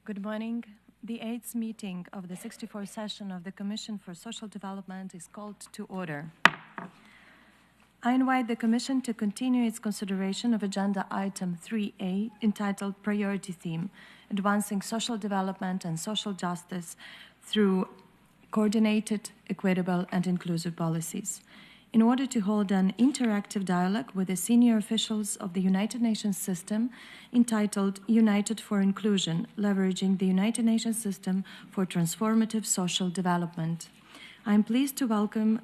Good morning. The 8th meeting of the 64th session of the Commission for Social Development is called to order. I invite the Commission to continue its consideration of Agenda Item 3A, entitled Priority Theme, Advancing Social Development and Social Justice through Coordinated, Equitable and Inclusive Policies, in order to hold an interactive dialogue with the senior officials of the United Nations system entitled United for Inclusion, leveraging the United Nations system for transformative social development. I am pleased to welcome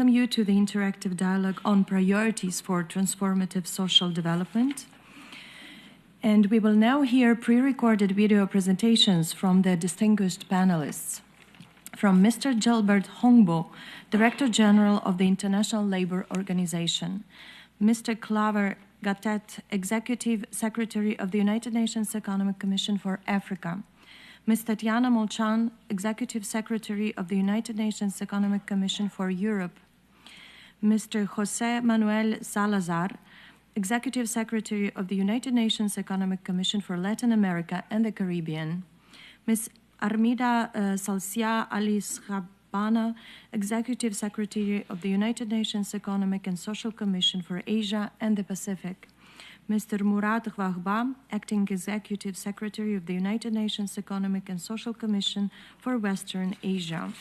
you to the interactive dialogue on priorities for transformative social development. And we will now hear pre-recorded video presentations from the distinguished panelists. From Mr. Gilbert Hongbo, Director General of the International Labour Organization, Mr. Claver Gatet, Executive Secretary of the United Nations Economic Commission for Africa, Ms. Tatiana Molchan, Executive Secretary of the United Nations Economic Commission for Europe, Mr. José Manuel Salazar, Executive Secretary of the United Nations Economic Commission for Latin America and the Caribbean, Ms. Armida Salcia Alishabana, Executive Secretary of the United Nations Economic and Social Commission for Asia and the Pacific, Mr. Murad Ghwagba, Acting Executive Secretary of the United Nations Economic and Social Commission for Western Asia,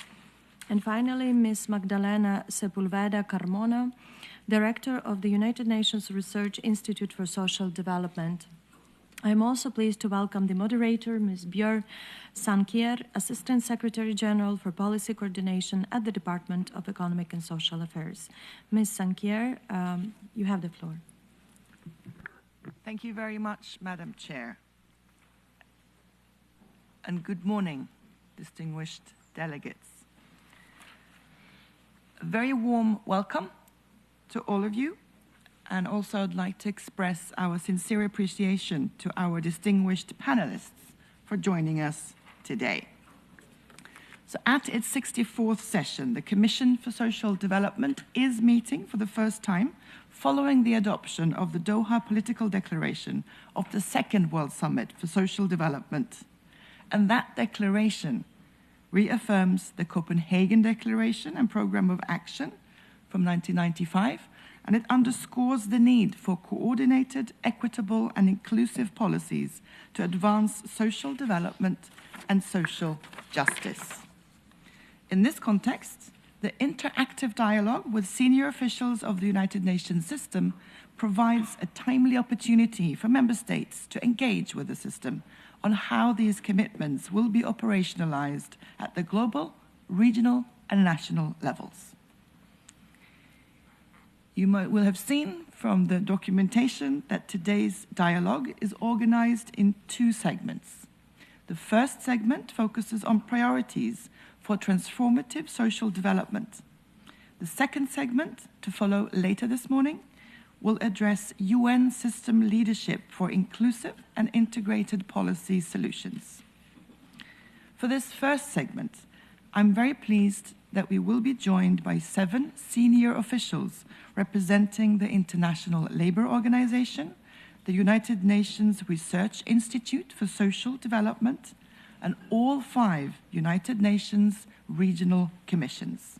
and finally, Ms. Magdalena Sepulveda Carmona, Director of the United Nations Research Institute for Social Development. I am also pleased to welcome the moderator, Ms. Björn Sankier, Assistant Secretary General for Policy Coordination at the Department of Economic and Social Affairs. Ms. Sankier, you have the floor. Thank you very much, Madam Chair. And good morning, distinguished delegates. A very warm welcome to all of you. And also I'd like to express our sincere appreciation to our distinguished panelists for joining us today. So at its 64th session, the Commission for Social Development is meeting for the first time following the adoption of the Doha Political Declaration of the Second World Summit for Social Development. And that declaration reaffirms the Copenhagen Declaration and Programme of Action from 1995, and it underscores the need for coordinated, equitable, and inclusive policies to advance social development and social justice. In this context, the interactive dialogue with senior officials of the United Nations system provides a timely opportunity for member states to engage with the system on how these commitments will be operationalized at the global, regional, and national levels. You will have seen from the documentation that today's dialogue is organized in two segments. The first segment focuses on priorities for transformative social development. The second segment, to follow later this morning, will address UN system leadership for inclusive and integrated policy solutions. For this first segment, I'm very pleased that we will be joined by 7 senior officials representing the International Labour Organization, the United Nations Research Institute for Social Development, and all 5 United Nations regional commissions.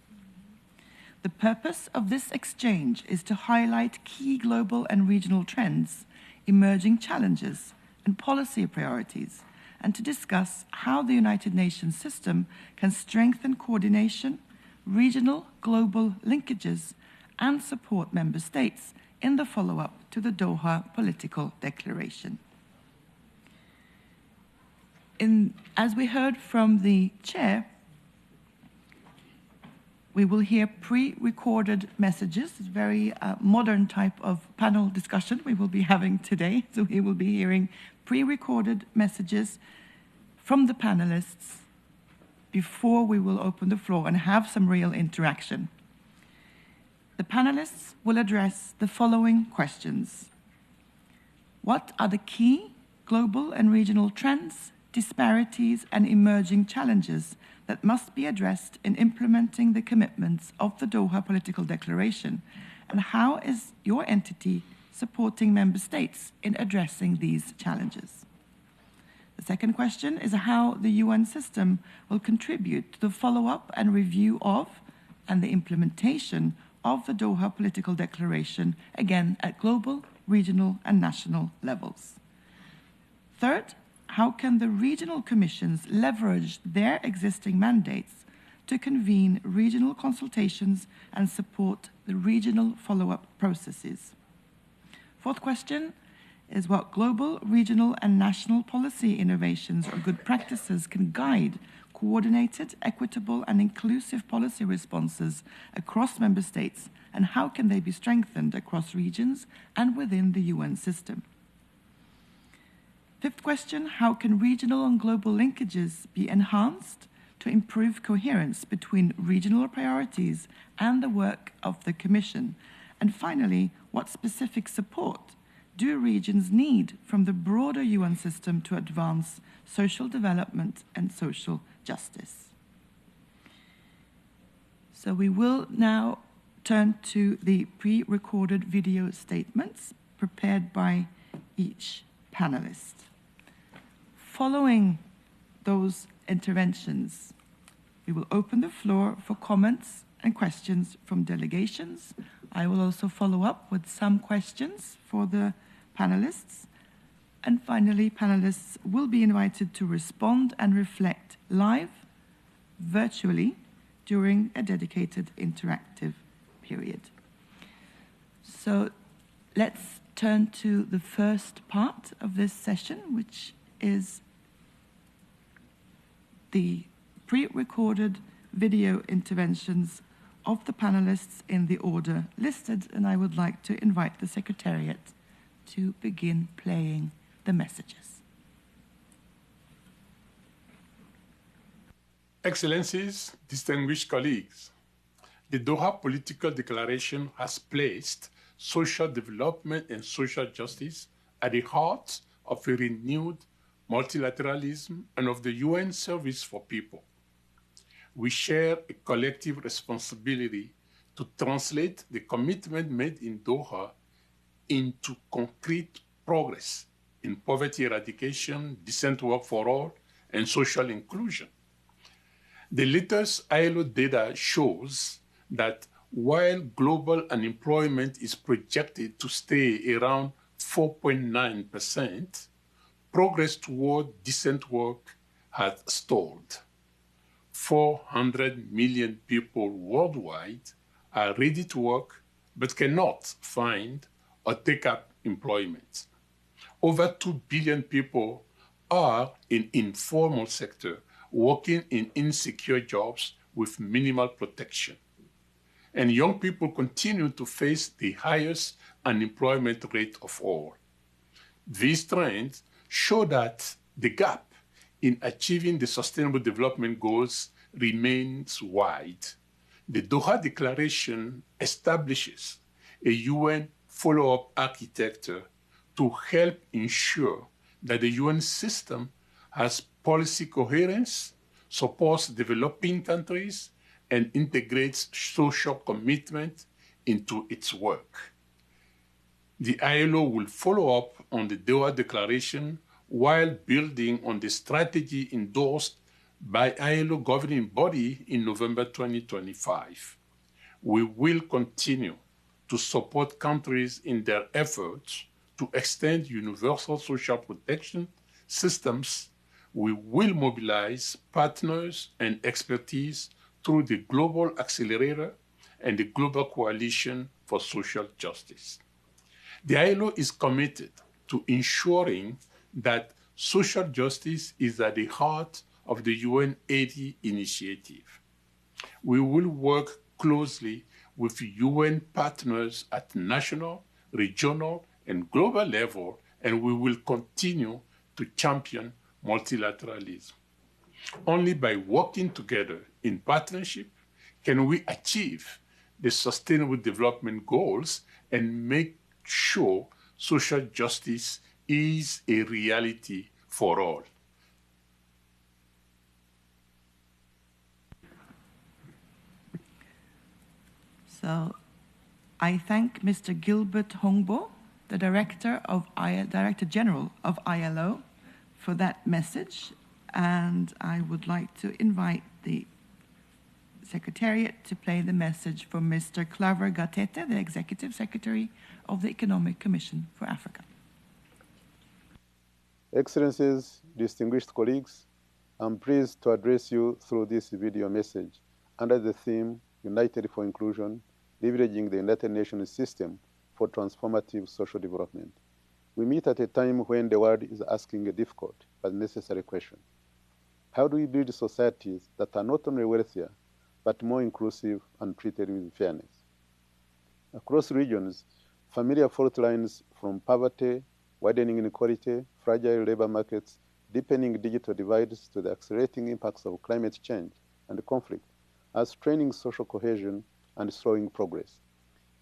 The purpose of this exchange is to highlight key global and regional trends, emerging challenges, and policy priorities, and to discuss how the United Nations system can strengthen coordination, regional, global linkages, and support member states in the follow-up to the Doha Political Declaration. As we heard from the chair, we will hear pre-recorded messages, a very modern type of panel discussion we will be having today. So we will be hearing pre-recorded messages from the panelists before we will open the floor and have some real interaction. The panelists will address the following questions. What are the key global and regional trends, disparities, and emerging challenges that must be addressed in implementing the commitments of the Doha Political Declaration? And how is your entity supporting member states in addressing these challenges? The second question is how the UN system will contribute to the follow-up and review of and the implementation of the Doha Political Declaration, again at global, regional and national levels. Third, how can the regional commissions leverage their existing mandates to convene regional consultations and support the regional follow-up processes? Fourth question is what global, regional and national policy innovations or good practices can guide coordinated, equitable and inclusive policy responses across member states, and how can they be strengthened across regions and within the UN system? Fifth question, how can regional and global linkages be enhanced to improve coherence between regional priorities and the work of the Commission? And finally, what specific support do regions need from the broader UN system to advance social development and social justice? So we will now turn to the pre-recorded video statements prepared by each panelist. Following those interventions, we will open the floor for comments and questions from delegations. I will also follow up with some questions for the panelists. And finally, panelists will be invited to respond and reflect live, virtually, during a dedicated interactive period. So let's turn to the first part of this session, which is the pre-recorded video interventions of the panelists in the order listed, and I would like to invite the Secretariat to begin playing the messages. Excellencies, distinguished colleagues, the Doha Political Declaration has placed social development and social justice at the heart of a renewed multilateralism and of the UN Service for People. We share a collective responsibility to translate the commitment made in Doha into concrete progress in poverty eradication, decent work for all, and social inclusion. The latest ILO data shows that while global unemployment is projected to stay around 4.9%, progress toward decent work has stalled. 400 million people worldwide are ready to work but cannot find or take up employment. Over 2 billion people are in informal sector working in insecure jobs with minimal protection. And young people continue to face the highest unemployment rate of all. These trends show that the gap in achieving the Sustainable Development Goals remains wide. The Doha Declaration establishes a UN follow-up architecture to help ensure that the UN system has policy coherence, supports developing countries, and integrates social commitment into its work. The ILO will follow up on the Doha Declaration while building on the strategy endorsed by ILO governing body in November 2025. We will continue to support countries in their efforts to extend universal social protection systems. We will mobilize partners and expertise through the Global Accelerator and the Global Coalition for Social Justice. The ILO is committed to ensuring that social justice is at the heart of the UN 80 initiative. We will work closely with UN partners at national, regional, and global level, and we will continue to champion multilateralism. Only by working together in partnership can we achieve the Sustainable Development Goals and make sure social justice is a reality for all. So I thank Mr. Gilbert Hongbo, the Director General of ILO, for that message, and I would like to invite the Secretariat to play the message from Mr. Claver Gatete, the Executive Secretary of the Economic Commission for Africa. Excellencies, distinguished colleagues, I'm pleased to address you through this video message under the theme United for Inclusion, Leveraging the United Nations System for Transformative Social Development. We meet at a time when the world is asking a difficult but necessary question. How do we build societies that are not only wealthier, but more inclusive and treated with fairness? Across regions, familiar fault lines from poverty, widening inequality, fragile labor markets, deepening digital divides to the accelerating impacts of climate change and conflict are straining social cohesion and slowing progress.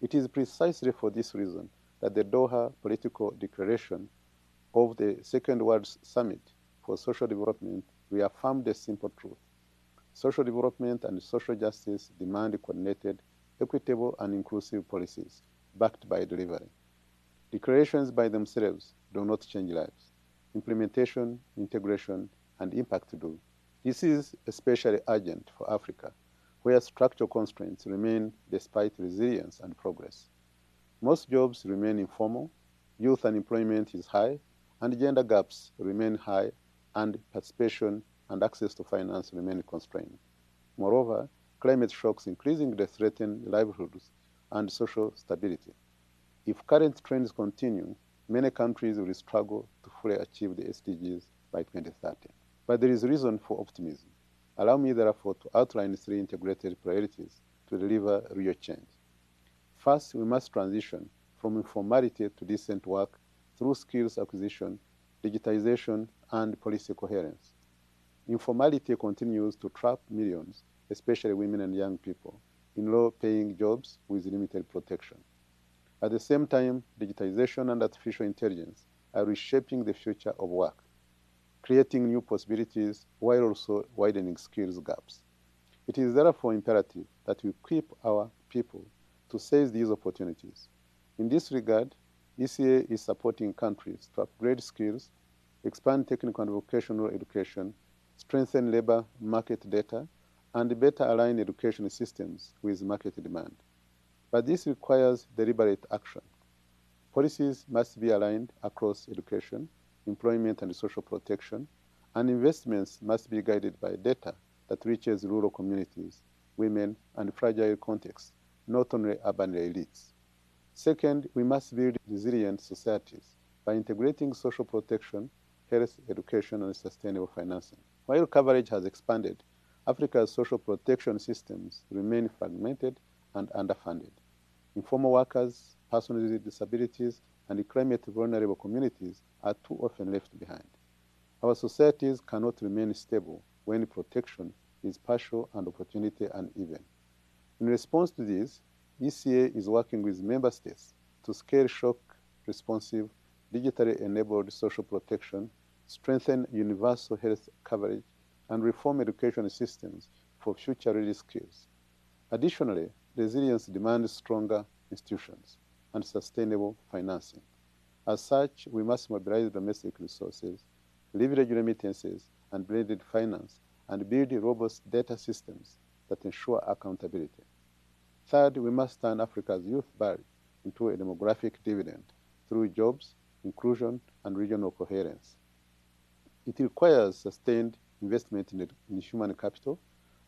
It is precisely for this reason that the Doha Political Declaration of the Second World Summit for Social Development reaffirmed a simple truth. Social development and social justice demand coordinated, equitable, and inclusive policies backed by delivery. Declarations by themselves do not change lives. Implementation, integration, and impact do. This is especially urgent for Africa, where structural constraints remain despite resilience and progress. Most jobs remain informal, youth unemployment is high, and gender gaps remain high, and participation and access to finance remain constrained. Moreover, climate shocks increasingly threaten livelihoods and social stability. If current trends continue, many countries will struggle to fully achieve the SDGs by 2030. But there is reason for optimism. Allow me, therefore, to outline 3 integrated priorities to deliver real change. First, we must transition from informality to decent work through skills acquisition, digitization, and policy coherence. Informality continues to trap millions, especially women and young people, in low-paying jobs with limited protection. At the same time, digitization and artificial intelligence are reshaping the future of work, creating new possibilities while also widening skills gaps. It is therefore imperative that we equip our people to seize these opportunities. In this regard, ECA is supporting countries to upgrade skills, expand technical and vocational education, strengthen labor market data, and better align education systems with market demand. But this requires deliberate action. Policies must be aligned across education, employment, and social protection, and investments must be guided by data that reaches rural communities, women, and fragile contexts, not only urban elites. Second, we must build resilient societies by integrating social protection, health, education, and sustainable financing. While coverage has expanded, Africa's social protection systems remain fragmented and underfunded. Informal workers, persons with disabilities, and climate-vulnerable communities are too often left behind. Our societies cannot remain stable when protection is partial and opportunity uneven. In response to this, ECA is working with member states to scale shock-responsive, digitally enabled social protection, strengthen universal health coverage, and reform education systems for future-ready skills. Additionally, resilience demands stronger institutions and sustainable financing. As such, we must mobilize domestic resources, leverage remittances and blended finance, and build robust data systems that ensure accountability. Third, we must turn Africa's youth bulge into a demographic dividend through jobs, inclusion, and regional coherence. It requires sustained investment in human capital,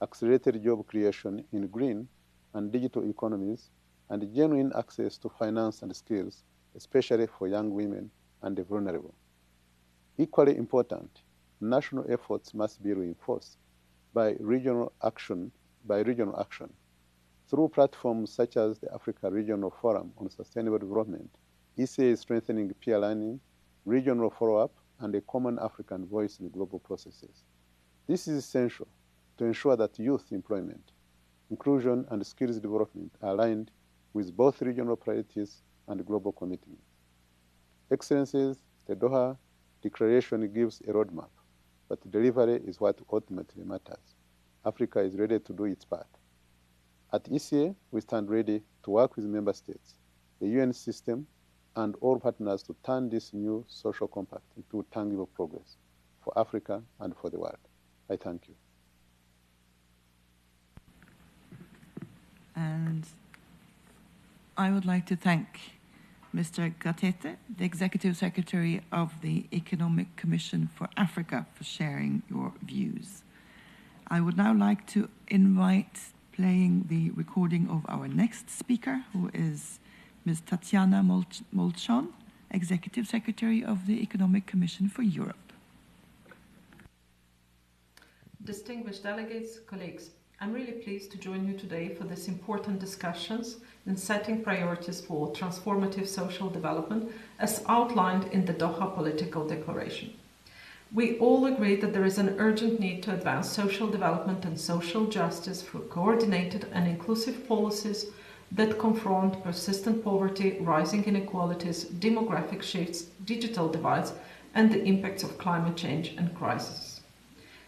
accelerated job creation in green and digital economies, and genuine access to finance and skills, especially for young women and the vulnerable. Equally important, national efforts must be reinforced by regional action. Through platforms such as the Africa Regional Forum on Sustainable Development, ECA is strengthening peer learning, regional follow-up, and a common African voice in global processes. This is essential to ensure that youth employment, inclusion, and skills development are aligned with both regional priorities and global commitments. Excellencies, the Doha Declaration gives a roadmap, but delivery is what ultimately matters. Africa is ready to do its part. At ECA, we stand ready to work with member states, the UN system, and all partners to turn this new social compact into tangible progress. for Africa and for the world. I thank you. And I would like to thank Mr. Gatete, the Executive Secretary of the Economic Commission for Africa, for sharing your views. I would now like to invite playing the recording of our next speaker, who is Ms. Tatiana Molchon, Executive Secretary of the Economic Commission for Europe. Distinguished delegates, colleagues, I'm really pleased to join you today for this important discussions in setting priorities for transformative social development as outlined in the Doha Political Declaration. We all agree that there is an urgent need to advance social development and social justice through coordinated and inclusive policies that confront persistent poverty, rising inequalities, demographic shifts, digital divides, and the impacts of climate change and crisis.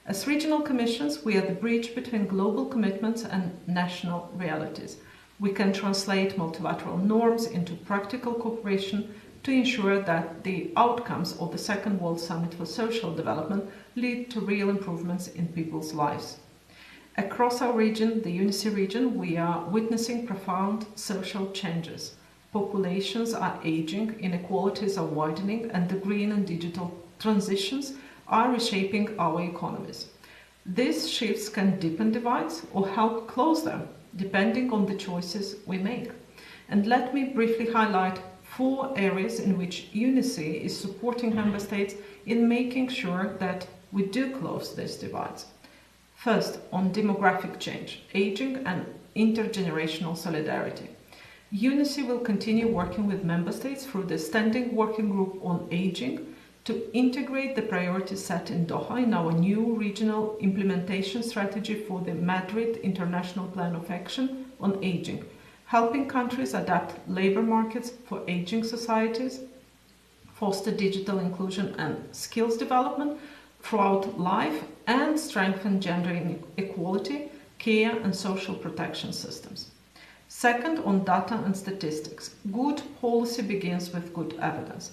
As regional commissions, we are the bridge between global commitments and national realities. We can translate multilateral norms into practical cooperation to ensure that the outcomes of the Second World Summit for Social Development lead to real improvements in people's lives. Across our region, the UNICE region, we are witnessing profound social changes. Populations are aging, inequalities are widening, and the green and digital transitions are reshaping our economies. These shifts can deepen divides or help close them, depending on the choices we make. And let me briefly highlight 4 areas in which UNICE is supporting member states in making sure that we do close these divides. First, on demographic change, aging and intergenerational solidarity. UNICE will continue working with member states through the Standing Working Group on Aging to integrate the priorities set in Doha in our new regional implementation strategy for the Madrid International Plan of Action on Aging, helping countries adapt labor markets for aging societies, foster digital inclusion and skills development throughout life, and strengthen gender equality, care and social protection systems. Second, on data and statistics. Good policy begins with good evidence.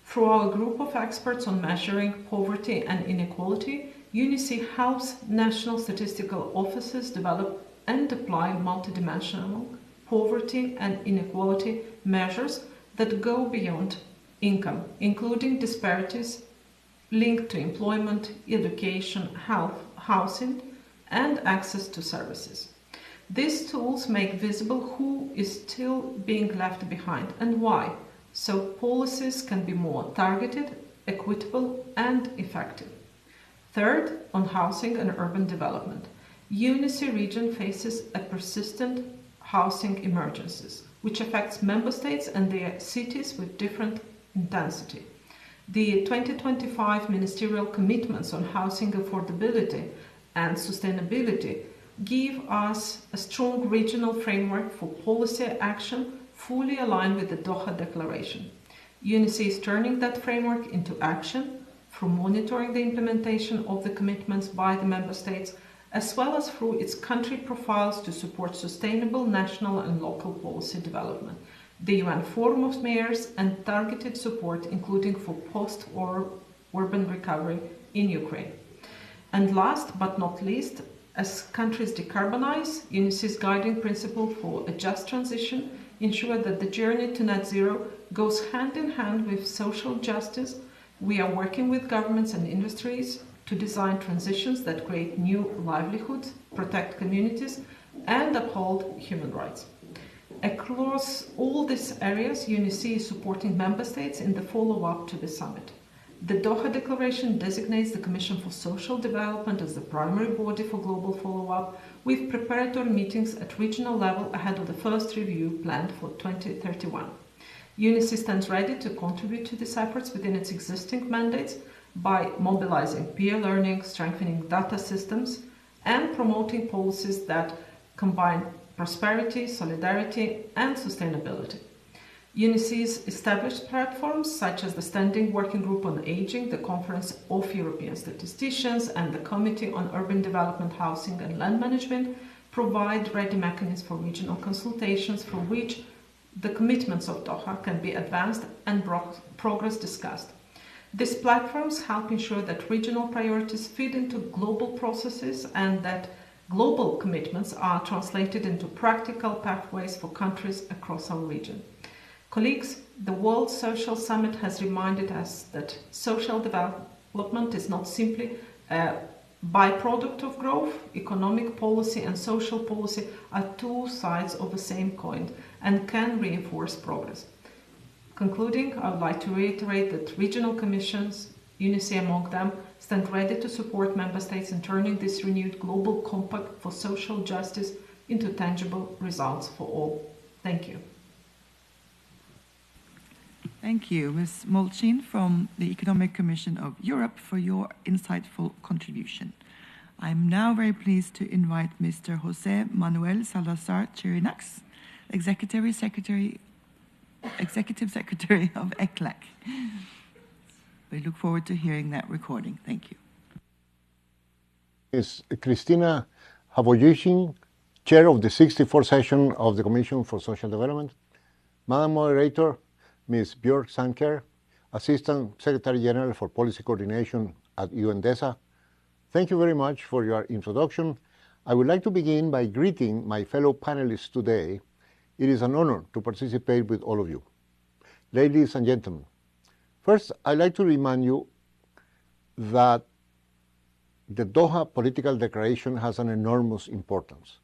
Through our group of experts on measuring poverty and inequality, UNICE helps national statistical offices develop and apply multidimensional poverty and inequality measures that go beyond income, including disparities linked to employment, education, health, housing, and access to services. These tools make visible who is still being left behind and why, so policies can be more targeted, equitable, and effective. Third, on housing and urban development. UNICE region faces a persistent housing emergencies, which affects member states and their cities with different intensity. The 2025 ministerial commitments on housing affordability and sustainability give us a strong regional framework for policy action fully aligned with the Doha Declaration. UNICE is turning that framework into action through monitoring the implementation of the commitments by the member states, as well as through its country profiles to support sustainable national and local policy development, the UN Forum of Mayors, and targeted support, including for post-urban recovery in Ukraine. And last but not least, as countries decarbonize, UNICE's guiding principle for a just transition ensure that the journey to net zero goes hand in hand with social justice. We are working with governments and industries to design transitions that create new livelihoods, protect communities, and uphold human rights. Across all these areas, UNICE is supporting member states in the follow-up to the summit. The Doha Declaration designates the Commission for Social Development as the primary body for global follow-up, with preparatory meetings at regional level ahead of the first review planned for 2031. UNICE stands ready to contribute to these efforts within its existing mandates by mobilizing peer learning, strengthening data systems, and promoting policies that combine prosperity, solidarity, and sustainability. UNICE's established platforms, such as the Standing Working Group on Aging, the Conference of European Statisticians, and the Committee on Urban Development, Housing and Land Management, provide ready mechanisms for regional consultations through which the commitments of Doha can be advanced and progress discussed. These platforms help ensure that regional priorities feed into global processes and that global commitments are translated into practical pathways for countries across our region. Colleagues, the World Social Summit has reminded us that social development is not simply a byproduct of growth. Economic policy and social policy are two sides of the same coin and can reinforce progress. Concluding, I would like to reiterate that regional commissions, UNICE among them, stand ready to support member states in turning this renewed global compact for social justice into tangible results for all. Thank you. Thank you, Ms. Molchin from the Economic Commission of Europe for your insightful contribution. I'm now very pleased to invite Mr. José Manuel Salazar Chirinax, Executive Secretary of ECLAC. We look forward to hearing that recording. Thank you. Ms. Kristina Havoyishin, Chair of the 64th session of the Commission for Social Development. Madam Moderator, Ms. Björk Sanker, Assistant Secretary General for Policy Coordination at UNDESA. Thank you very much for your introduction. I would like to begin by greeting my fellow panelists today. It is an honor to participate with all of you. Ladies and gentlemen, first, I'd like to remind you that the Doha Political Declaration has an enormous importance.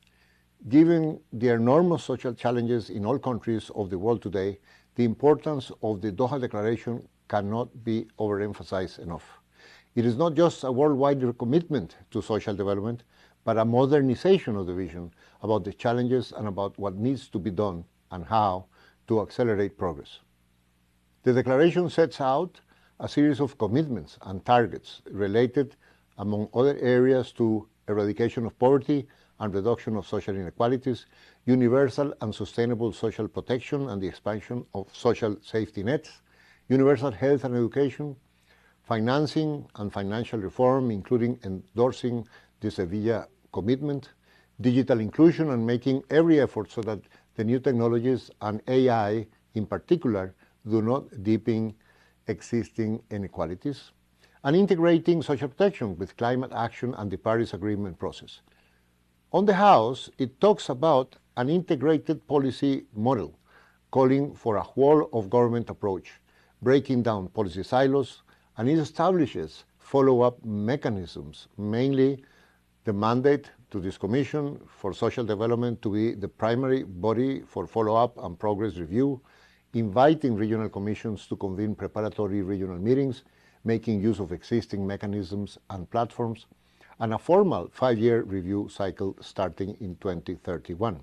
Given the enormous social challenges in all countries of the world today, the importance of the Doha Declaration cannot be overemphasized enough. It is not just a worldwide commitment to social development, but a modernization of the vision about the challenges and about what needs to be done and how to accelerate progress. The declaration sets out a series of commitments and targets related, among other areas, to eradication of poverty and reduction of social inequalities, universal and sustainable social protection and the expansion of social safety nets, universal health and education, financing and financial reform, including endorsing the Sevilla commitment, digital inclusion and making every effort so that the new technologies and AI in particular do not deepen existing inequalities, and integrating social protection with climate action and the Paris Agreement process. On the House, it talks about an integrated policy model, calling for a whole-of-government approach, breaking down policy silos, and it establishes follow-up mechanisms, mainly the mandate to this Commission for Social Development to be the primary body for follow-up and progress review, inviting regional commissions to convene preparatory regional meetings, making use of existing mechanisms and platforms, and a formal 5-year review cycle starting in 2031.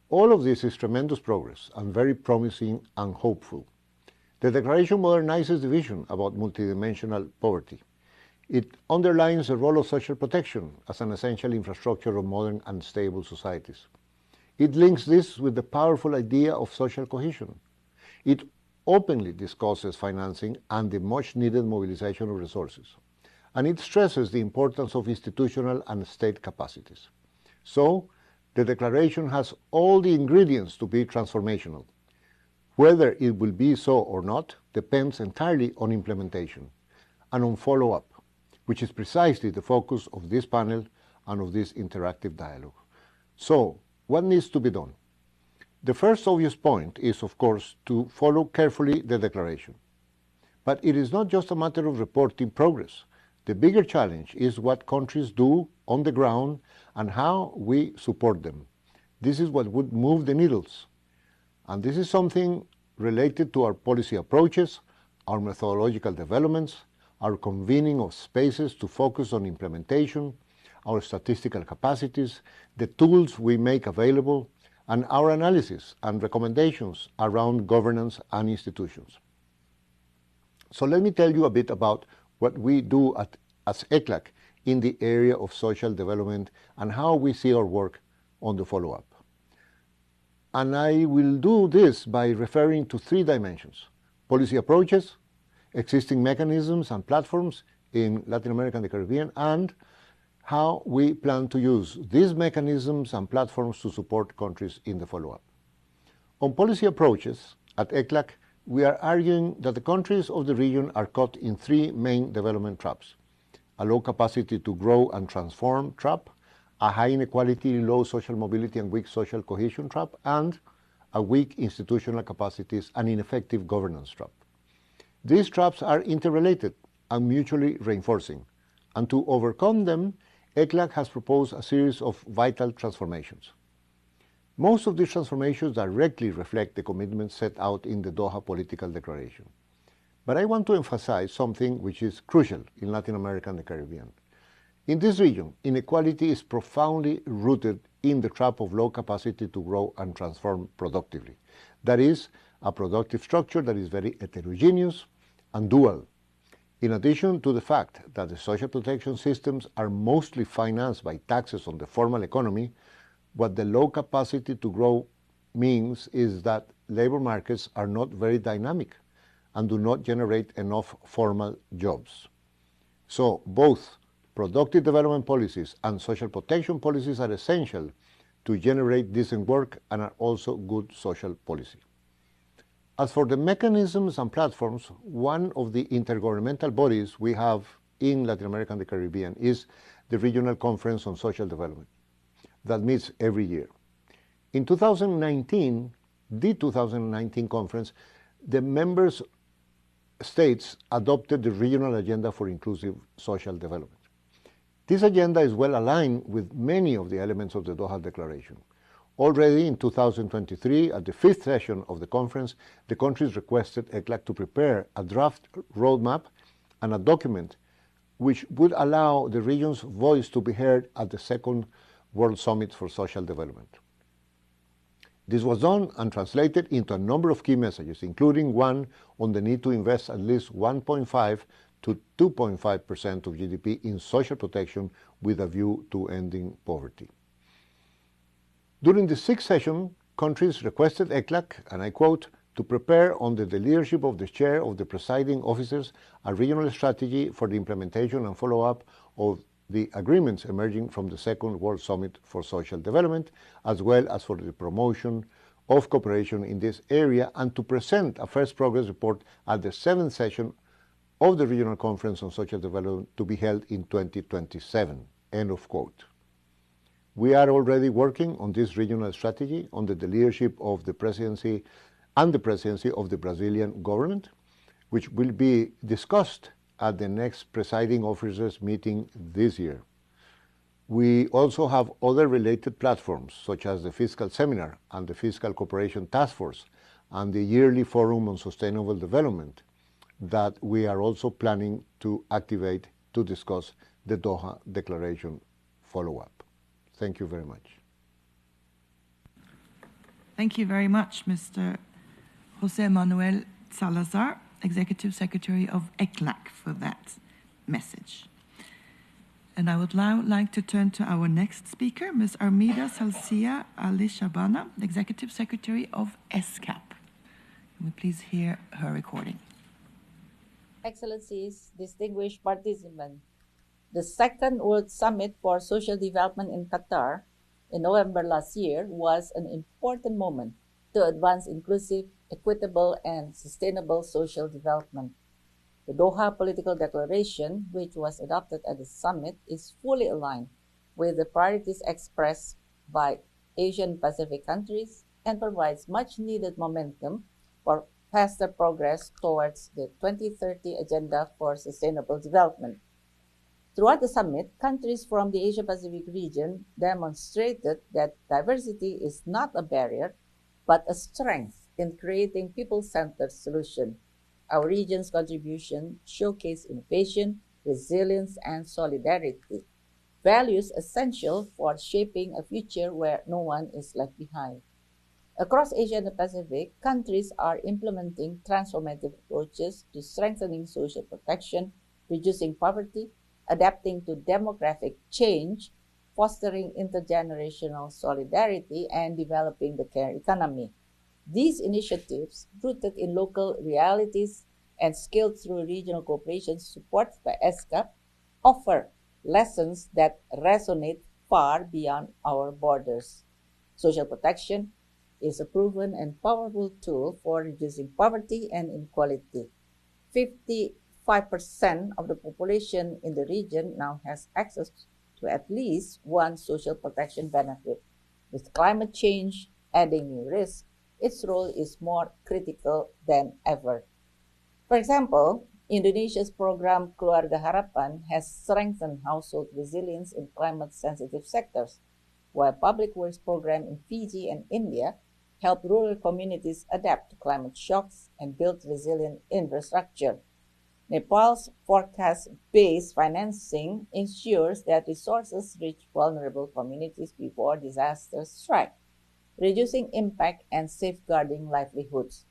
All of this is tremendous progress and very promising and hopeful. The declaration modernizes the vision about multidimensional poverty. It underlines the role of social protection as an essential infrastructure of modern and stable societies. It links this with the powerful idea of social cohesion. It openly discusses financing and the much-needed mobilization of resources. And it stresses the importance of institutional and state capacities. So, the declaration has all the ingredients to be transformational. Whether it will be so or not depends entirely on implementation and on follow-up, which is precisely the focus of this panel and of this interactive dialogue. So, what needs to be done? The first obvious point is, of course, to follow carefully the declaration. But it is not just a matter of reporting progress. The bigger challenge is what countries do on the ground and how we support them. This is what would move the needles. And this is something related to our policy approaches, our methodological developments, our convening of spaces to focus on implementation, our statistical capacities, the tools we make available, and our analysis and recommendations around governance and institutions. So let me tell you a bit about what we do as ECLAC in the area of social development and how we see our work on the follow-up. And I will do this by referring to 3 dimensions: policy approaches, existing mechanisms and platforms in Latin America and the Caribbean, and how we plan to use these mechanisms and platforms to support countries in the follow-up. On policy approaches, at ECLAC, we are arguing that the countries of the region are caught in three main development traps: a low capacity to grow and transform trap, a high inequality, low social mobility and weak social cohesion trap, and a weak institutional capacities and ineffective governance trap. These traps are interrelated and mutually reinforcing, and to overcome them, ECLAC has proposed a series of vital transformations. Most of these transformations directly reflect the commitments set out in the Doha Political Declaration. But I want to emphasize something which is crucial in Latin America and the Caribbean. In this region, inequality is profoundly rooted in the trap of low capacity to grow and transform productively. That is, a productive structure that is very heterogeneous and dual. In addition to the fact that the social protection systems are mostly financed by taxes on the formal economy, what the low capacity to grow means is that labor markets are not very dynamic and do not generate enough formal jobs. So both productive development policies and social protection policies are essential to generate decent work and are also good social policy. As for the mechanisms and platforms, one of the intergovernmental bodies we have in Latin America and the Caribbean is the Regional Conference on Social Development that meets every year. In 2019, the 2019 conference, the members states adopted the Regional Agenda for Inclusive Social Development. This agenda is well aligned with many of the elements of the Doha Declaration. Already in 2023, at the fifth session of the conference, the countries requested ECLAC to prepare a draft roadmap and a document which would allow the region's voice to be heard at the second World Summit for Social Development. This was done and translated into a number of key messages, including one on the need to invest at least 1.5 to 2.5% of GDP in social protection with a view to ending poverty. During the sixth session, countries requested ECLAC, and I quote, to prepare under the leadership of the chair of the presiding officers a regional strategy for the implementation and follow-up of the agreements emerging from the Second World Summit for Social Development, as well as for the promotion of cooperation in this area, and to present a first progress report at the seventh session of the Regional Conference on Social Development to be held in 2027, end of quote. We are already working on this regional strategy under the leadership of the presidency and the presidency of the Brazilian government, which will be discussed at the next presiding officers meeting this year. We also have other related platforms, such as the Fiscal Seminar and the Fiscal Cooperation Task Force and the Yearly Forum on Sustainable Development, that we are also planning to activate to discuss the Doha Declaration follow-up. Thank you very much. Thank you very much, Mr. José Manuel Salazar, Executive Secretary of ECLAC, for that message. And I would now like to turn to our next speaker, Ms. Armida Salcia Ali Shabana, Executive Secretary of ESCAP. Can we please hear her recording? Excellencies, distinguished participants, the Second World Summit for Social Development in Qatar in November last year was an important moment to advance inclusive, equitable, and sustainable social development. The Doha Political Declaration, which was adopted at the summit, is fully aligned with the priorities expressed by Asian Pacific countries and provides much-needed momentum for faster progress towards the 2030 Agenda for Sustainable Development. Throughout the summit, countries from the Asia-Pacific region demonstrated that diversity is not a barrier, but a strength in creating people-centered solutions. Our region's contribution showcased innovation, resilience, and solidarity, values essential for shaping a future where no one is left behind. Across Asia and the Pacific, countries are implementing transformative approaches to strengthening social protection, reducing poverty, adapting to demographic change, fostering intergenerational solidarity, and developing the care economy. These initiatives, rooted in local realities and scaled through regional cooperation supported by ESCAP, offer lessons that resonate far beyond our borders. Social protection, is a proven and powerful tool for reducing poverty and inequality. 55% of the population in the region now has access to at least one social protection benefit. With climate change adding new risks, its role is more critical than ever. For example, Indonesia's program Keluarga Harapan has strengthened household resilience in climate-sensitive sectors, while public works programs in Fiji and India help rural communities adapt to climate shocks and build resilient infrastructure. Nepal's forecast-based financing ensures that resources reach vulnerable communities before disasters strike, reducing impact and safeguarding livelihoods.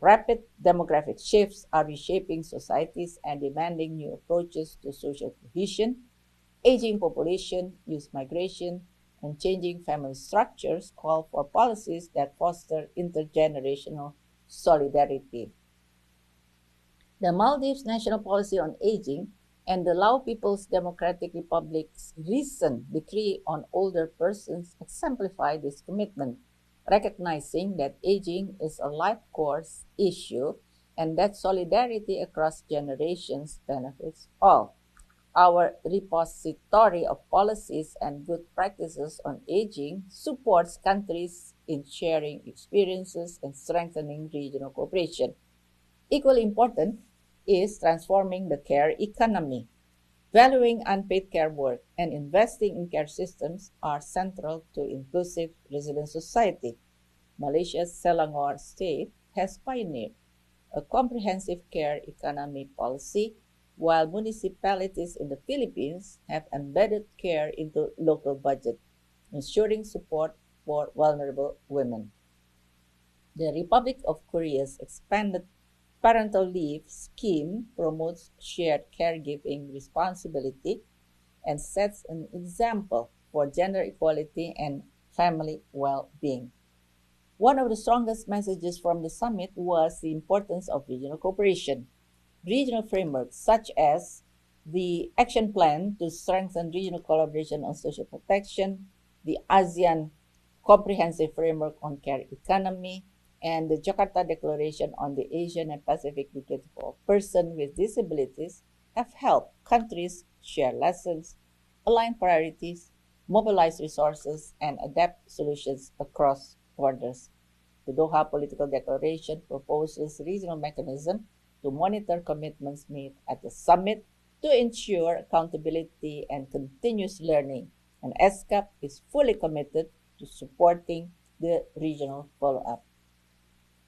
Rapid demographic shifts are reshaping societies and demanding new approaches to social cohesion. Aging population, youth migration, and changing family structures call for policies that foster intergenerational solidarity. The Maldives National Policy on Aging and the Lao People's Democratic Republic's recent decree on older persons exemplify this commitment, recognizing that aging is a life course issue and that solidarity across generations benefits all. Our repository of policies and good practices on aging supports countries in sharing experiences and strengthening regional cooperation. Equally important is transforming the care economy. Valuing unpaid care work and investing in care systems are central to inclusive, resilient society. Malaysia's Selangor state has pioneered a comprehensive care economy policy, while municipalities in the Philippines have embedded care into local budget, ensuring support for vulnerable women. The Republic of Korea's expanded parental leave scheme promotes shared caregiving responsibility and sets an example for gender equality and family well-being. One of the strongest messages from the summit was the importance of regional cooperation. Regional frameworks such as the Action Plan to strengthen regional collaboration on social protection, the ASEAN Comprehensive Framework on Care Economy, and the Jakarta Declaration on the Asian and Pacific Decade for Persons with Disabilities have helped countries share lessons, align priorities, mobilize resources, and adapt solutions across borders. The Doha Political Declaration proposes regional mechanisms to monitor commitments made at the summit to ensure accountability and continuous learning, and ESCAP is fully committed to supporting the regional follow-up.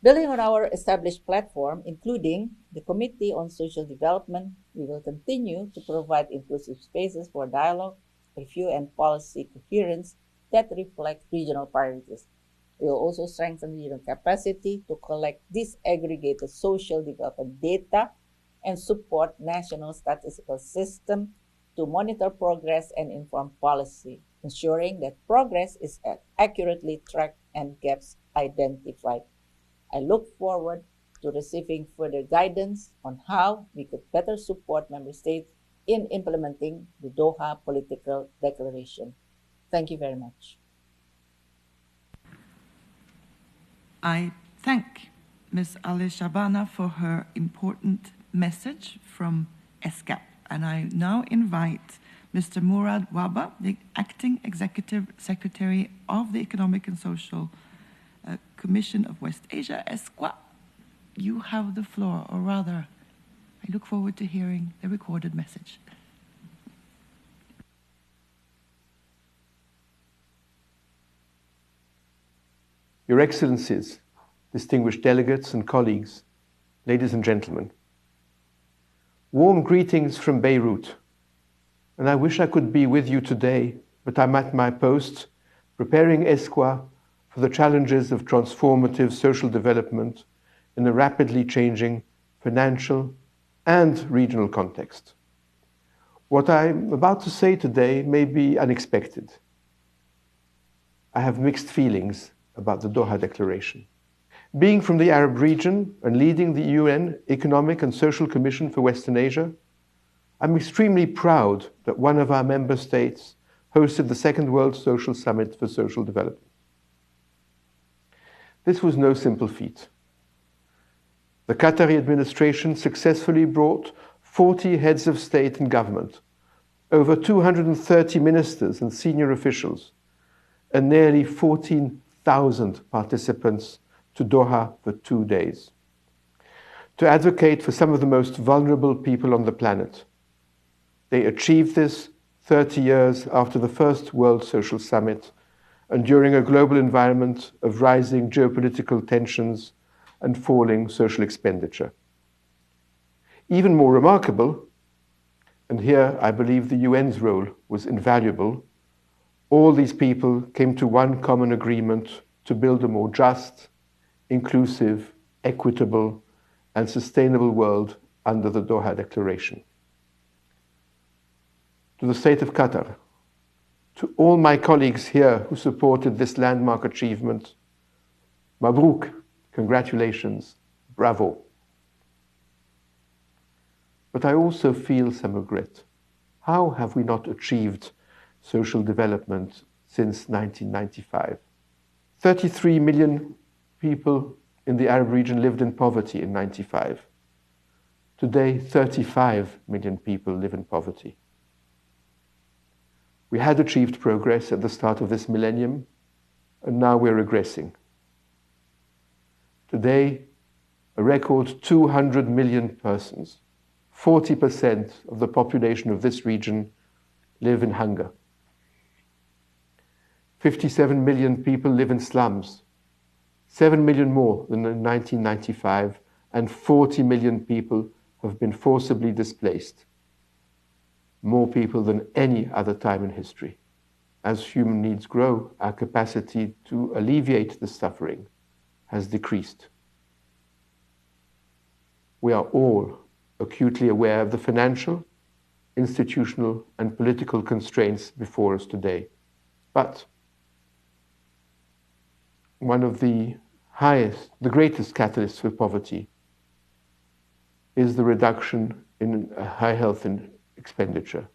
Building on our established platform, including the Committee on Social Development, we will continue to provide inclusive spaces for dialogue, review, and policy coherence that reflect regional priorities. We will also strengthen regional capacity to collect disaggregated social development data and support national statistical systems to monitor progress and inform policy, ensuring that progress is accurately tracked and gaps identified. I look forward to receiving further guidance on how we could better support member states in implementing the Doha Political Declaration. Thank you very much. I thank Ms. Ali Shabana for her important message from ESCAP, and I now invite Mr. Murad Waba, the Acting Executive Secretary of the Economic and Social Commission of West Asia, ESCWA. You have the floor, or rather, I look forward to hearing the recorded message. Your Excellencies, distinguished delegates and colleagues, ladies and gentlemen, warm greetings from Beirut, and I wish I could be with you today, but I'm at my post preparing ESCWA for the challenges of transformative social development in a rapidly changing financial and regional context. What I'm about to say today may be unexpected. I have mixed feelings about the Doha Declaration. Being from the Arab region and leading the UN Economic and Social Commission for Western Asia, I'm extremely proud that one of our member states hosted the Second World Social Summit for Social Development. This was no simple feat. The Qatari administration successfully brought 40 heads of state and government, over 230 ministers and senior officials, and nearly 14,000 participants to Doha for 2 days, to advocate for some of the most vulnerable people on the planet. They achieved this 30 years after the first World Social Summit and during a global environment of rising geopolitical tensions and falling social expenditure. Even more remarkable, and here I believe the UN's role was invaluable, all these people came to one common agreement to build a more just, inclusive, equitable, and sustainable world under the Doha Declaration. To the State of Qatar, to all my colleagues here who supported this landmark achievement, Mabruk, congratulations, bravo. But I also feel some regret. How have we not achieved social development since 1995? 33 million people in the Arab region lived in poverty in 1995. Today, 35 million people live in poverty. We had achieved progress at the start of this millennium, and now we're regressing. Today, a record 200 million persons, 40% of the population of this region, live in hunger. 57 million people live in slums, 7 million more than in 1995, and 40 million people have been forcibly displaced. More people than any other time in history. As human needs grow, our capacity to alleviate the suffering has decreased. We are all acutely aware of the financial, institutional, and political constraints before us today. But one of the greatest catalysts for poverty is the reduction in high health expenditure.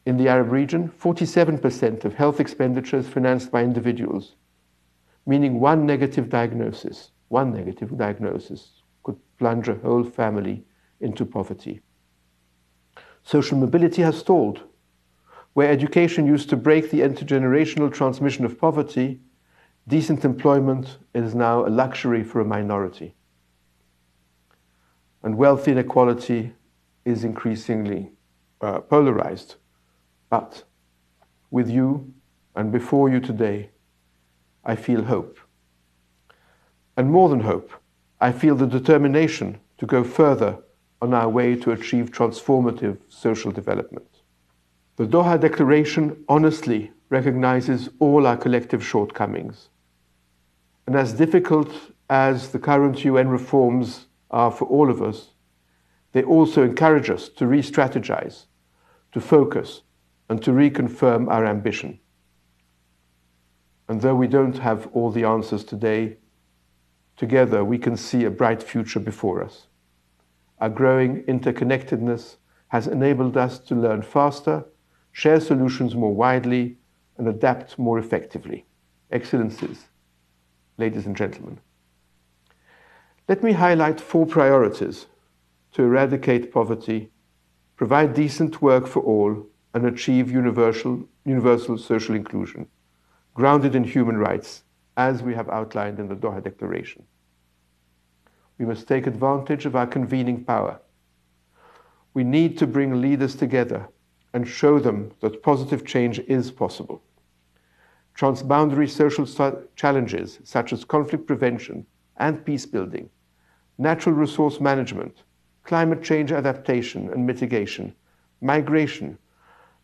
In the Arab region, 47% of health expenditure is financed by individuals, meaning one negative diagnosis could plunge a whole family into poverty. Social mobility has stalled. Where education used to break the intergenerational transmission of poverty, decent employment is now a luxury for a minority. And wealth inequality is increasingly polarized. But with you and before you today, I feel hope. And more than hope, I feel the determination to go further on our way to achieve transformative social development. The Doha Declaration honestly recognizes all our collective shortcomings. And as difficult as the current UN reforms are for all of us, they also encourage us to re-strategize, to focus, and to reconfirm our ambition. And though we don't have all the answers today, together we can see a bright future before us. Our growing interconnectedness has enabled us to learn faster, share solutions more widely, and adapt more effectively. Excellencies, ladies and gentlemen, let me highlight 4 priorities to eradicate poverty, provide decent work for all, and achieve universal social inclusion, grounded in human rights, as we have outlined in the Doha Declaration. We must take advantage of our convening power. We need to bring leaders together and show them that positive change is possible. Transboundary social challenges such as conflict prevention and peace building, natural resource management, climate change adaptation and mitigation, migration,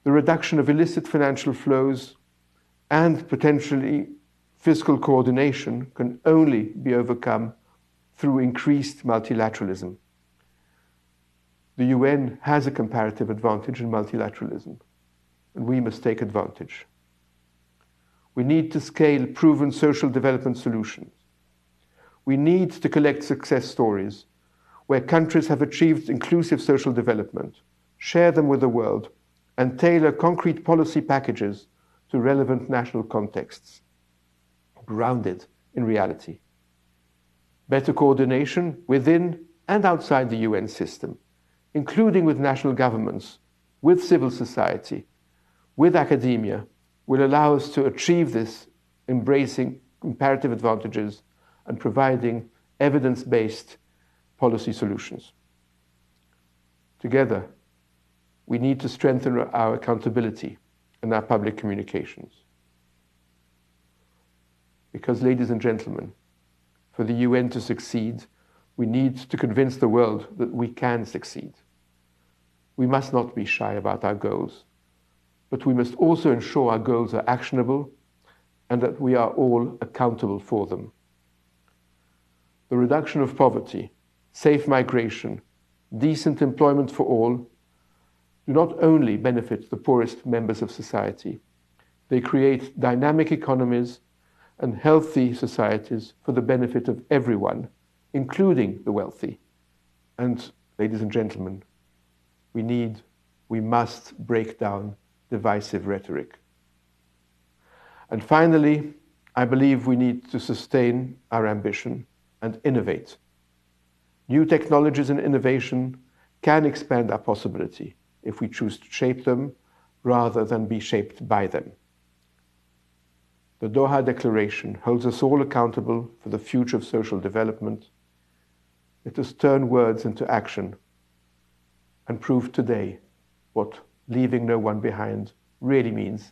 the reduction of illicit financial flows, and potentially fiscal coordination can only be overcome through increased multilateralism. The UN has a comparative advantage in multilateralism, and we must take advantage. We need to scale proven social development solutions. We need to collect success stories where countries have achieved inclusive social development, share them with the world, and tailor concrete policy packages to relevant national contexts. grounded in reality. Better coordination within and outside the UN system, including with national governments, with civil society, with academia, will allow us to achieve this, embracing comparative advantages and providing evidence-based policy solutions. Together, we need to strengthen our accountability and our public communications. Because, ladies and gentlemen, for the UN to succeed, we need to convince the world that we can succeed. We must not be shy about our goals, but we must also ensure our goals are actionable and that we are all accountable for them. The reduction of poverty, safe migration, decent employment for all do not only benefit the poorest members of society, they create dynamic economies and healthy societies for the benefit of everyone, including the wealthy. And, ladies and gentlemen, we must break down divisive rhetoric. And finally, I believe we need to sustain our ambition and innovate. New technologies and innovation can expand our possibility if we choose to shape them rather than be shaped by them. The Doha Declaration holds us all accountable for the future of social development. Let us turn words into action and prove today what leaving no one behind really means.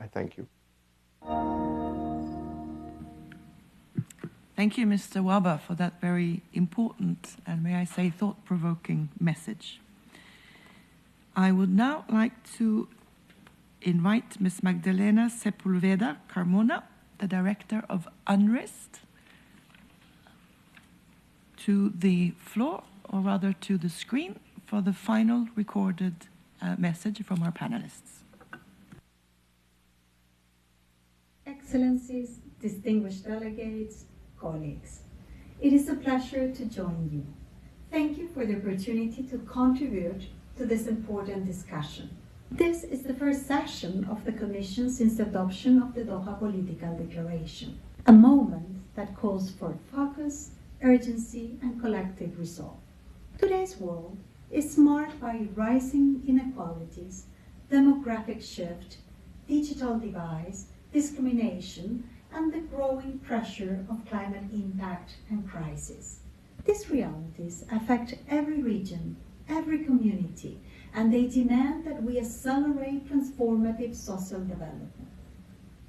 I thank you. Thank you, Mr. Waber, for that very important and, may I say, thought-provoking message. I would now like to invite Ms. Magdalena Sepulveda Carmona, the Director of UNRIST, to the floor, or rather to the screen, for the final recorded message from our panelists. Excellencies, distinguished delegates, colleagues, it is a pleasure to join you. Thank you for the opportunity to contribute to this important discussion. This is the first session of the Commission since the adoption of the Doha Political Declaration, a moment that calls for focus, urgency, and collective resolve. Today's world is marked by rising inequalities, demographic shift, digital divides, discrimination, and the growing pressure of climate impact and crisis. These realities affect every region, every community, and they demand that we accelerate transformative social development.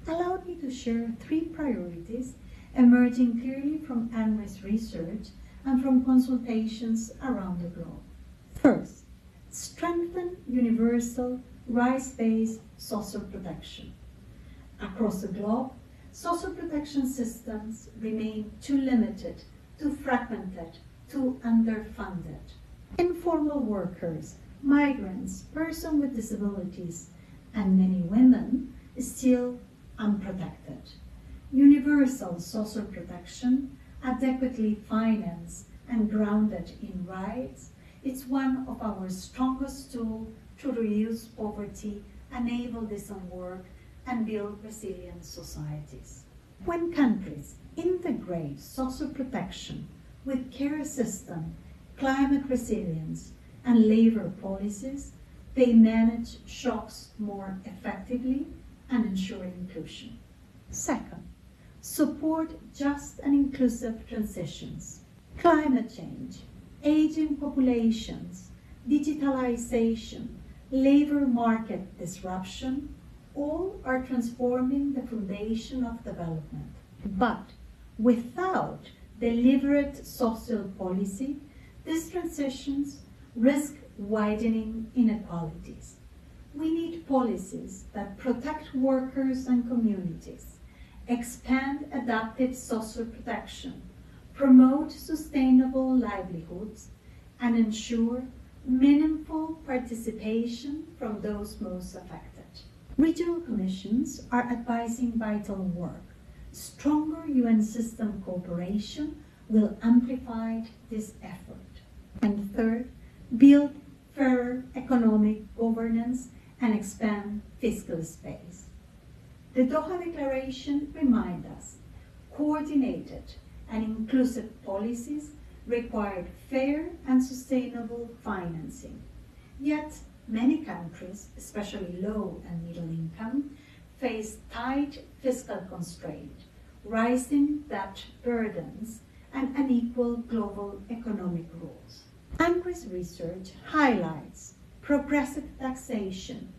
Allow me to share 3 priorities emerging clearly from UNRIST research and from consultations around the globe. First, strengthen universal, rights-based social protection. Across the globe, social protection systems remain too limited, too fragmented, too underfunded. Informal workers, migrants, persons with disabilities, and many women still unprotected. Universal social protection, adequately financed and grounded in rights, is one of our strongest tools to reduce poverty, enable decent work, and build resilient societies. When countries integrate social protection with care system, climate resilience, and labor policies, they manage shocks more effectively and ensure inclusion. Second, support just and inclusive transitions. Climate change, aging populations, digitalization, labor market disruption, all are transforming the foundation of development. But without deliberate social policy, these transitions risk widening inequalities. We need policies that protect workers and communities, expand adaptive social protection, promote sustainable livelihoods, and ensure meaningful participation from those most affected. Regional commissions are advising vital work. Stronger UN system cooperation will amplify this effort. And third, build fairer economic governance and expand fiscal space. The Doha Declaration reminds us Coordinated and inclusive policies required fair and sustainable financing. Yet, many countries, especially low and middle income, face tight fiscal constraints, rising debt burdens, and unequal global economic rules. UNRWA's research highlights progressive taxation,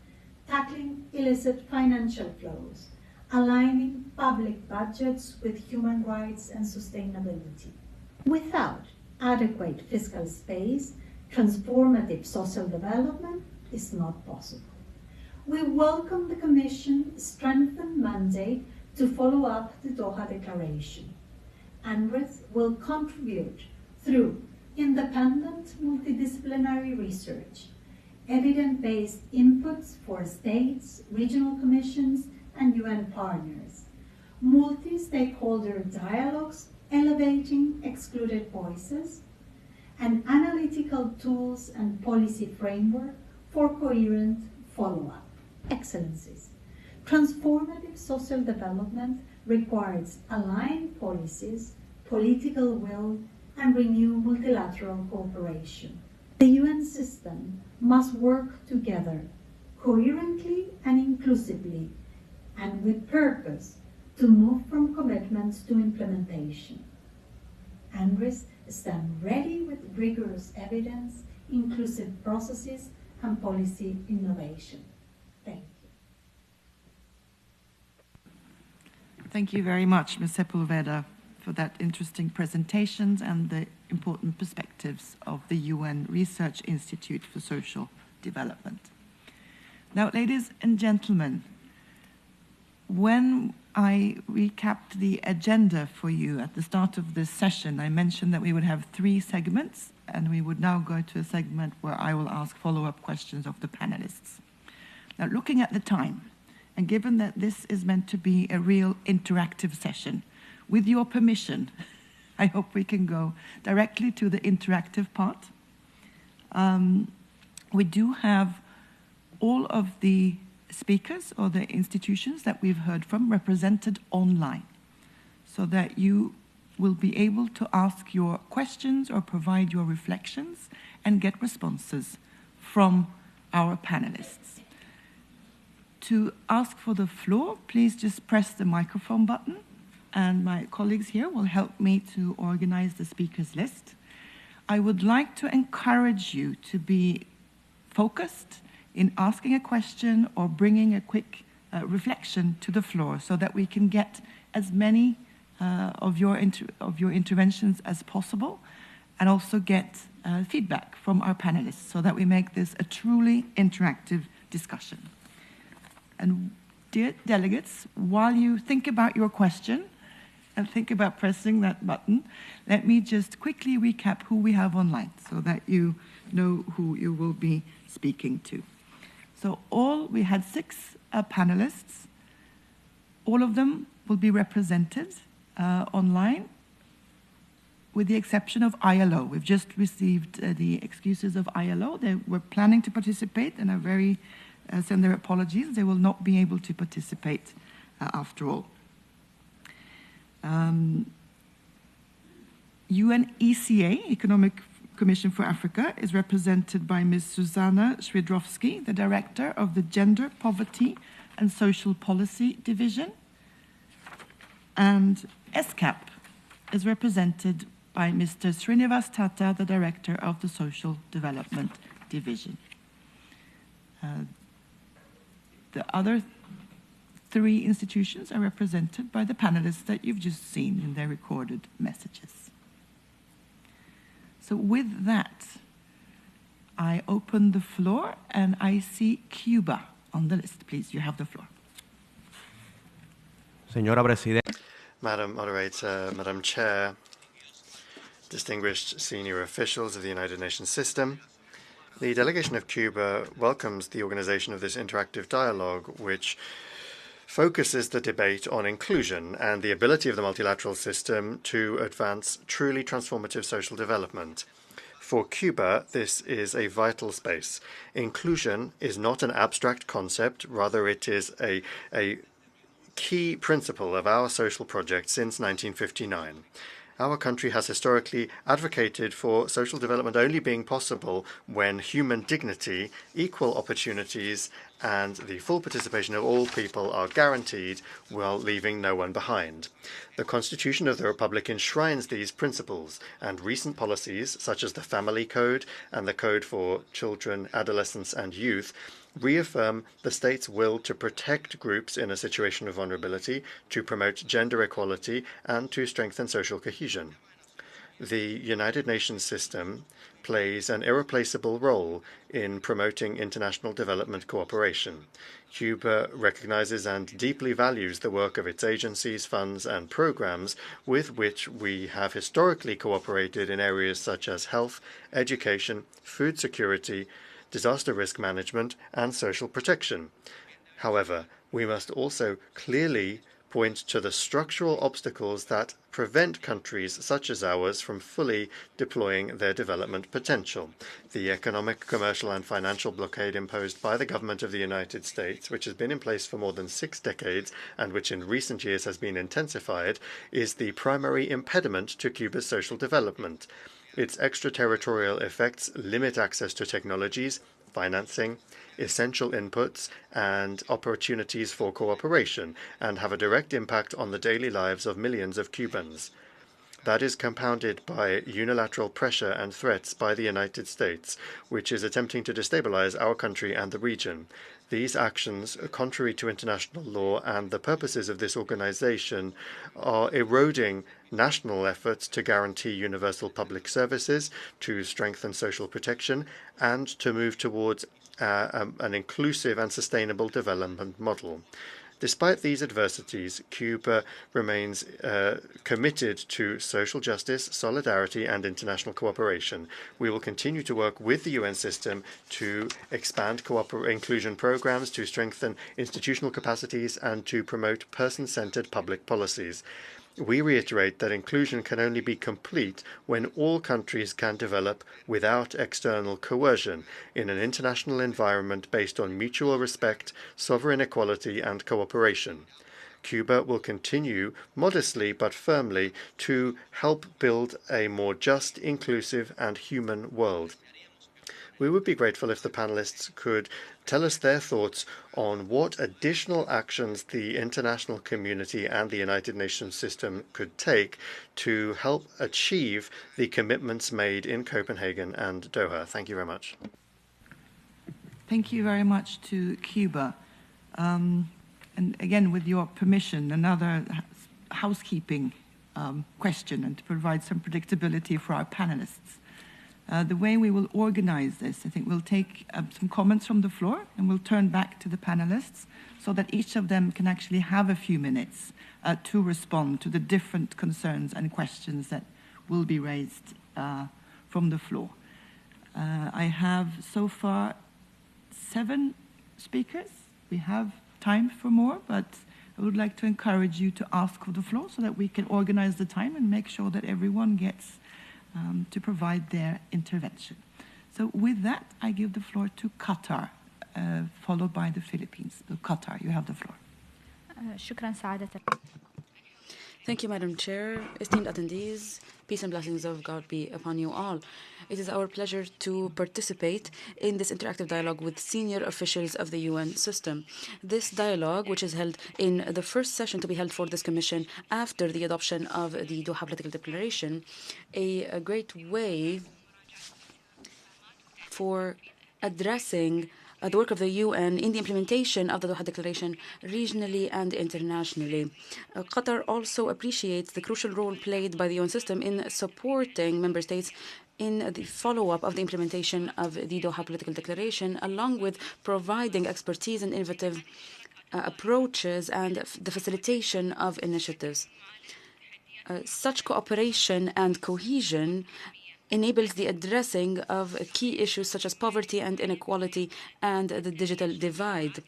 tackling illicit financial flows, aligning public budgets with human rights and sustainability. Without adequate fiscal space, transformative social development is not possible. We welcome the Commission's strengthened mandate to follow up the Doha Declaration. UNRWA will contribute through independent multidisciplinary research, evidence-based inputs for states, regional commissions, and UN partners, multi-stakeholder dialogues elevating excluded voices, and analytical tools and policy framework for coherent follow-up. Excellencies, transformative social development requires aligned policies, political will, and renewed multilateral cooperation. The UN system must work together, coherently and inclusively, and with purpose, to move from commitments to implementation. UNRWA stands ready with rigorous evidence, inclusive processes, and policy innovation. Thank you. Thank you very much, Ms. Sepulveda, for that interesting presentation and the important perspectives of the UN Research Institute for Social Development. Now, ladies and gentlemen, when I recapped the agenda for you at the start of this session, I mentioned that we would have 3 segments, and we would now go to a segment where I will ask follow-up questions of the panelists. Now, looking at the time, and given that this is meant to be a real interactive session, with your permission, I hope we can go directly to the interactive part. We do have all of the speakers or the institutions that we've heard from represented online, so that you will be able to ask your questions or provide your reflections and get responses from our panelists. To ask for the floor, please just press the microphone button, and my colleagues here will help me to organize the speakers list. I would like to encourage you to be focused in asking a question or bringing a quick reflection to the floor, so that we can get as many of your interventions as possible, and also get feedback from our panelists, so that we make this a truly interactive discussion. And dear delegates, while you think about your question and think about pressing that button, let me just quickly recap who we have online, so that you know who you will be speaking to. So we had 6 panelists. All of them will be represented online, with the exception of ILO. We've just received the excuses of ILO. They were planning to participate and are send their apologies. They will not be able to participate after all. UNECA, Economic Commission for Africa, is represented by Ms. Susanna Swidrowski, the Director of the Gender, Poverty and Social Policy Division. And ESCAP is represented by Mr. Srinivas Tata, the Director of the Social Development Division. The other 3 institutions are represented by the panelists that you've just seen in their recorded messages. So with that, I open the floor, and I see Cuba on the list. Please, you have the floor. Señora Presidenta. Madam Moderator, Madam Chair, distinguished senior officials of the United Nations system, the delegation of Cuba welcomes the organization of this interactive dialogue, which focuses the debate on inclusion and the ability of the multilateral system to advance truly transformative social development. For Cuba, this is a vital space. Inclusion is not an abstract concept, rather it is a key principle of our social project since 1959. Our country has historically advocated for social development only being possible when human dignity, equal opportunities, and the full participation of all people are guaranteed while leaving no one behind. The Constitution of the Republic enshrines these principles, and recent policies, such as the Family Code and the Code for Children, Adolescents, and Youth, reaffirm the state's will to protect groups in a situation of vulnerability, to promote gender equality, and to strengthen social cohesion. The United Nations system plays an irreplaceable role in promoting international development cooperation. Cuba recognizes and deeply values the work of its agencies, funds, and programs with which we have historically cooperated in areas such as health, education, food security, disaster risk management, and social protection. However, we must also clearly point to the structural obstacles that prevent countries such as ours from fully deploying their development potential. The economic, commercial, and financial blockade imposed by the government of the United States, which has been in place for more than 6 decades and which in recent years has been intensified, is the primary impediment to Cuba's social development. Its extraterritorial effects limit access to technologies, financing, essential inputs, and opportunities for cooperation, and have a direct impact on the daily lives of millions of Cubans. That is compounded by unilateral pressure and threats by the United States, which is attempting to destabilize our country and the region. These actions, contrary to international law and the purposes of this organization, are eroding national efforts to guarantee universal public services, to strengthen social protection, and to move towards an inclusive and sustainable development model. Despite these adversities, Cuba remains committed to social justice, solidarity, and international cooperation. We will continue to work with the UN system to expand inclusion programs, to strengthen institutional capacities, and to promote person-centered public policies. We reiterate that inclusion can only be complete when all countries can develop without external coercion in an international environment based on mutual respect, sovereign equality, and cooperation. Cuba will continue modestly but firmly to help build a more just, inclusive, and human world. We would be grateful if the panelists could tell us their thoughts on what additional actions the international community and the United Nations system could take to help achieve the commitments made in Copenhagen and Doha. Thank you very much. Thank you very much to Cuba. And again, with your permission, another housekeeping question, and to provide some predictability for our panelists. The way we will organize this, I think we'll take some comments from the floor and we'll turn back to the panelists so that each of them can actually have a few minutes to respond to the different concerns and questions that will be raised from the floor. I have so far 7 speakers. We have time for more, but I would like to encourage you to ask for the floor so that we can organize the time and make sure that everyone gets to provide their intervention. So with that, I give the floor to Qatar, followed by the Philippines. So Qatar, you have the floor. Thank you, Madam Chair. Esteemed attendees, peace and blessings of God be upon you all. It is our pleasure to participate in this interactive dialogue with senior officials of the UN system. This dialogue, which is held in the first session to be held for this commission after the adoption of the Doha Political Declaration, a great way for addressing the work of the UN in the implementation of the Doha Declaration regionally and internationally. Qatar also appreciates the crucial role played by the UN system in supporting member states in the follow-up of the implementation of the Doha Political Declaration, along with providing expertise and innovative approaches and the facilitation of initiatives. Such cooperation and cohesion enables the addressing of key issues such as poverty and inequality and the digital divide.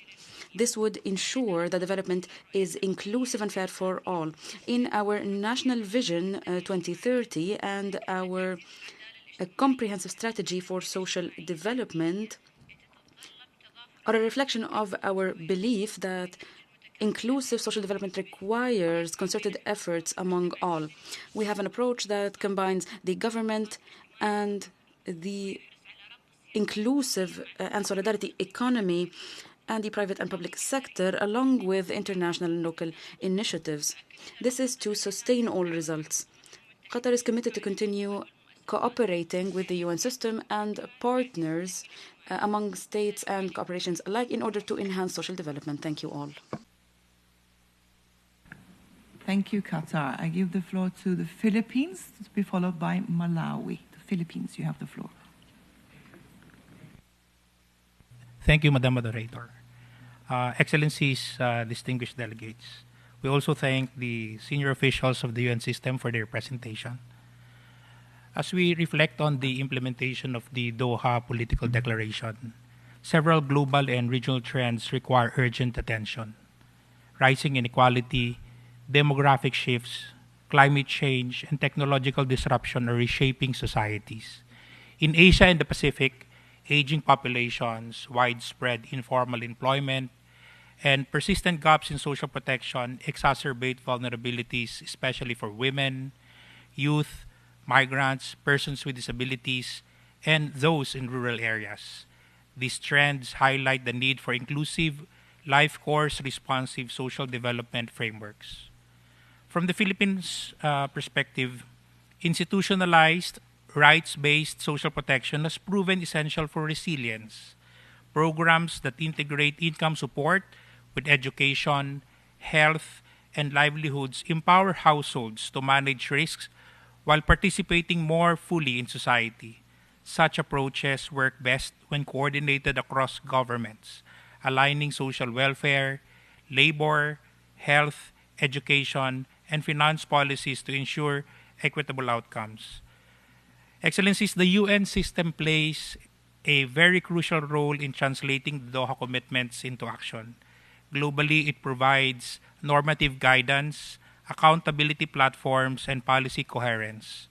This would ensure that development is inclusive and fair for all. In our National Vision 2030 and our comprehensive strategy for social development are a reflection of our belief that inclusive social development requires concerted efforts among all. We have an approach that combines the government and the inclusive and solidarity economy and the private and public sector, along with international and local initiatives. This is to sustain all results. Qatar is committed to continue cooperating with the UN system and partners among states and corporations alike in order to enhance social development. Thank you all. Thank you, Qatar. I give the floor to the Philippines, to be followed by Malawi. The Philippines, you have the floor. Thank you, Madam Moderator. Excellencies, distinguished delegates, we also thank the senior officials of the UN system for their presentation. As we reflect on the implementation of the Doha Political Declaration, several global and regional trends require urgent attention. Rising inequality, demographic shifts, climate change, and technological disruption are reshaping societies. In Asia and the Pacific, aging populations, widespread informal employment, and persistent gaps in social protection exacerbate vulnerabilities, especially for women, youth, migrants, persons with disabilities, and those in rural areas. These trends highlight the need for inclusive, life course responsive social development frameworks. From the Philippines' perspective, institutionalized, rights-based social protection has proven essential for resilience. Programs that integrate income support with education, health, and livelihoods empower households to manage risks while participating more fully in society. Such approaches work best when coordinated across governments, aligning social welfare, labor, health, education, and finance policies to ensure equitable outcomes. Excellencies, the UN system plays a very crucial role in translating the Doha commitments into action. Globally, it provides normative guidance, accountability platforms, and policy coherence.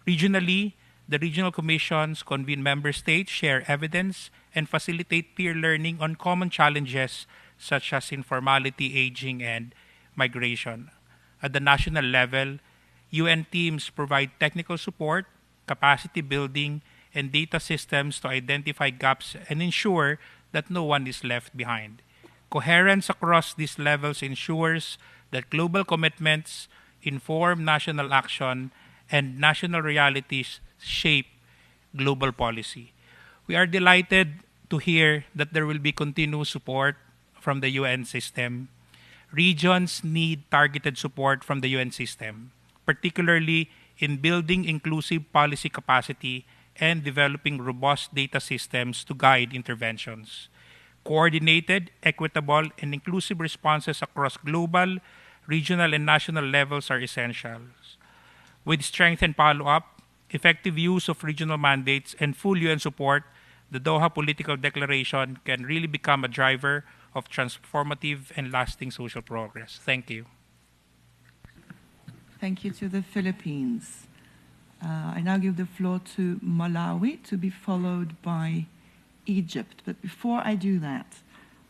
Regionally, the regional commissions convene member states, share evidence, and facilitate peer learning on common challenges such as informality, aging, and migration. At the national level, UN teams provide technical support, capacity building, and data systems to identify gaps and ensure that no one is left behind. Coherence across these levels ensures that global commitments inform national action and national realities shape global policy. We are delighted to hear that there will be continuous support from the UN system. Regions need targeted support from the UN system, particularly in building inclusive policy capacity and developing robust data systems to guide interventions. Coordinated, equitable, and inclusive responses across global, regional, and national levels are essential. With strengthened follow-up, effective use of regional mandates, and full UN support, the Doha Political Declaration can really become a driver of transformative and lasting social progress. Thank you. Thank you to the Philippines. I now give the floor to Malawi, to be followed by Egypt. But before I do that,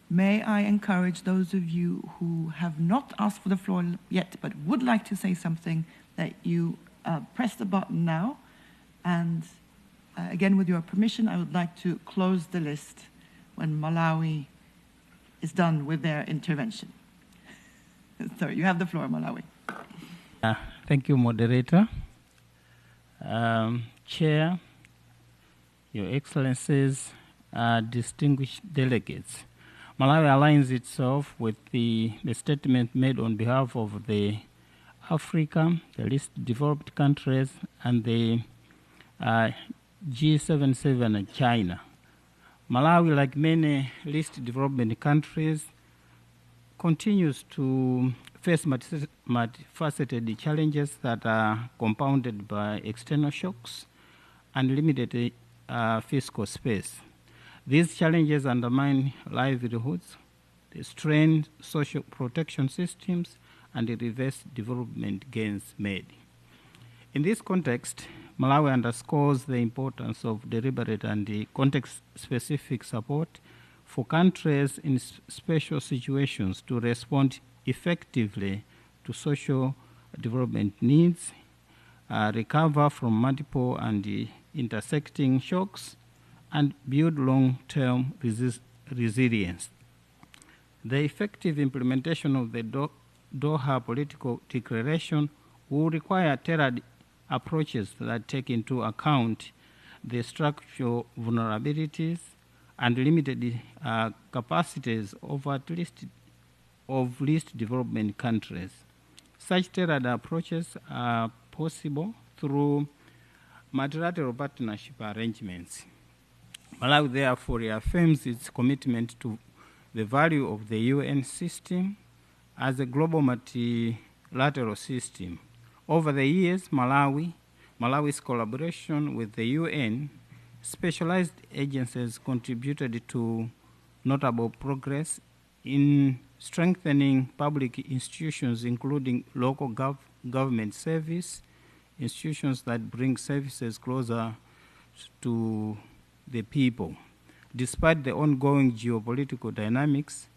may I encourage those of you who have not asked for the floor yet but would like to say something, that you press the button now. And again, with your permission, I would like to close the list when Malawi is done with their intervention. So you have the floor, Malawi. Thank you, moderator. Chair, Your Excellencies, distinguished delegates. Malawi aligns itself with the statement made on behalf of the Africa, the least developed countries, and the G77 and China. Malawi, like many least developed countries, continues to face multifaceted challenges that are compounded by external shocks and limited fiscal space. These challenges undermine livelihoods, they strain social protection systems, and reverse development gains made. In this context, Malawi underscores the importance of deliberate and context-specific support for countries in special situations to respond effectively to social development needs, recover from multiple and intersecting shocks, and build long-term resilience. The effective implementation of the Doha Political Declaration will require tailored approaches that take into account the structural vulnerabilities and limited capacities of least development countries. Such tailored approaches are possible through multilateral partnership arrangements. Malawi therefore reaffirms its commitment to the value of the UN system as a global multilateral system. Over the years, Malawi's collaboration with the UN specialized agencies contributed to notable progress in strengthening public institutions, including local government service, institutions that bring services closer to the people. Despite the ongoing geopolitical dynamics,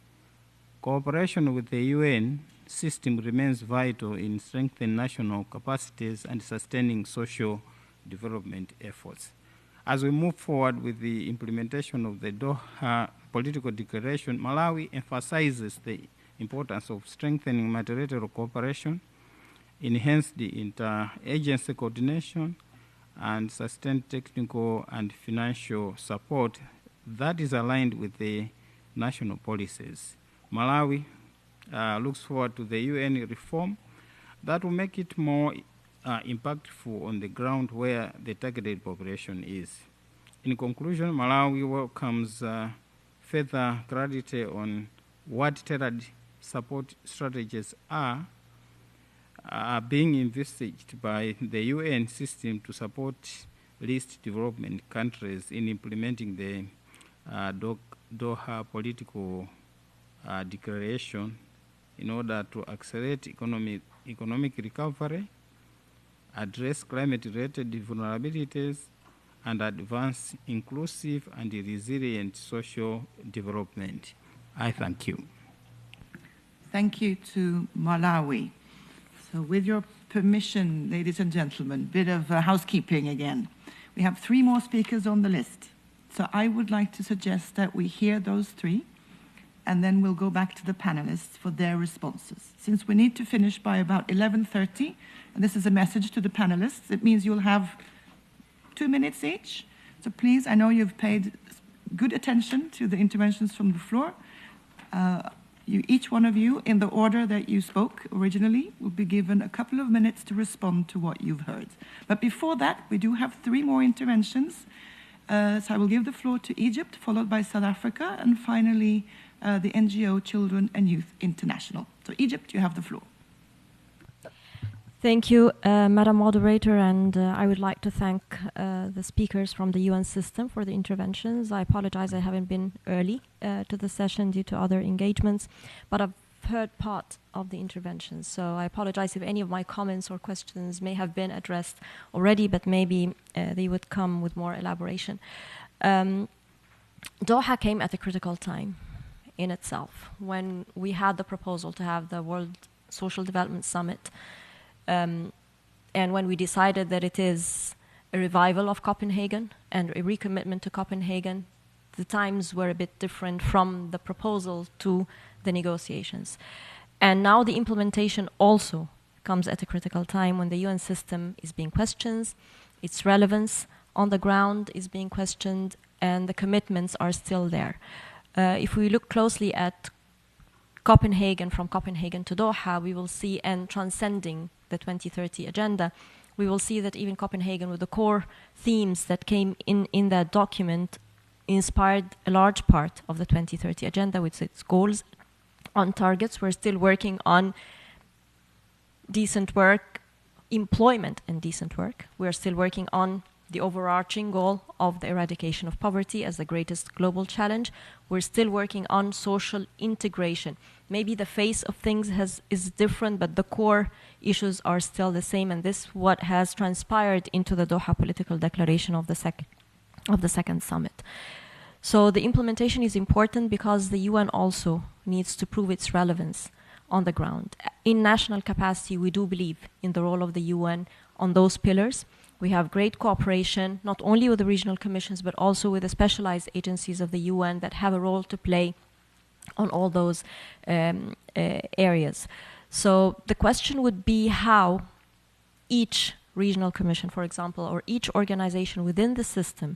cooperation with the UN system remains vital in strengthening national capacities and sustaining social development efforts. As we move forward with the implementation of the Doha Political Declaration, Malawi emphasizes the importance of strengthening multilateral cooperation, enhance the interagency coordination, and sustain technical and financial support that is aligned with the national policies. Malawi looks forward to the UN reform that will make it more impactful on the ground where the targeted population is. In conclusion, Malawi welcomes further clarity on what tailored support strategies are being envisaged by the UN system to support least development countries in implementing the Doha Political Declaration in order to accelerate economic recovery, address climate-related vulnerabilities, and advance inclusive and resilient social development. I thank you. Thank you to Malawi. So with your permission, ladies and gentlemen, bit of housekeeping again. We have 3 more speakers on the list. So I would like to suggest that we hear those 3, and then we'll go back to the panelists for their responses. Since we need to finish by about 11:30, and this is a message to the panelists, it means you'll have 2 minutes each. So please, I know you've paid good attention to the interventions from the floor. Each one of you, in the order that you spoke originally, will be given a couple of minutes to respond to what you've heard. But before that, we do have 3 more interventions. So I will give the floor to Egypt, followed by South Africa, and finally the NGO Children and Youth International. So Egypt, you have the floor. Thank you, Madam Moderator, and I would like to thank the speakers from the UN system for the interventions. I apologize I haven't been early to the session due to other engagements, but I've heard part of the interventions, so I apologize if any of my comments or questions may have been addressed already, but maybe they would come with more elaboration. Doha came at a critical time in itself, when we had the proposal to have the World Social Development Summit, and when we decided that it is a revival of Copenhagen and a recommitment to Copenhagen, the times were a bit different from the proposal to the negotiations. And now the implementation also comes at a critical time when the UN system is being questioned, its relevance on the ground is being questioned, and the commitments are still there. If we look closely at Copenhagen, from Copenhagen to Doha, we will see, and transcending the 2030 agenda, we will see that even Copenhagen, with the core themes that came in that document, inspired a large part of the 2030 agenda with its goals on targets. We're still working on decent work, employment and decent work. We're still working on the overarching goal of the eradication of poverty as the greatest global challenge. We're still working on social integration. Maybe the face of things is different, but the core issues are still the same, and this is what has transpired into the Doha Political Declaration of the second summit. So the implementation is important because the UN also needs to prove its relevance on the ground. In national capacity, we do believe in the role of the UN on those pillars. We have great cooperation, not only with the regional commissions, but also with the specialized agencies of the UN that have a role to play on all those areas. So the question would be how each regional commission, for example, or each organization within the system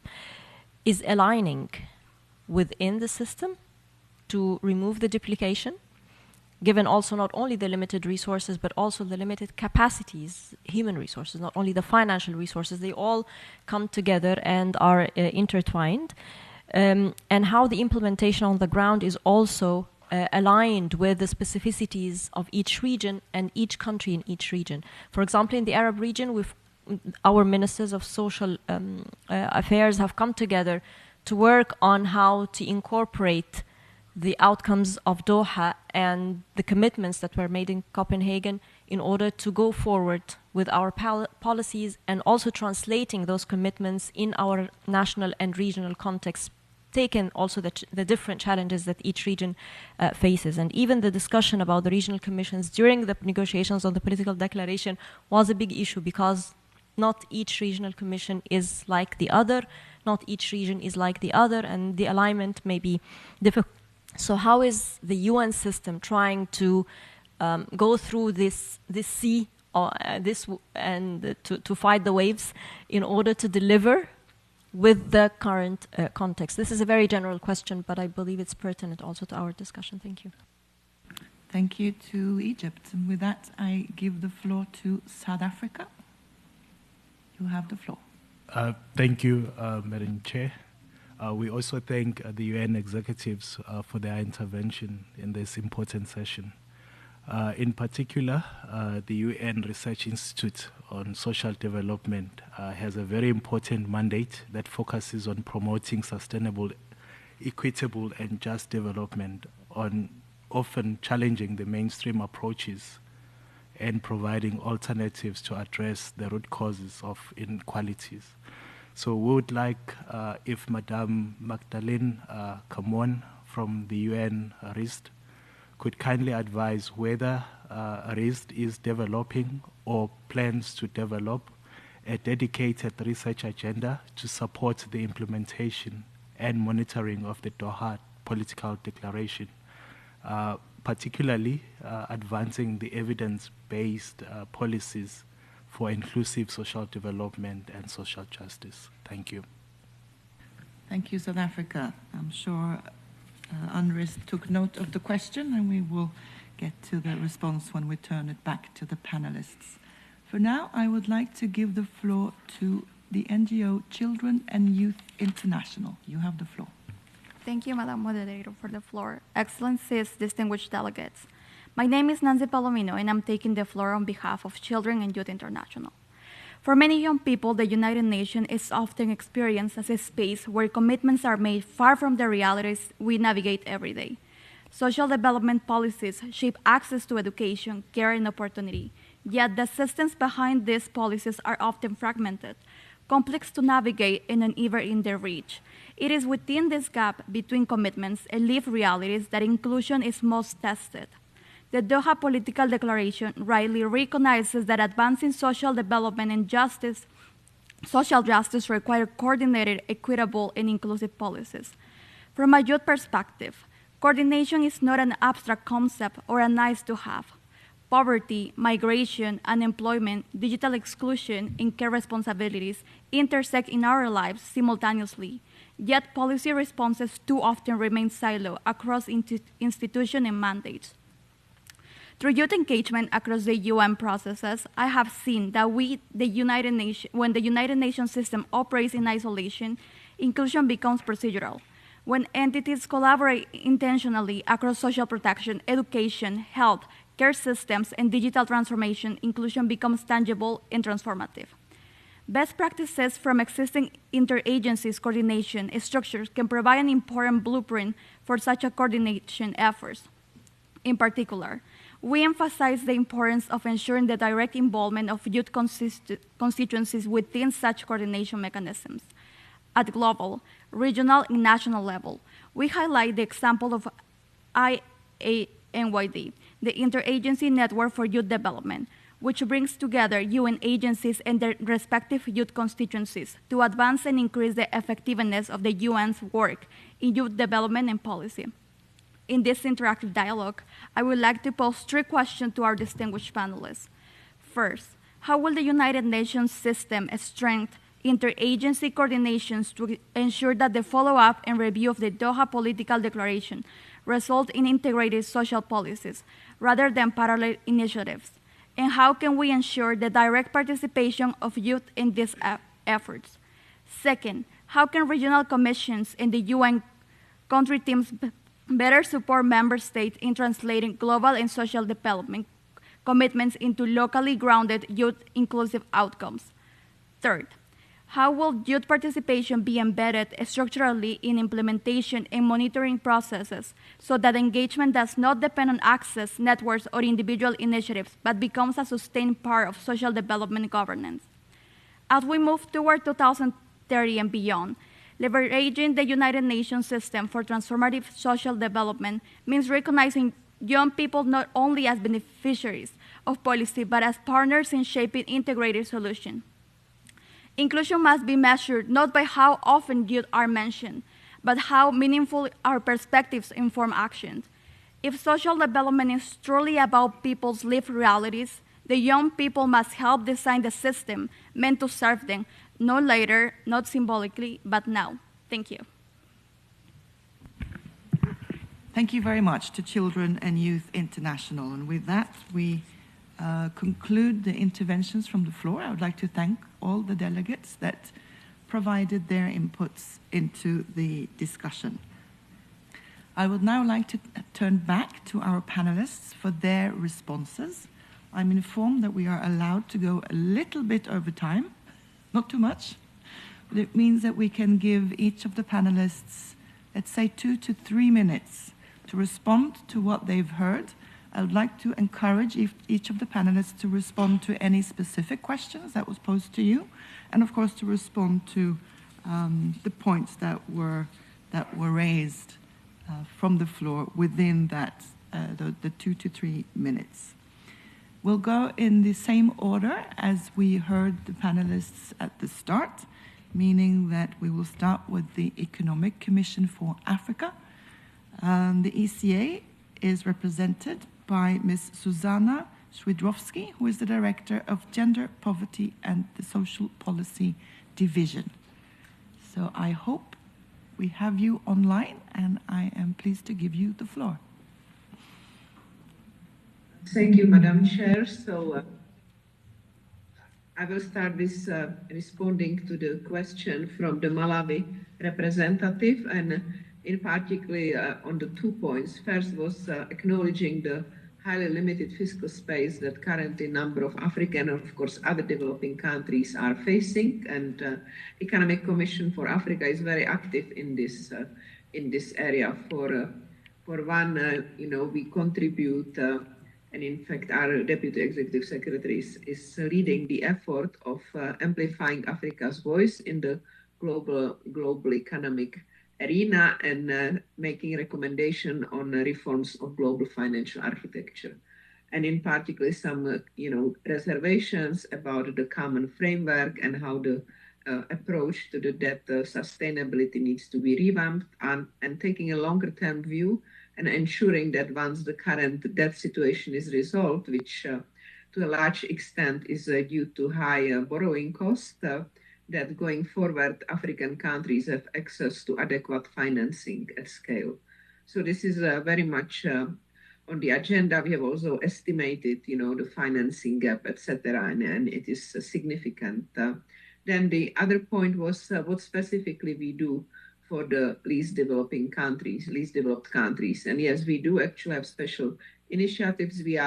is aligning within the system to remove the duplication, given also not only the limited resources, but also the limited capacities, human resources, not only the financial resources, they all come together and are intertwined, and how the implementation on the ground is also aligned with the specificities of each region and each country in each region. For example, in the Arab region, our ministers of social affairs have come together to work on how to incorporate the outcomes of Doha and the commitments that were made in Copenhagen in order to go forward with our policies and also translating those commitments in our national and regional context, taken also the different challenges that each region faces. And even the discussion about the regional commissions during the negotiations on the political declaration was a big issue because not each regional commission is like the other, not each region is like the other, and the alignment may be difficult. So how is the UN system trying to go through this sea and to fight the waves in order to deliver with the current context? This is a very general question, but I believe it's pertinent also to our discussion. Thank you. Thank you to Egypt. And with that, I give the floor to South Africa. You have the floor. Thank you, Madam Chair. We also thank the UN executives for their intervention in this important session. In particular, the UN Research Institute on Social Development has a very important mandate that focuses on promoting sustainable, equitable, and just development, on often challenging the mainstream approaches and providing alternatives to address the root causes of inequalities. So we would like if Madame Magdalene Camon from the UN RISD could kindly advise whether RISD is developing or plans to develop a dedicated research agenda to support the implementation and monitoring of the Doha Political Declaration, particularly advancing the evidence-based policies for inclusive social development and social justice. Thank you. Thank you, South Africa. I'm sure UNRISD took note of the question, and we will get to the response when we turn it back to the panelists. For now, I would like to give the floor to the NGO Children and Youth International. You have the floor. Thank you, Madam Moderator, for the floor. Excellencies, distinguished delegates. My name is Nancy Palomino, and I'm taking the floor on behalf of Children and Youth International. For many young people, the United Nations is often experienced as a space where commitments are made far from the realities we navigate every day. Social development policies shape access to education, care, and opportunity, yet the systems behind these policies are often fragmented, complex to navigate, and uneven in their reach. It is within this gap between commitments and lived realities that inclusion is most tested. The Doha Political Declaration rightly recognizes that advancing social development and social justice require coordinated, equitable, and inclusive policies. From a youth perspective, coordination is not an abstract concept or a nice to have. Poverty, migration, unemployment, digital exclusion, and care responsibilities intersect in our lives simultaneously, yet policy responses too often remain siloed across institutions and mandates. Through youth engagement across the UN processes, I have seen that when the United Nations system operates in isolation, inclusion becomes procedural. When entities collaborate intentionally across social protection, education, health, care systems, and digital transformation, inclusion becomes tangible and transformative. Best practices from existing interagencies coordination structures can provide an important blueprint for such a coordination efforts. In particular, we emphasize the importance of ensuring the direct involvement of youth constituencies within such coordination mechanisms. at global, regional, and national level. We highlight the example of IANYD, the Interagency Network for Youth Development, which brings together UN agencies and their respective youth constituencies to advance and increase the effectiveness of the UN's work in youth development and policy. In this interactive dialogue, I would like to pose 3 questions to our distinguished panelists. First, how will the United Nations system strengthen interagency coordinations to ensure that the follow-up and review of the Doha Political Declaration result in integrated social policies rather than parallel initiatives? And how can we ensure the direct participation of youth in these efforts? Second, how can regional commissions and the UN country teams better support member states in translating global and social development commitments into locally grounded youth-inclusive outcomes? Third, how will youth participation be embedded structurally in implementation and monitoring processes so that engagement does not depend on access, networks, or individual initiatives, but becomes a sustained part of social development governance? As we move toward 2030 and beyond, leveraging the United Nations system for transformative social development means recognizing young people not only as beneficiaries of policy, but as partners in shaping integrated solutions. Inclusion must be measured not by how often youth are mentioned, but how meaningful our perspectives inform actions. If social development is truly about people's lived realities, the young people must help design the system meant to serve them, no later, not symbolically, but now. Thank you. Thank you very much to Children and Youth International. And with that, we conclude the interventions from the floor. I would like to thank all the delegates that provided their inputs into the discussion. I would now like to turn back to our panelists for their responses. I'm informed that we are allowed to go a little bit over time, not too much, but it means that we can give each of the panelists, let's say, 2 to 3 minutes to respond to what they've heard. I would like to encourage each of the panelists to respond to any specific questions that was posed to you, and of course to respond to the points that were raised from the floor within that the 2 to 3 minutes. We'll go in the same order as we heard the panelists at the start, meaning that we will start with the Economic Commission for Africa. The ECA is represented by Ms. Susanna Swidrowski, who is the Director of Gender, Poverty and the Social Policy Division. So I hope we have you online, and I am pleased to give you the floor. Thank you, Madam Chair. So I will start with responding to the question from the Malawi representative, and in particular on the 2 points. First was acknowledging the highly limited fiscal space that currently a number of African and, of course, other developing countries are facing. And Economic Commission for Africa is very active in this area. For one, we contribute, and in fact, our Deputy Executive Secretary is leading the effort of amplifying Africa's voice in the global economic arena and making recommendation on reforms of global financial architecture, and in particular some reservations about the common framework and how the approach to the debt sustainability needs to be revamped, and taking a longer term view and ensuring that once the current debt situation is resolved, which to a large extent is due to high borrowing costs, that going forward, African countries have access to adequate financing at scale. So this is very much on the agenda. We have also estimated, the financing gap, etc., and it is significant. Then the other point was what specifically we do for the least developed countries. And yes, we do actually have special initiatives. We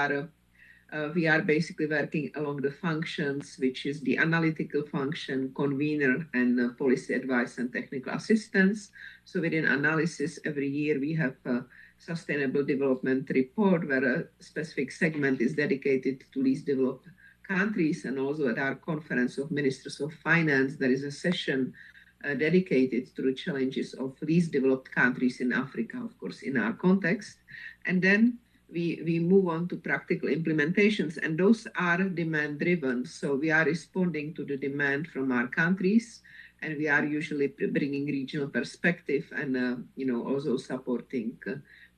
are basically working along the functions, which is the analytical function, convener, and policy advice and technical assistance. So within analysis, every year we have a sustainable development report where a specific segment is dedicated to least developed countries. And also at our conference of ministers of finance, there is a session dedicated to the challenges of least developed countries in Africa, of course, in our context. And then we move on to practical implementations, and those are demand-driven. So we are responding to the demand from our countries, and we are usually bringing regional perspective and also supporting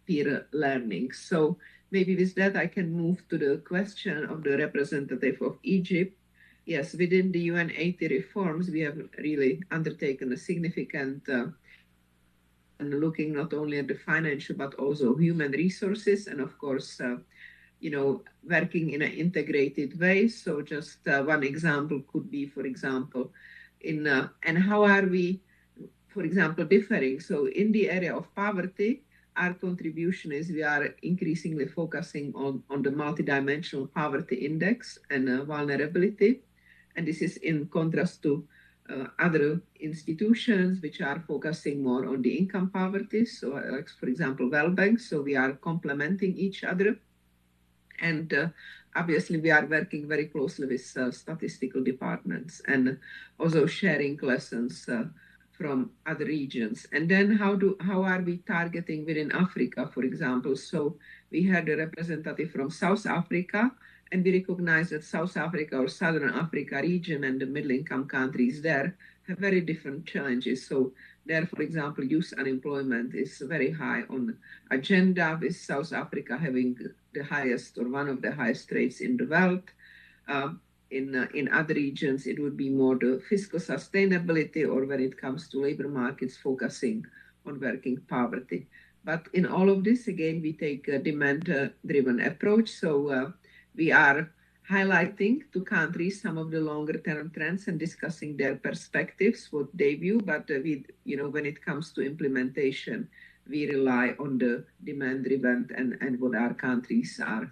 peer learning. So maybe with that, I can move to the question of the representative of Egypt. Yes, within the UN 80 reforms, we have really undertaken a significant and looking not only at the financial, but also human resources, and of course, working in an integrated way. So just one example could be, for example, and how are we, for example, differing? So in the area of poverty, our contribution is we are increasingly focusing on the multidimensional poverty index and vulnerability. And this is in contrast to other institutions which are focusing more on the income poverty. So like, for example, World Bank. So we are complementing each other. And obviously we are working very closely with statistical departments and also sharing lessons from other regions. And then how are we targeting within Africa, for example? So we had a representative from South Africa, and we recognize that South Africa or Southern Africa region and the middle-income countries there have very different challenges. So there, for example, youth unemployment is very high on agenda, with South Africa having the highest or one of the highest rates in the world. In other regions, it would be more the fiscal sustainability, or when it comes to labor markets, focusing on working poverty. But in all of this, again, we take a demand-driven approach. So we are highlighting to countries some of the longer-term trends and discussing their perspectives, what they view. But when it comes to implementation, we rely on the demand-driven and what our countries are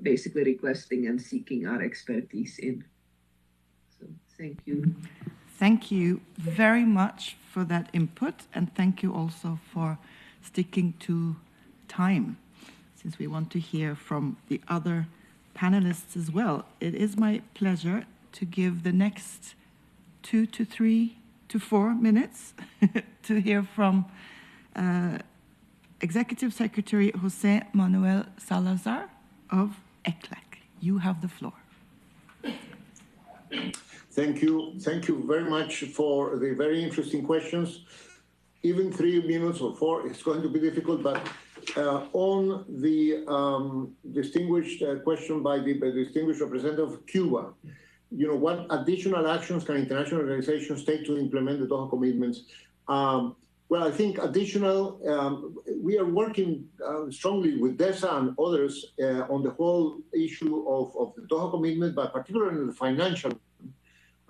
basically requesting and seeking our expertise in. So thank you. Thank you very much for that input, and thank you also for sticking to time, since we want to hear from the other panelists as well. It is my pleasure to give the next 2 to 3 to 4 minutes to hear from Executive Secretary Jose Manuel Salazar of ECLAC. You have the floor. Thank you. Thank you very much for the very interesting questions. Even 3 minutes or 4 is going to be difficult, but on the distinguished question by the distinguished representative of Cuba, what additional actions can international organizations take to implement the Doha commitments? Well, I think additional, we are working strongly with DESA and others on the whole issue of the Doha commitment, but particularly in the financial.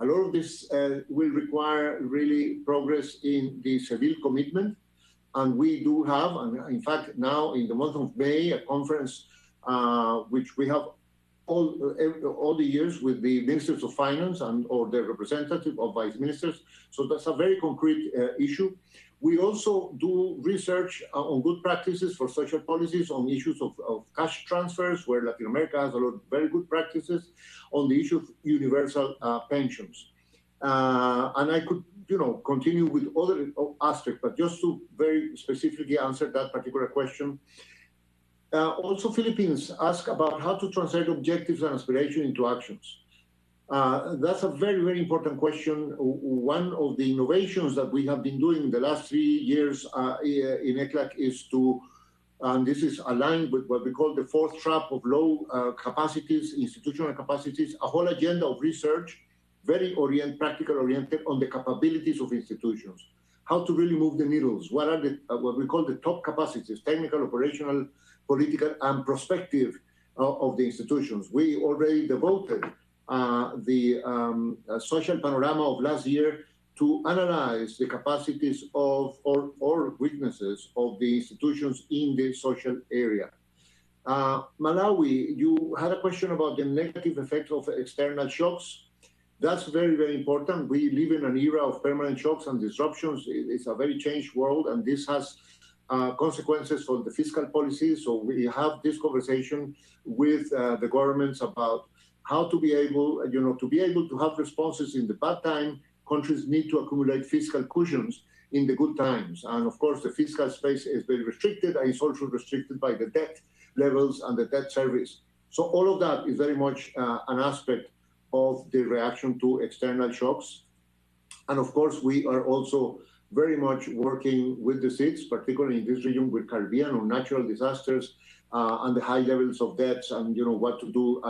A lot of this will require really progress in the Seville commitment. And we do have, and in fact, now in the month of May, a conference which we have all the years with the ministers of finance or the representative of vice ministers. So that's a very concrete issue. We also do research on good practices for social policies on issues of cash transfers, where Latin America has a lot of very good practices on the issue of universal pensions. And I could continue with other aspects, but just to very specifically answer that particular question. Also, Philippines asked about how to translate objectives and aspiration into actions. That's a very, very important question. One of the innovations that we have been doing in the last 3 years in ECLAC is to, and this is aligned with what we call the 4th trap of low capacities, institutional capacities, a whole agenda of research, very practical oriented on the capabilities of institutions, how to really move the needles, what are what we call the top capacities, technical, operational, political, and prospective of the institutions. We already devoted the social panorama of last year to analyze the capacities of or weaknesses of the institutions in the social area. Malawi, you had a question about the negative effects of external shocks. That's very, very important. We live in an era of permanent shocks and disruptions. It's a very changed world, and this has consequences for the fiscal policy. So we have this conversation with the governments about how to be able, to have responses in the bad time, countries need to accumulate fiscal cushions in the good times. And of course, the fiscal space is very restricted, and it's also restricted by the debt levels and the debt service. So all of that is very much an aspect of the reaction to external shocks. And of course, we are also very much working with the SIDS, particularly in this region with Caribbean, on natural disasters and the high levels of debts, and what to do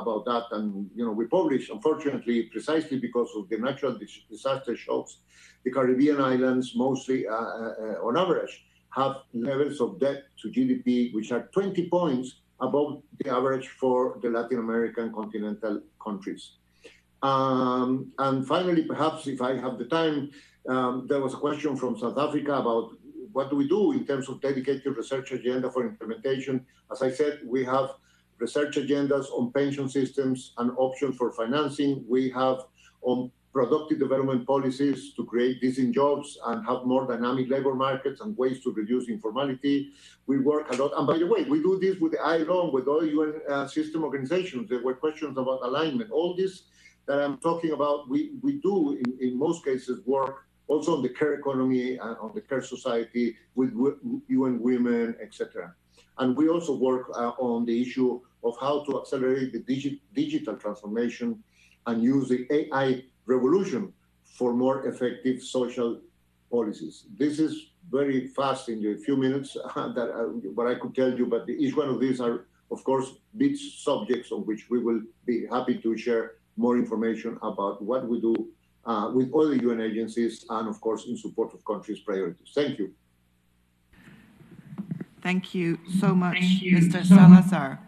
about that. And we publish, unfortunately, precisely because of the natural disaster shocks, the Caribbean islands mostly, on average, have levels of debt to GDP which are 20 points above the average for the Latin American continental countries. And finally, perhaps if I have the time, there was a question from South Africa about what do we do in terms of dedicated research agenda for implementation. As I said, we have research agendas on pension systems and options for financing. We have on productive development policies to create decent jobs and have more dynamic labor markets and ways to reduce informality. We work a lot. And by the way, we do this with the ILO, with all UN system organizations. There were questions about alignment. All this that I'm talking about, we do in most cases work also on the care economy and on the care society with UN Women, etc. And we also work on the issue of how to accelerate the digital transformation and use the AI revolution for more effective social policies. This is very fast in the few minutes what I could tell you, but each one of these are, of course, big subjects on which we will be happy to share more information about what we do with other UN agencies and, of course, in support of countries' priorities. Thank you. Thank you so much, Mr. Salazar.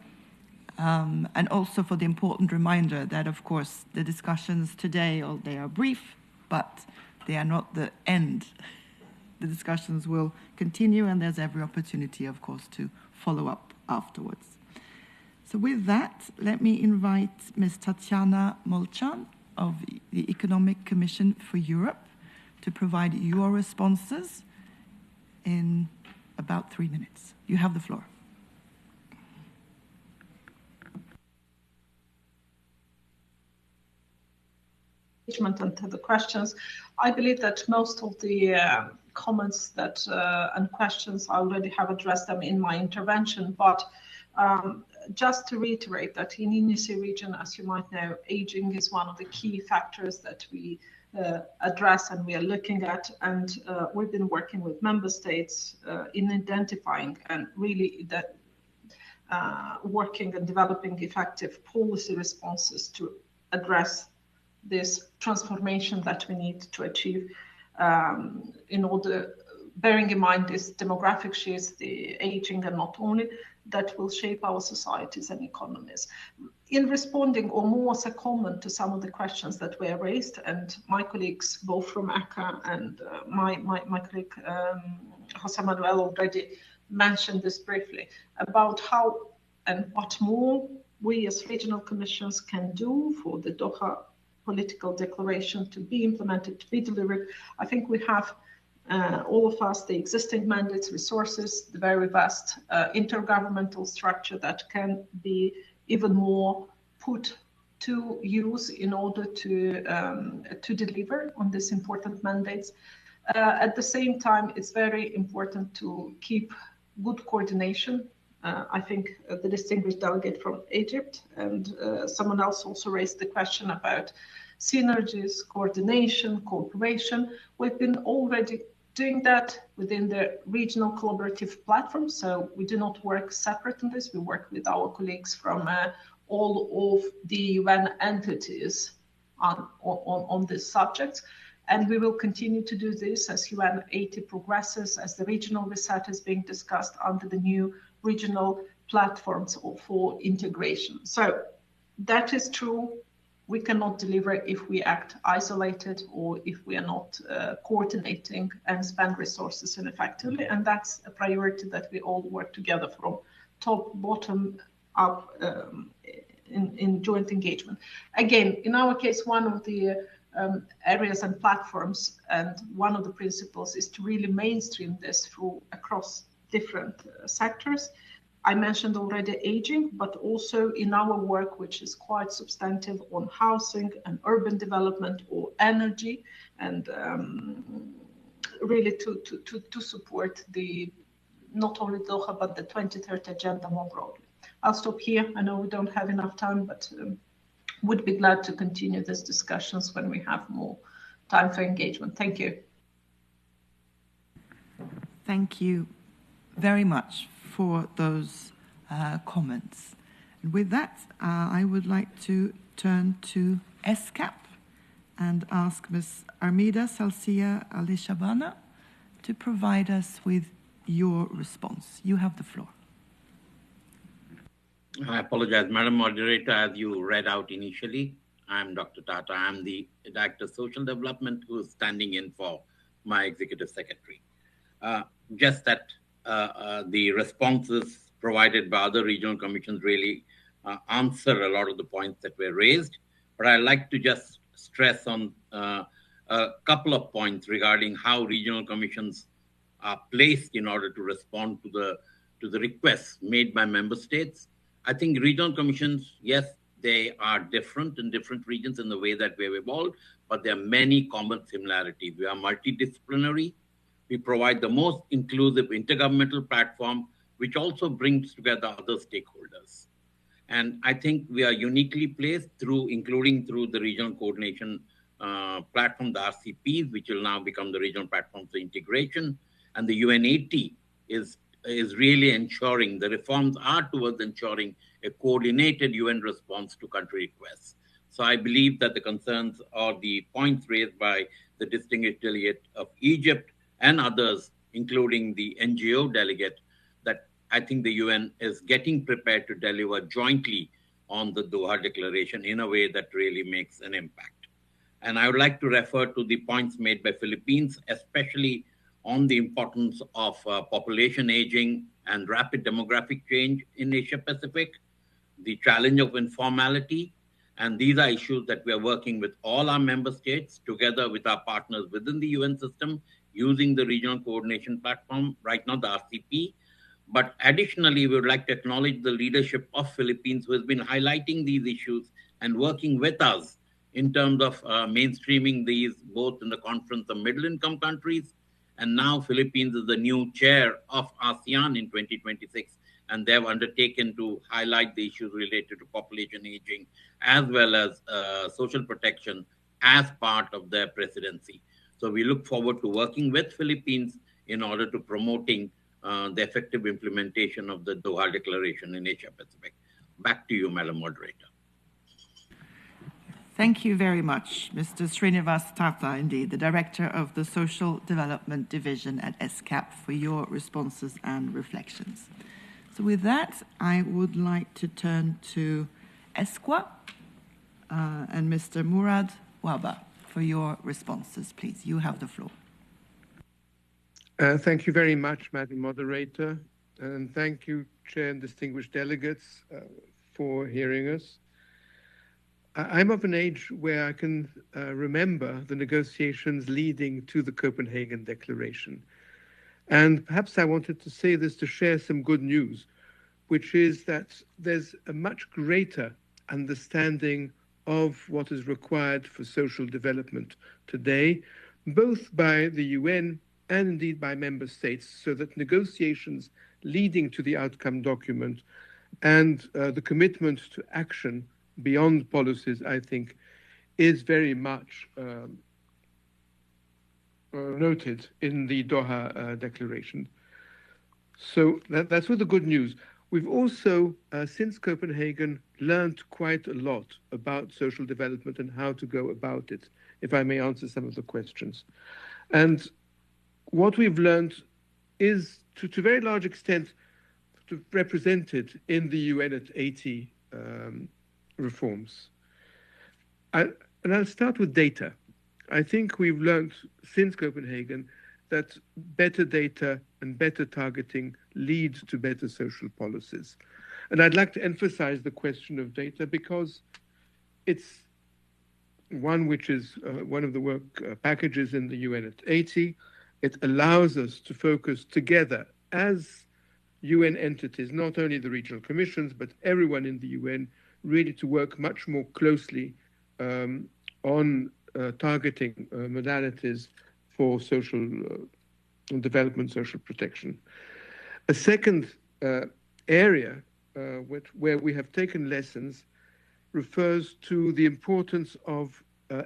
And also for the important reminder that, of course, the discussions today, they are brief, but they are not the end. The discussions will continue, and there's every opportunity, of course, to follow up afterwards. So with that, let me invite Ms. Tatiana Molchan of the Economic Commission for Europe to provide your responses in about 3 minutes. You have the floor. And to the questions, I believe that most of the comments that and questions I already have addressed them in my intervention, but just to reiterate that in INESE region, as you might know, aging is one of the key factors that we address and we are looking at, and we've been working with member states in identifying and really that working and developing effective policy responses to address this transformation that we need to achieve in order, bearing in mind this demographic shifts, the aging, and not only that will shape our societies and economies. In responding, or more as a comment to some of the questions that were raised, and my colleagues, both from ECHA and my colleague Jose Manuel already mentioned this briefly, about how and what more we as regional commissions can do for the Doha Political Declaration to be implemented, to be delivered. I think we have all of us, the existing mandates, resources, the very vast intergovernmental structure that can be even more put to use in order to deliver on these important mandates. At the same time, it's very important to keep good coordination. I think the distinguished delegate from Egypt and someone else also raised the question about synergies, coordination, cooperation. We've been already doing that within the regional collaborative platform, so we do not work separate on this. We work with our colleagues from all of the UN entities on this subject, and we will continue to do this as UN 80 progresses, as the regional reset is being discussed under the new regional platforms for integration. So that is true. We cannot deliver if we act isolated or if we are not coordinating and spend resources ineffectively. And that's a priority that we all work together from top, bottom up in joint engagement. Again, in our case, one of the areas and platforms and one of the principles is to really mainstream this through across different sectors. I mentioned already aging, but also in our work, which is quite substantive on housing and urban development or energy, and really to support the not only Doha, but the 2030 agenda more broadly. I'll stop here. I know we don't have enough time, but would be glad to continue these discussions when we have more time for engagement. Thank you. Thank you very much for those comments. And with that, I would like to turn to ESCAP and ask Ms. Armida Salcia Alishabana to provide us with your response. You have the floor. I apologize, Madam Moderator, as you read out initially. I'm Dr. Tata. I'm the Director of Social Development who's standing in for my Executive Secretary. Just that the responses provided by other regional commissions really answer a lot of the points that were raised. But I'd like to just stress on a couple of points regarding how regional commissions are placed in order to respond to the requests made by member states. I think regional commissions, yes, they are different in different regions in the way that we have evolved, but there are many common similarities. We are multidisciplinary. We provide the most inclusive intergovernmental platform, which also brings together other stakeholders. And I think we are uniquely placed including through the regional coordination platform, the RCPs, which will now become the regional platform for integration. And the UNAT is really ensuring the reforms are towards ensuring a coordinated UN response to country requests. So I believe that the concerns or the points raised by the distinguished delegate of Egypt and others, including the NGO delegate, that I think the UN is getting prepared to deliver jointly on the Doha Declaration in a way that really makes an impact. And I would like to refer to the points made by Philippines, especially on the importance of population aging and rapid demographic change in Asia Pacific, the challenge of informality. And these are issues that we are working with all our member states together with our partners within the UN system using the regional coordination platform, right now the RCP. But additionally, we would like to acknowledge the leadership of Philippines who has been highlighting these issues and working with us in terms of mainstreaming these both in the Conference of Middle Income Countries. And now Philippines is the new chair of ASEAN in 2026. And they have undertaken to highlight the issues related to population aging as well as social protection as part of their presidency. So we look forward to working with Philippines in order to promoting the effective implementation of the Doha Declaration in Asia Pacific. Back to you, Madam Moderator. Thank you very much, Mr. Srinivas Tata, indeed, the Director of the Social Development Division at ESCAP, for your responses and reflections. So with that, I would like to turn to ESCWA and Mr. Murad Waba for your responses, please. You have the floor. Thank you very much, Madam Moderator, and thank you, Chair and distinguished delegates, for hearing us. I'm of an age where I can remember the negotiations leading to the Copenhagen Declaration. And perhaps I wanted to say this to share some good news, which is that there's a much greater understanding of what is required for social development today, both by the UN and indeed by member states, so that negotiations leading to the outcome document and the commitment to action beyond policies, I think, is very much noted in the Doha Declaration. So that's with the good news. We've also, since Copenhagen, learned quite a lot about social development and how to go about it, if I may answer some of the questions. And what we've learned is, to a very large extent, represented in the UN at 80 reforms. And I'll start with data. I think we've learned since Copenhagen that better data and better targeting lead to better social policies. And I'd like to emphasize the question of data because it's one which is one of the work packages in the UN at 80. It allows us to focus together as UN entities, not only the regional commissions, but everyone in the UN, really to work much more closely on targeting modalities for social development, social protection. A second area where we have taken lessons refers to the importance of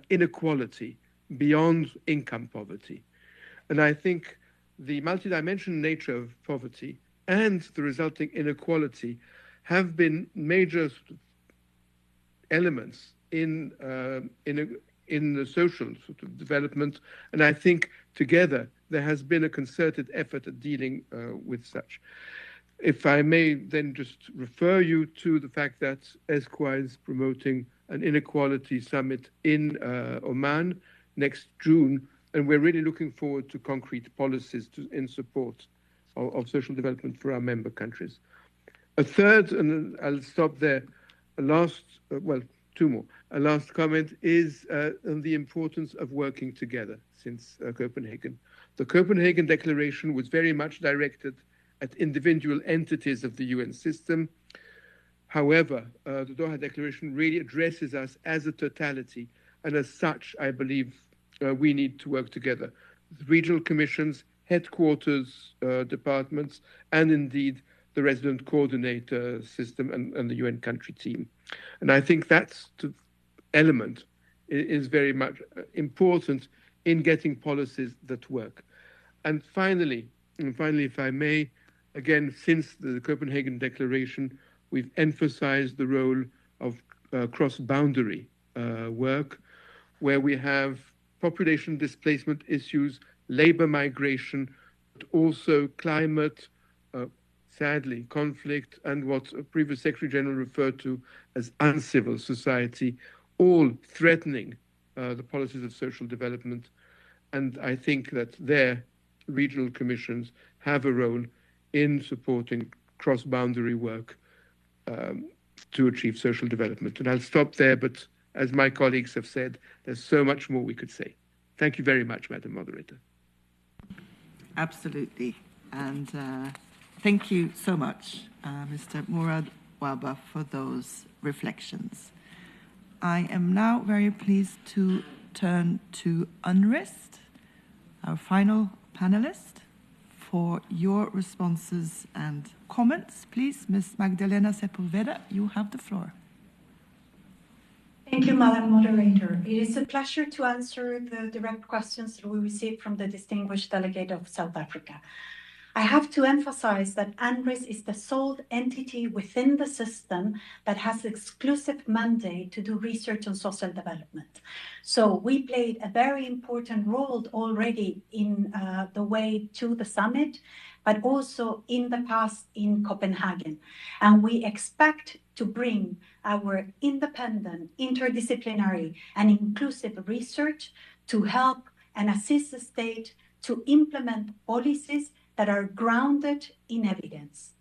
inequality beyond income poverty. And I think the multidimensional nature of poverty and the resulting inequality have been major sort of elements in the social sort of development. And I think together there has been a concerted effort at dealing with such. If I may then just refer you to the fact that ESQUA is promoting an inequality summit in Oman next June, and we're really looking forward to concrete policies in support of social development for our member countries. A third, and I'll stop there, two more. A last comment is on the importance of working together since Copenhagen. The Copenhagen Declaration was very much directed at individual entities of the UN system. However, the Doha Declaration really addresses us as a totality, and as such, I believe we need to work together. The regional commissions, headquarters departments, and indeed the resident coordinator system and the UN country team. And I think that's the element is very much important in getting policies that work. And finally, if I may, again, since the Copenhagen Declaration, we've emphasized the role of cross-boundary work, where we have population displacement issues, labor migration, but also climate, sadly, conflict, and what a previous Secretary General referred to as uncivil society, all threatening the policies of social development. And I think that their regional commissions have a role in supporting cross-boundary work to achieve social development. And I'll stop there, but as my colleagues have said, there's so much more we could say. Thank you very much, Madam Moderator. Absolutely. And thank you so much, Mr. Murad Waba, for those reflections. I am now very pleased to turn to UNRIST, our final panelist, for your responses and comments. Please, Ms. Magdalena Sepulveda, you have the floor. Thank you, Madam Moderator. It is a pleasure to answer the direct questions that we received from the distinguished delegate of South Africa. I have to emphasize that UNRIST is the sole entity within the system that has the exclusive mandate to do research on social development. So we played a very important role already in the way to the summit, but also in the past in Copenhagen. And we expect to bring our independent, interdisciplinary, and inclusive research to help and assist the state to implement policies that are grounded in evidence.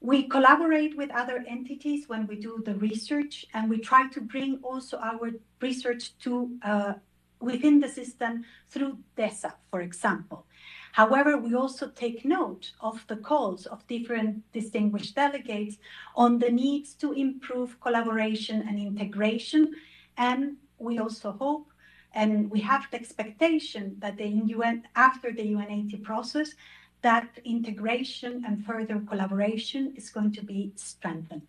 We collaborate with other entities when we do the research, and we try to bring also our research to within the system through DESA, for example. However, we also take note of the calls of different distinguished delegates on the needs to improve collaboration and integration, and we also hope and we have the expectation that the UN, after the UN80 process, that integration and further collaboration is going to be strengthened.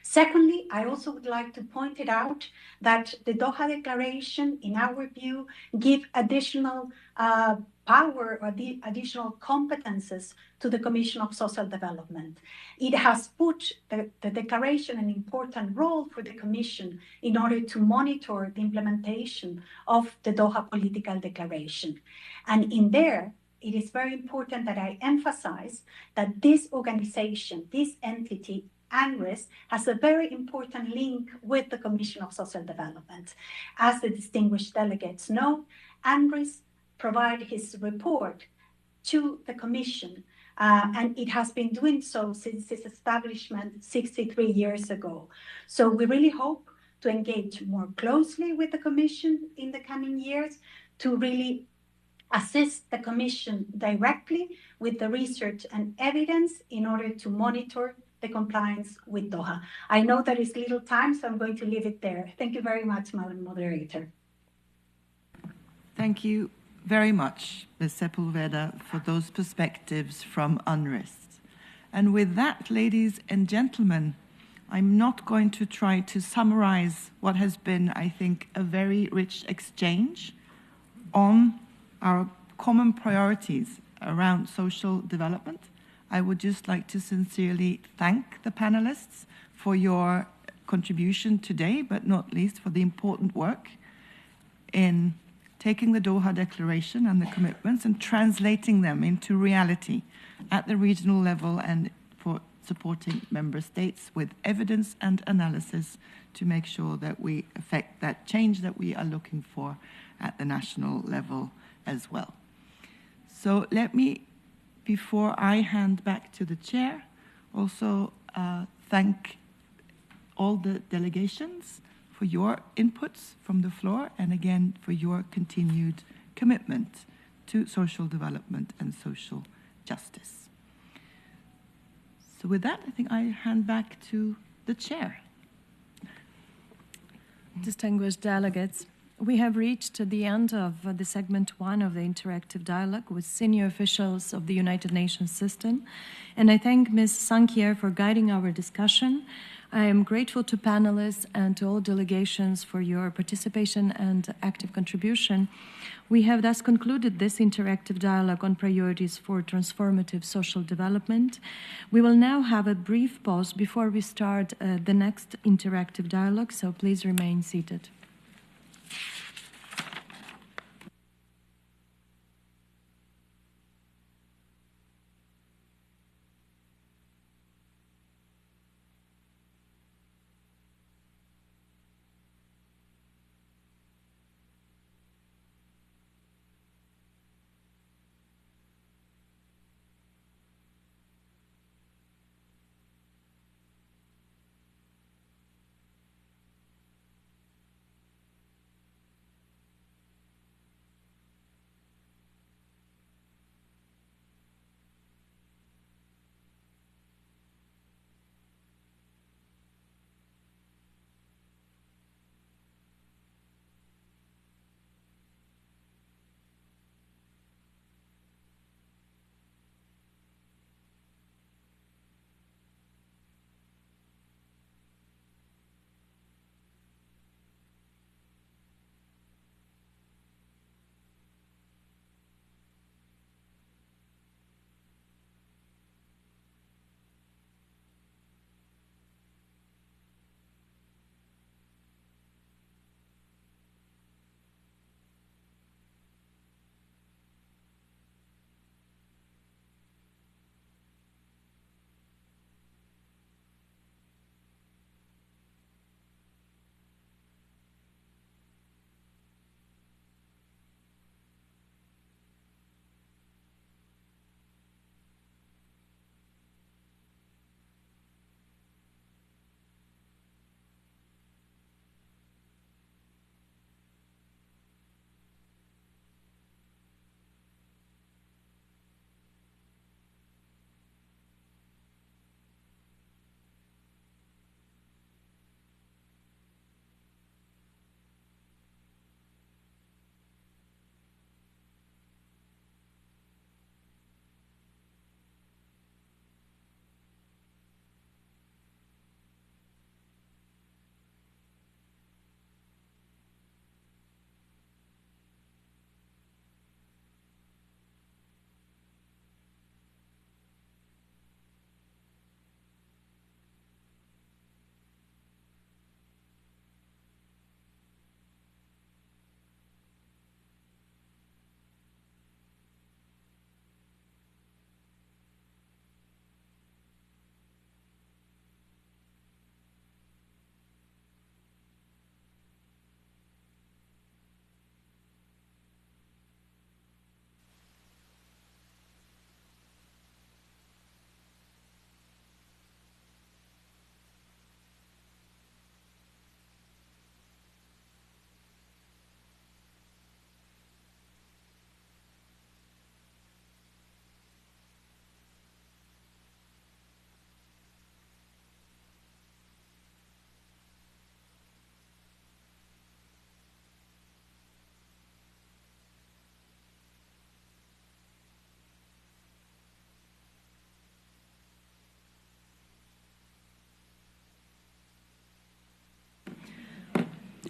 Secondly, I also would like to point it out that the Doha Declaration, in our view, give additional power or the additional competences to the Commission of Social Development. It has put the declaration an important role for the Commission in order to monitor the implementation of the Doha Political Declaration. And in there, it is very important that I emphasize that this organization, this entity, UNRIST, has a very important link with the Commission of Social Development. As the distinguished delegates know, UNRIST provided his report to the Commission, and it has been doing so since its establishment 63 years ago. So we really hope to engage more closely with the Commission in the coming years to really assist the Commission directly with the research and evidence in order to monitor the compliance with Doha. I know there is little time, so I'm going to leave it there. Thank you very much, Madam Moderator. Thank you very much, Ms. Sepulveda, for those perspectives from UNRIST. And with that, ladies and gentlemen, I'm not going to try to summarize what has been, I think, a very rich exchange on our common priorities around social development. I would just like to sincerely thank the panelists for your contribution today, but not least for the important work in taking the Doha Declaration and the commitments and translating them into reality at the regional level and for supporting member states with evidence and analysis to make sure that we effect that change that we are looking for at the national level as well. So let me, before I hand back to the chair, also thank all the delegations for your inputs from the floor and again for your continued commitment to social development and social justice. So with that, I think I hand back to the chair. Distinguished delegates, we have reached the end of the segment 1 of the interactive dialogue with senior officials of the United Nations system, and I thank Ms. Sankier for guiding our discussion. I am grateful to panelists and to all delegations for your participation and active contribution. We have thus concluded this interactive dialogue on priorities for transformative social development. We will now have a brief pause before we start the next interactive dialogue, so please remain seated.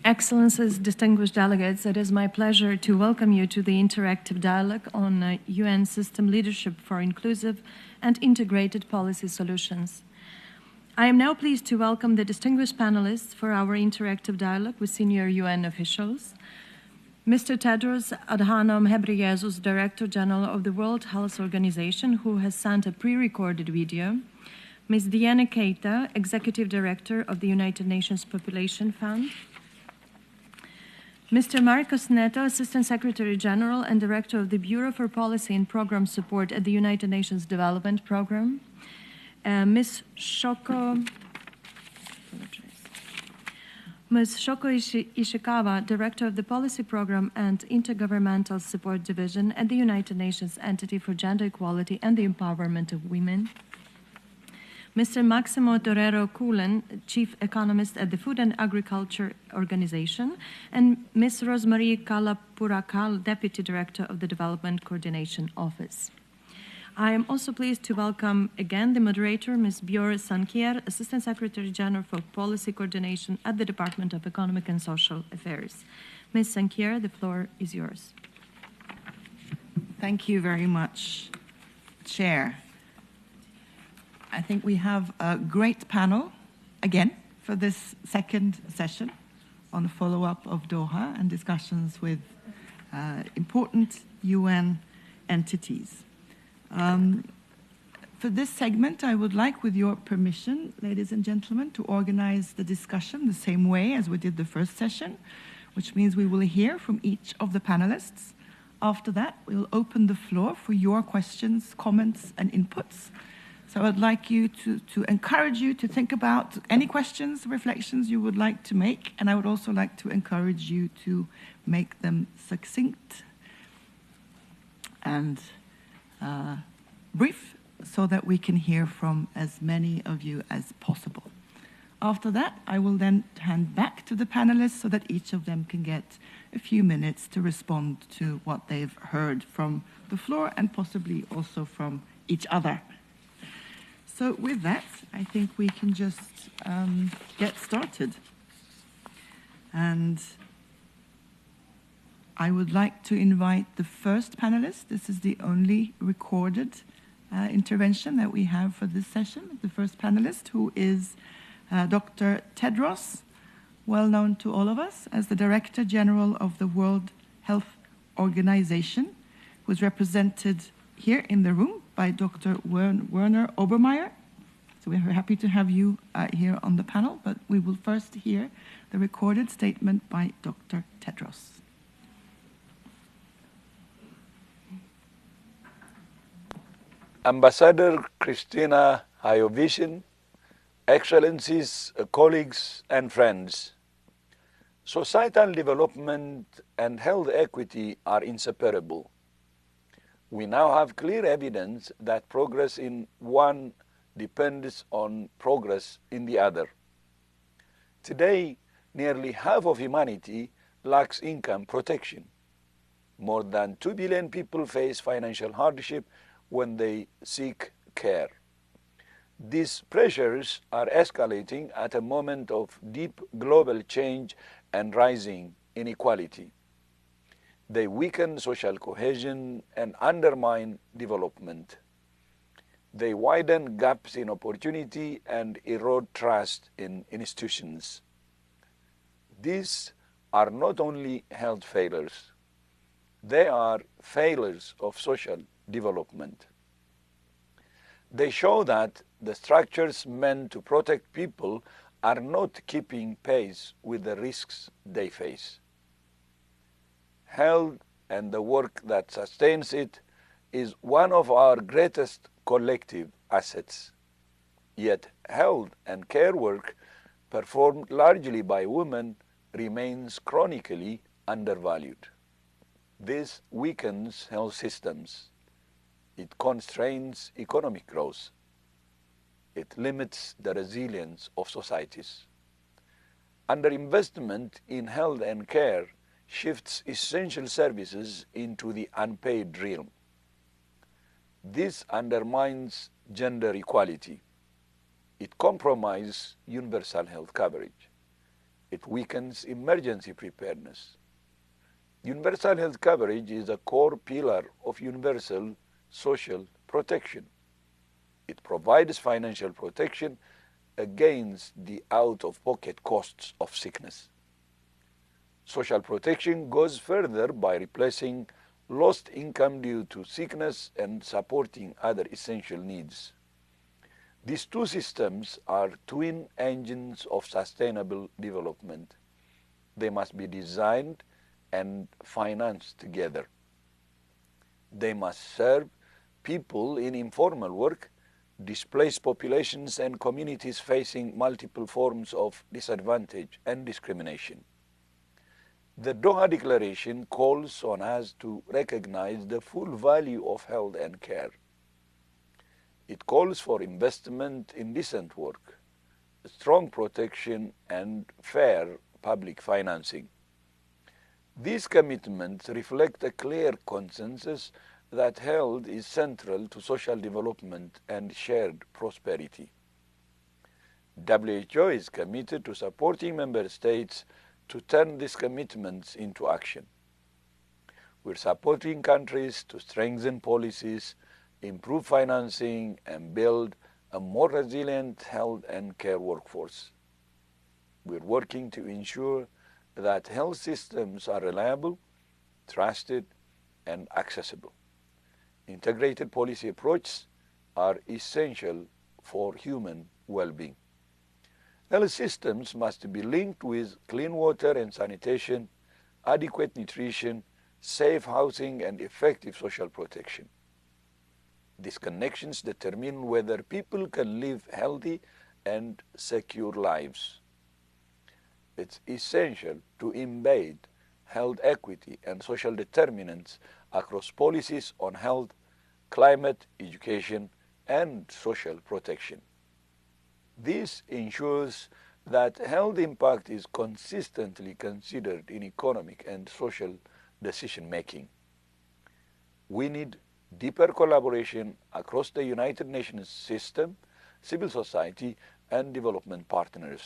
Excellencies, distinguished delegates, it is my pleasure to welcome you to the interactive dialogue on UN system leadership for inclusive and integrated policy solutions. I am now pleased to welcome the distinguished panelists for our interactive dialogue with senior UN officials. Mr. Tedros Adhanom Ghebreyesus, Director General of the World Health Organization, who has sent a pre-recorded video. Ms. Diana Keita, Executive Director of the United Nations Population Fund. Mr. Marcos Neto, Assistant Secretary General and Director of the Bureau for Policy and Program Support at the United Nations Development Program. Ms. Shoko Ishikawa, Director of the Policy Program and Intergovernmental Support Division at the United Nations Entity for Gender Equality and the Empowerment of Women. Mr. Maximo Torero Cullen, Chief Economist at the Food and Agriculture Organization, and Ms. Rosemarie Kalapurakal, Deputy Director of the Development Coordination Office. I am also pleased to welcome again the moderator, Ms. Björn Sankier, Assistant Secretary General for Policy Coordination at the Department of Economic and Social Affairs. Ms. Sankier, the floor is yours. Thank you very much, Chair. I think we have a great panel, again, for this second session on the follow-up of Doha and discussions with important UN entities. For this segment, I would like, with your permission, ladies and gentlemen, to organize the discussion the same way as we did the first session, which means we will hear from each of the panelists. After that, we will open the floor for your questions, comments, and inputs. So I'd like you to encourage you to think about any questions, reflections you would like to make, and I would also like to encourage you to make them succinct and brief so that we can hear from as many of you as possible. After that, I will then hand back to the panelists so that each of them can get a few minutes to respond to what they've heard from the floor and possibly also from each other. So with that, I think we can just get started. And I would like to invite the first panelist. This is the only recorded intervention that we have for this session. The first panelist, who is Dr. Tedros, well known to all of us as the Director General of the World Health Organization, who is represented here in the room by Dr. Werner Obermeier. So we're happy to have you here on the panel, but we will first hear the recorded statement by Dr. Tedros. Ambassador Christina Hayovichin, Excellencies, colleagues, and friends, societal development and health equity are inseparable. We now have clear evidence that progress in one depends on progress in the other. Today, nearly half of humanity lacks income protection. More than 2 billion people face financial hardship when they seek care. These pressures are escalating at a moment of deep global change and rising inequality. They weaken social cohesion and undermine development. They widen gaps in opportunity and erode trust in institutions. These are not only health failures, they are failures of social development. They show that the structures meant to protect people are not keeping pace with the risks they face. Health and the work that sustains it is one of our greatest collective assets. Yet health and care work performed largely by women remains chronically undervalued. This weakens health systems. It constrains economic growth. It limits the resilience of societies. Underinvestment in health and care shifts essential services into the unpaid realm. This undermines gender equality. It compromises universal health coverage. It weakens emergency preparedness. Universal health coverage is a core pillar of universal social protection. It provides financial protection against the out-of-pocket costs of sickness. Social protection goes further by replacing lost income due to sickness and supporting other essential needs. These two systems are twin engines of sustainable development. They must be designed and financed together. They must serve people in informal work, displaced populations, and communities facing multiple forms of disadvantage and discrimination. The Doha Declaration calls on us to recognize the full value of health and care. It calls for investment in decent work, strong protection, and fair public financing. These commitments reflect a clear consensus that health is central to social development and shared prosperity. WHO is committed to supporting member states to turn these commitments into action. We're supporting countries to strengthen policies, improve financing, and build a more resilient health and care workforce. We're working to ensure that health systems are reliable, trusted, and accessible. Integrated policy approaches are essential for human well-being. Health systems must be linked with clean water and sanitation, adequate nutrition, safe housing, and effective social protection. These connections determine whether people can live healthy and secure lives. It's essential to embed health equity and social determinants across policies on health, climate, education, and social protection. This ensures that health impact is consistently considered in economic and social decision-making. We need deeper collaboration across the United Nations system, civil society, and development partners.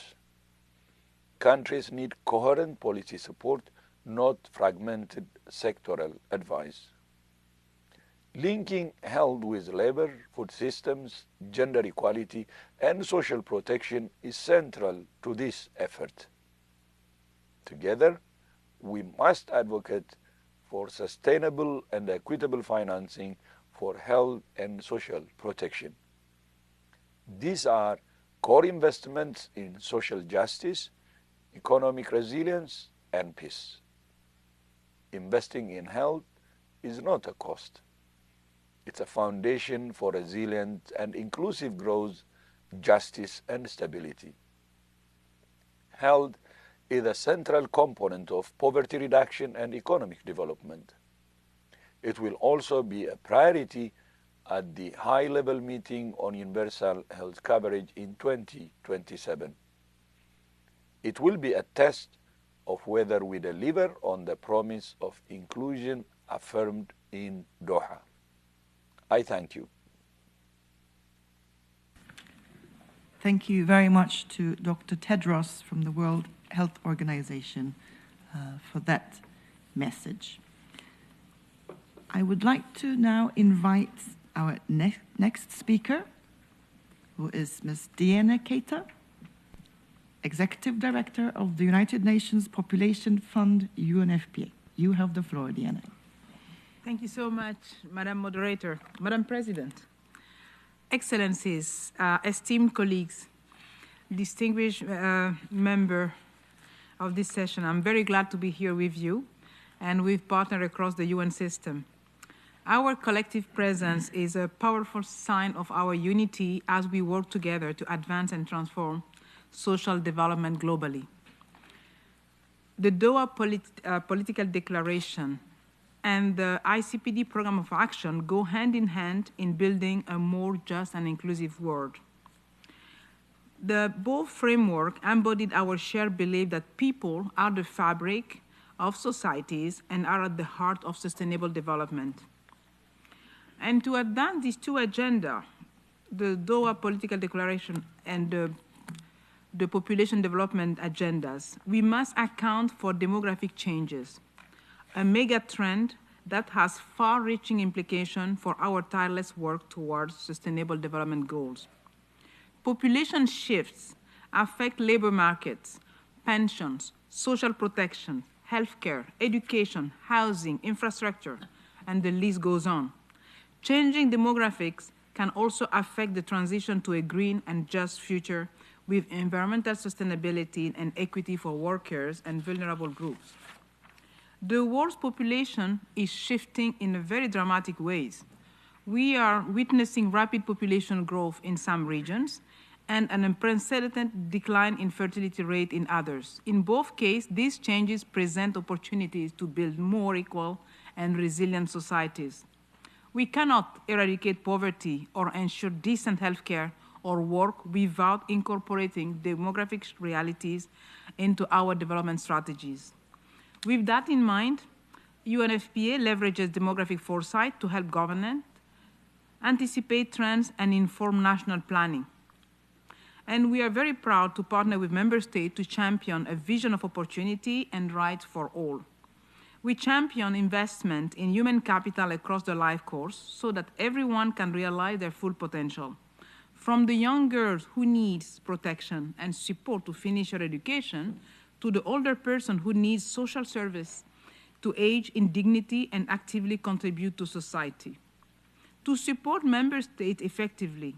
Countries need coherent policy support, not fragmented sectoral advice. Linking health with labor, food systems, gender equality, and social protection is central to this effort. Together, we must advocate for sustainable and equitable financing for health and social protection. These are core investments in social justice, economic resilience, and peace. Investing in health is not a cost. It's a foundation for resilient and inclusive growth, justice, and stability. Health is a central component of poverty reduction and economic development. It will also be a priority at the high-level meeting on universal health coverage in 2027. It will be a test of whether we deliver on the promise of inclusion affirmed in Doha. I thank you. Thank you very much to Dr. Tedros from the World Health Organization for that message. I would like to now invite our next speaker, who is Ms. Diana Keita, Executive Director of the United Nations Population Fund, UNFPA. You have the floor, Diana. Thank you so much, Madam Moderator. Madam President, Excellencies, esteemed colleagues, distinguished member of this session, I'm very glad to be here with you and with partners across the UN system. Our collective presence is a powerful sign of our unity as we work together to advance and transform social development globally. The Doha Political Declaration and the ICPD Program of Action go hand in hand in building a more just and inclusive world. The both framework embodied our shared belief that people are the fabric of societies and are at the heart of sustainable development. And to advance these two agendas, the Doha Political Declaration and the population development agendas, we must account for demographic changes, a mega trend that has far-reaching implications for our tireless work towards sustainable development goals. Population shifts affect labor markets, pensions, social protection, healthcare, education, housing, infrastructure, and the list goes on. Changing demographics can also affect the transition to a green and just future with environmental sustainability and equity for workers and vulnerable groups. The world's population is shifting in very dramatic ways. We are witnessing rapid population growth in some regions and an unprecedented decline in fertility rate in others. In both cases, these changes present opportunities to build more equal and resilient societies. We cannot eradicate poverty or ensure decent healthcare or work without incorporating demographic realities into our development strategies. With that in mind, UNFPA leverages demographic foresight to help government anticipate trends and inform national planning. And we are very proud to partner with member states to champion a vision of opportunity and rights for all. We champion investment in human capital across the life course so that everyone can realize their full potential. From the young girls who needs protection and support to finish her education, to the older person who needs social service to age in dignity and actively contribute to society. To support member states effectively,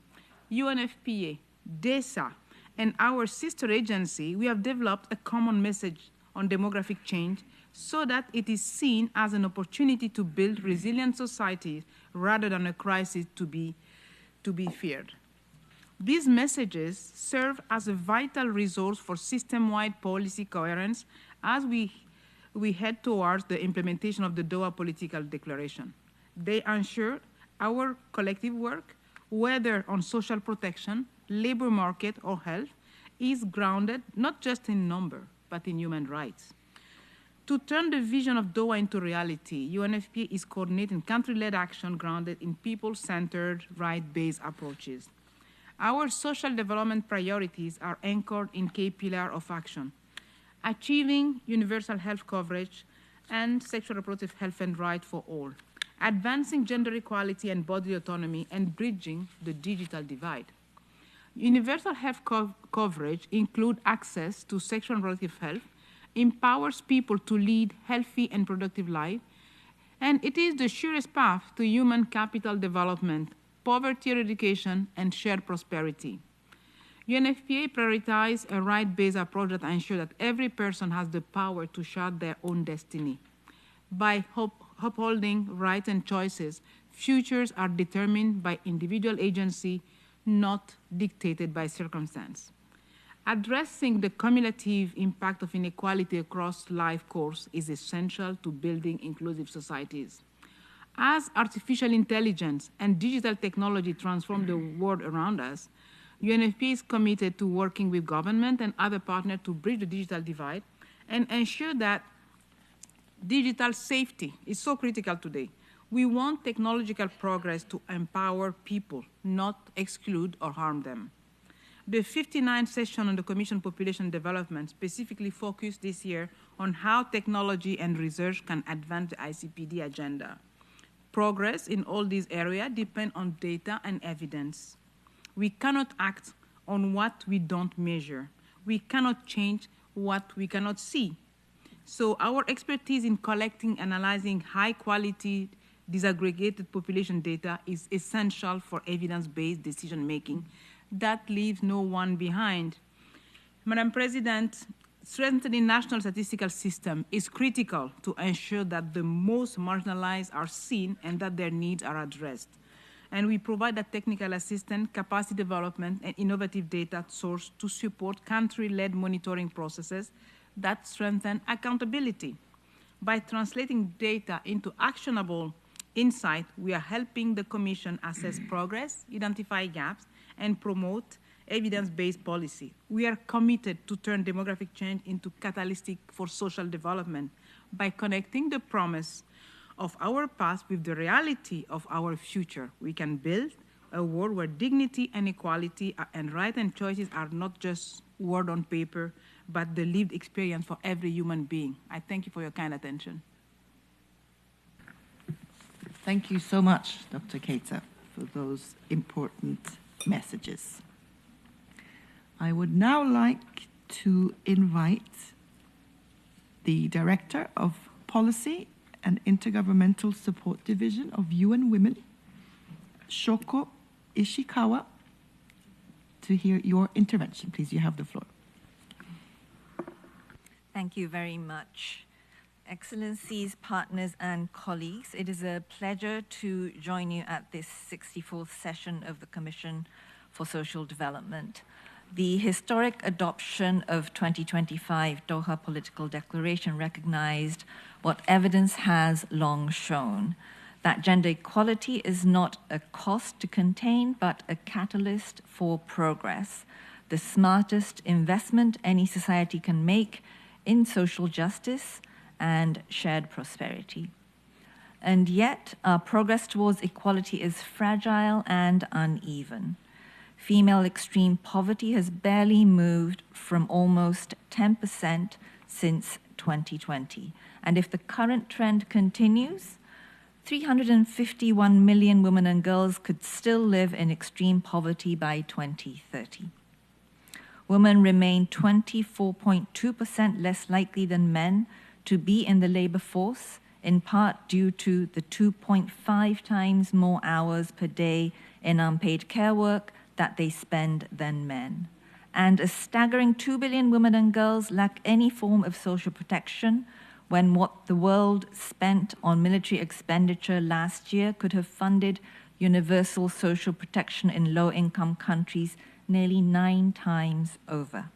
UNFPA, DESA, and our sister agency, we have developed a common message on demographic change so that it is seen as an opportunity to build resilient societies rather than a crisis to be feared. These messages serve as a vital resource for system-wide policy coherence as we head towards the implementation of the Doha Political Declaration. They ensure our collective work, whether on social protection, labor market, or health, is grounded not just in number, but in human rights. To turn the vision of Doha into reality, UNFPA is coordinating country-led action grounded in people-centered, right-based approaches. Our social development priorities are anchored in key pillars of action: achieving universal health coverage and sexual reproductive health and rights for all, advancing gender equality and body autonomy, and bridging the digital divide. Universal health coverage includes access to sexual and reproductive health, empowers people to lead healthy and productive lives, and it is the surest path to human capital development, poverty eradication, and shared prosperity. UNFPA prioritizes a right-based approach that ensures that every person has the power to chart their own destiny. By upholding rights and choices, futures are determined by individual agency, not dictated by circumstance. Addressing the cumulative impact of inequality across life course is essential to building inclusive societies. As artificial intelligence and digital technology transform the world around us, UNFPA is committed to working with government and other partners to bridge the digital divide and ensure that digital safety is so critical today. We want technological progress to empower people, not exclude or harm them. The 59th session on the Commission Population Development specifically focused this year on how technology and research can advance the ICPD agenda. Progress in all these areas depends on data and evidence. We cannot act on what we don't measure. We cannot change what we cannot see. So our expertise in collecting, analyzing high-quality, disaggregated population data is essential for evidence-based decision-making that leaves no one behind. Madam President, strengthening national statistical system is critical to ensure that the most marginalized are seen and that their needs are addressed. And we provide that technical assistance, capacity development, and innovative data source to support country-led monitoring processes that strengthen accountability. By translating data into actionable insight, we are helping the Commission assess progress, identify gaps, and promote evidence-based policy. We are committed to turn demographic change into catalytic for social development by connecting the promise of our past with the reality of our future. We can build a world where dignity and equality and rights and choices are not just word on paper, but the lived experience for every human being. I thank you for your kind attention. Thank you so much, Dr. Keita, for those important messages. I would now like to invite the Director of Policy and Intergovernmental Support Division of UN Women, Shoko Ishikawa, to hear your intervention. Please, you have the floor. Thank you very much. Excellencies, partners, and colleagues, it is a pleasure to join you at this 64th session of the Commission for Social Development. The historic adoption of 2025 Doha Political Declaration recognized what evidence has long shown, that gender equality is not a cost to contain, but a catalyst for progress, the smartest investment any society can make in social justice and shared prosperity. And yet, our progress towards equality is fragile and uneven. Female extreme poverty has barely moved from almost 10% since 2020. And if the current trend continues, 351 million women and girls could still live in extreme poverty by 2030. Women remain 24.2% less likely than men to be in the labor force, in part due to the 2.5 times more hours per day in unpaid care work that they spend than men. And a staggering 2 billion women and girls lack any form of social protection, when what the world spent on military expenditure last year could have funded universal social protection in low-income countries nearly 9 times over.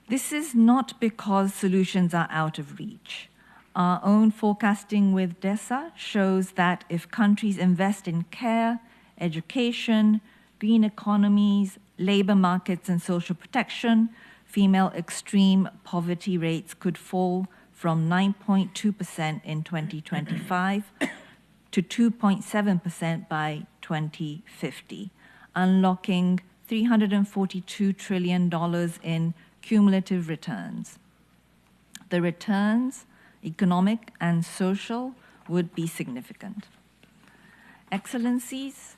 This is not because solutions are out of reach. Our own forecasting with DESA shows that if countries invest in care, education, green economies, labor markets, and social protection, female extreme poverty rates could fall from 9.2% in 2025 to 2.7% by 2050, unlocking $342 trillion in cumulative returns. The returns, economic and social, would be significant. Excellencies,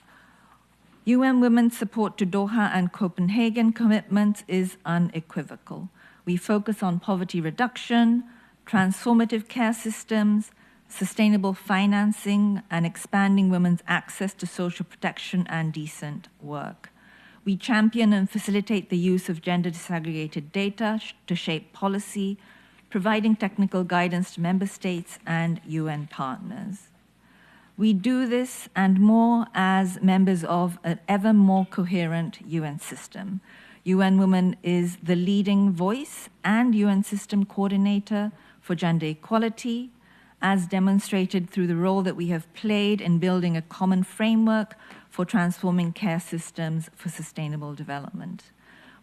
UN Women's support to Doha and Copenhagen commitments is unequivocal. We focus on poverty reduction, transformative care systems, sustainable financing, and expanding women's access to social protection and decent work. We champion and facilitate the use of gender disaggregated data to shape policy, providing technical guidance to member states and UN partners. We do this and more as members of an ever more coherent UN system. UN Women is the leading voice and UN system coordinator for gender equality, as demonstrated through the role that we have played in building a common framework for transforming care systems for sustainable development.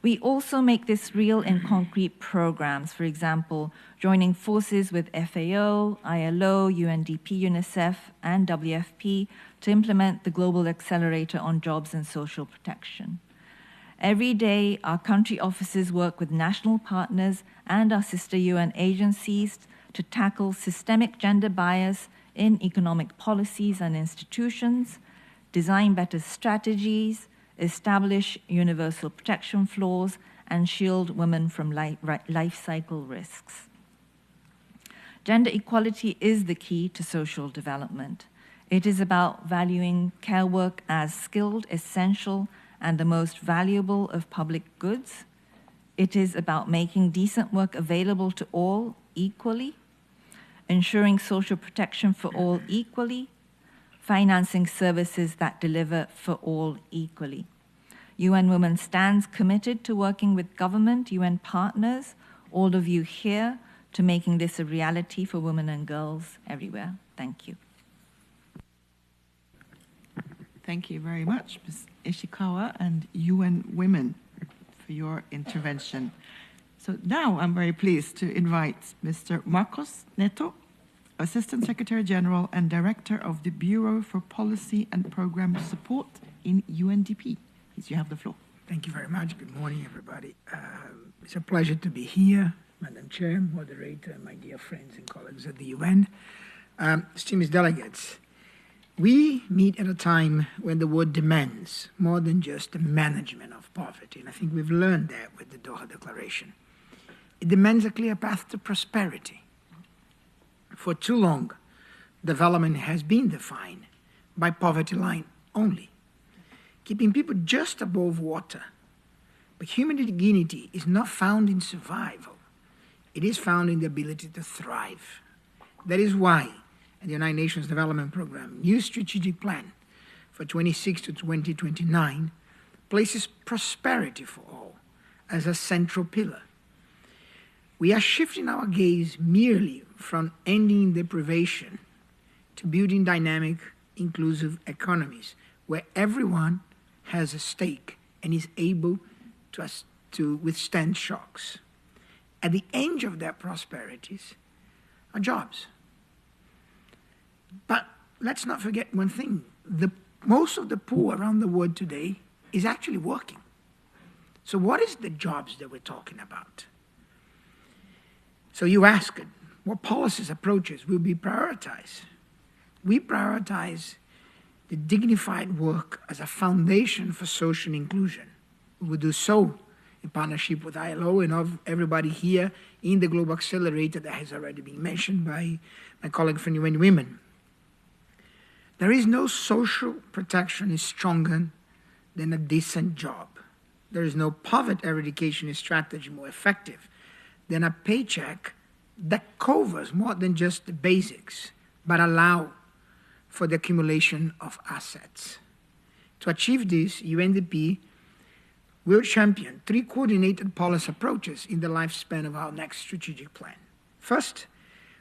We also make this real in concrete programs, for example, joining forces with FAO, ILO, UNDP, UNICEF, and WFP to implement the Global Accelerator on Jobs and Social Protection. Every day, our country offices work with national partners and our sister UN agencies to tackle systemic gender bias in economic policies and institutions, design better strategies, establish universal protection floors, and shield women from life cycle risks. Gender equality is the key to social development. It is about valuing care work as skilled, essential, and the most valuable of public goods. It is about making decent work available to all equally, ensuring social protection for all equally, financing services that deliver for all equally. UN Women stands committed to working with government, UN partners, all of you here, to making this a reality for women and girls everywhere. Thank you. Thank you very much, Ms. Ishikawa and UN Women, for your intervention. So now I'm very pleased to invite Mr. Marcos Neto, Assistant Secretary General and Director of the Bureau for Policy and Program Support in UNDP. Please, you have the floor. Thank you very much. Good morning, everybody. It's a pleasure to be here, Madam Chair, Moderator, my dear friends and colleagues at the UN. Distinguished delegates, we meet at a time when the world demands more than just the management of poverty, and I think we've learned that with the Doha Declaration. It demands a clear path to prosperity. For too long, development has been defined by poverty line only, keeping people just above water. But human dignity is not found in survival. It is found in the ability to thrive. That is why the United Nations Development Programme new strategic plan for 26 to 2029 places prosperity for all as a central pillar. We are shifting our gaze merely from ending deprivation to building dynamic, inclusive economies where everyone has a stake and is able to withstand shocks. At the end of their prosperities are jobs. But let's not forget one thing. Most of the poor around the world today is actually working. So what is the jobs that we're talking about? So you asked, what policies, approaches will be prioritized? We prioritize the dignified work as a foundation for social inclusion. We will do so in partnership with ILO and of everybody here in the Global Accelerator that has already been mentioned by my colleague from UN Women. There is no social protection stronger than a decent job. There is no poverty eradication strategy more effective than a paycheck that covers more than just the basics, but allow for the accumulation of assets. To achieve this, UNDP will champion 3 coordinated policy approaches in the lifespan of our next strategic plan. First,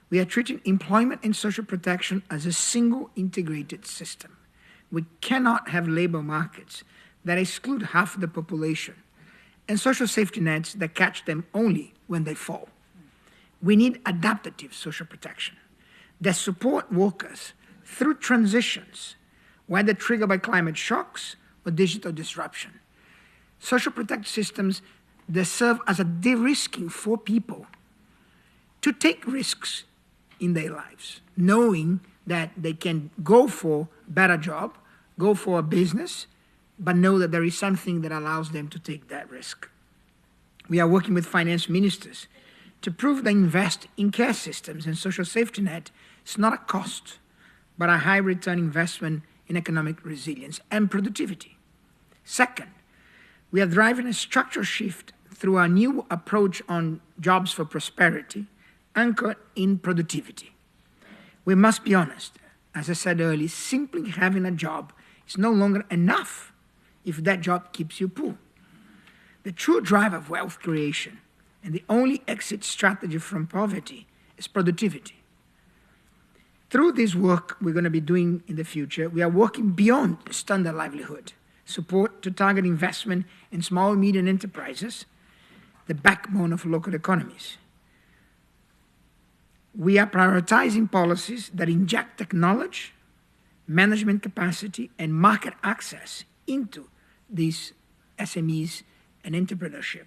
we are treating employment and social protection as a single integrated system. We cannot have labor markets that exclude half the population and social safety nets that catch them only when they fall. We need adaptive social protection that support workers through transitions, whether triggered by climate shocks or digital disruption. Social protective systems that serve as a de-risking for people to take risks in their lives, knowing that they can go for a better job, go for a business, but know that there is something that allows them to take that risk. We are working with finance ministers to prove that invest in care systems and social safety net is not a cost, but a high return investment in economic resilience and productivity. Second, we are driving a structural shift through our new approach on jobs for prosperity, anchored in productivity. We must be honest. As I said earlier, simply having a job is no longer enough if that job keeps you poor. The true drive of wealth creation and the only exit strategy from poverty is productivity. Through this work we're going to be doing in the future, we are working beyond standard livelihood, support to target investment in small and medium enterprises, the backbone of local economies. We are prioritizing policies that inject technology, management capacity, and market access into these SMEs and entrepreneurship.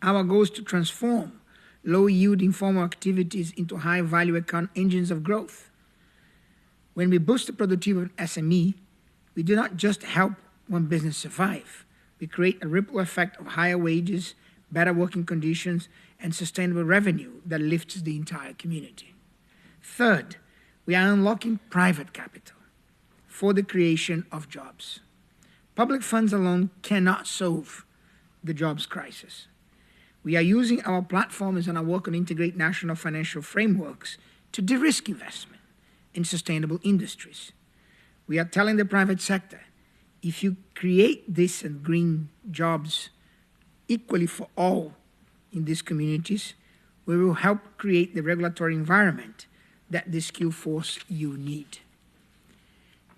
Our goal is to transform low-yield informal activities into high-value engines of growth. When we boost the productivity of SME, we do not just help one business survive. We create a ripple effect of higher wages, better working conditions, and sustainable revenue that lifts the entire community. Third, we are unlocking private capital for the creation of jobs. Public funds alone cannot solve the jobs crisis. We are using our platforms and our work on integrate national financial frameworks to de-risk investment in sustainable industries. We are telling the private sector, if you create decent green jobs equally for all in these communities, we will help create the regulatory environment that the skill force you need.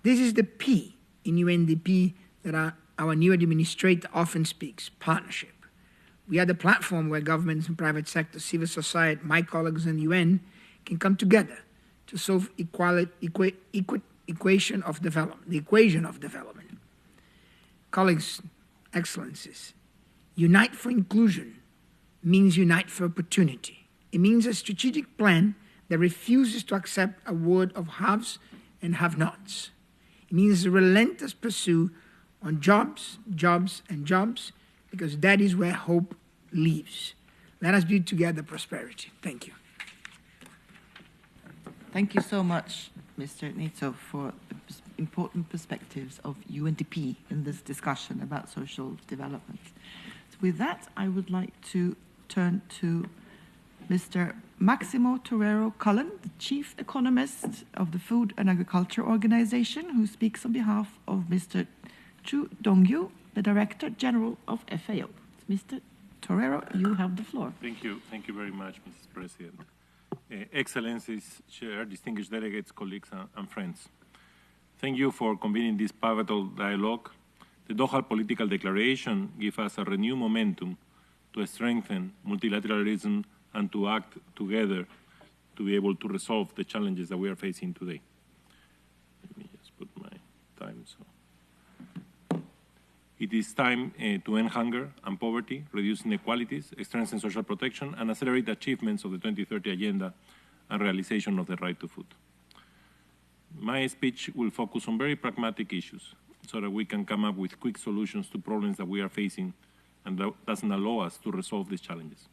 This is the P in UNDP that our new administrator often speaks, partnership. We are the platform where governments and private sector, civil society, my colleagues in the UN can come together to solve the equation of development. Colleagues, Excellencies, unite for inclusion means unite for opportunity. It means a strategic plan that refuses to accept a world of haves and have-nots. It means a relentless pursuit on jobs, jobs, and jobs, because that is where hope lives. Let us build together prosperity. Thank you. Thank you so much, Mr. Neto, for the important perspectives of UNDP in this discussion about social development. So with that, I would like to turn to Mr. Maximo Torero Cullen, the Chief Economist of the Food and Agriculture Organization, who speaks on behalf of Mr. Chu Dongyu, the Director General of FAO. Mr. Torero, you have the floor. Thank you. Thank you very much, Mrs. President. Excellencies, Chair, distinguished delegates, colleagues, and friends. Thank you for convening this pivotal dialogue. The Doha Political Declaration gives us a renewed momentum to strengthen multilateralism and to act together to be able to resolve the challenges that we are facing today. Let me just put my time. It is time to end hunger and poverty, reduce inequalities, strengthen social protection, and accelerate achievements of the 2030 Agenda and realization of the right to food. My speech will focus on very pragmatic issues so that we can come up with quick solutions to problems that we are facing and that doesn't allow us to resolve these challenges.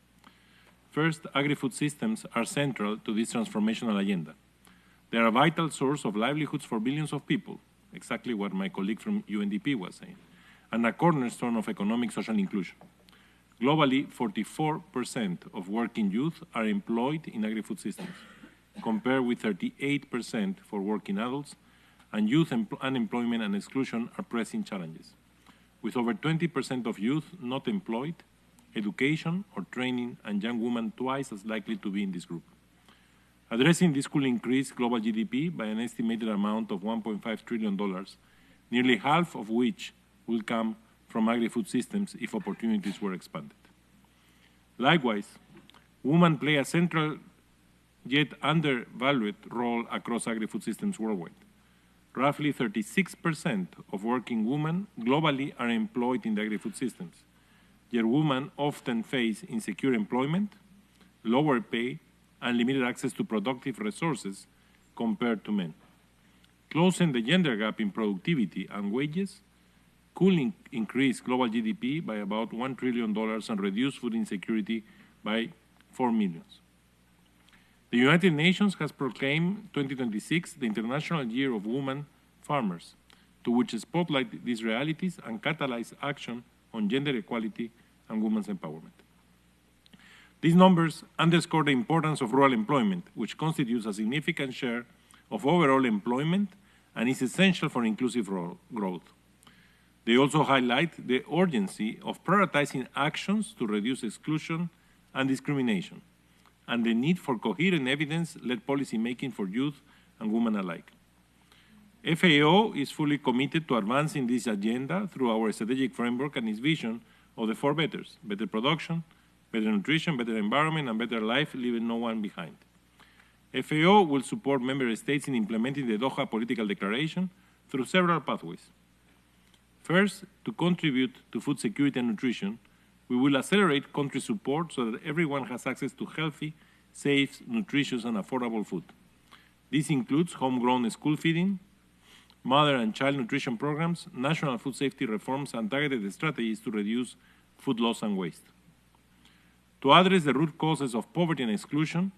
First, agri-food systems are central to this transformational agenda. They are a vital source of livelihoods for billions of people, exactly what my colleague from UNDP was saying, and a cornerstone of economic social inclusion. Globally, 44% of working youth are employed in agri-food systems, compared with 38% for working adults, and youth unemployment and exclusion are pressing challenges. With over 20% of youth not employed, education or training, and young women twice as likely to be in this group. Addressing this could increase global GDP by an estimated amount of $1.5 trillion, nearly half of which will come from agri-food systems if opportunities were expanded. Likewise, women play a central yet undervalued role across agri-food systems worldwide. Roughly 36% of working women globally are employed in the agri-food systems, yet women often face insecure employment, lower pay, and limited access to productive resources compared to men. Closing the gender gap in productivity and wages could increase global GDP by about $1 trillion and reduce food insecurity by 4 million. The United Nations has proclaimed 2026 the International Year of Women Farmers, to which spotlight these realities and catalyze action on gender equality and women's empowerment. These numbers underscore the importance of rural employment, which constitutes a significant share of overall employment and is essential for inclusive growth. They also highlight the urgency of prioritizing actions to reduce exclusion and discrimination, and the need for coherent evidence-led policymaking for youth and women alike. FAO is fully committed to advancing this agenda through our strategic framework and its vision of the 4 betters: better production, better nutrition, better environment, and better life, leaving no one behind. FAO will support member states in implementing the Doha Political Declaration through several pathways. First, to contribute to food security and nutrition, we will accelerate country support so that everyone has access to healthy, safe, nutritious, and affordable food. This includes homegrown school feeding, mother and child nutrition programs, national food safety reforms, and targeted strategies to reduce food loss and waste. To address the root causes of poverty and exclusion,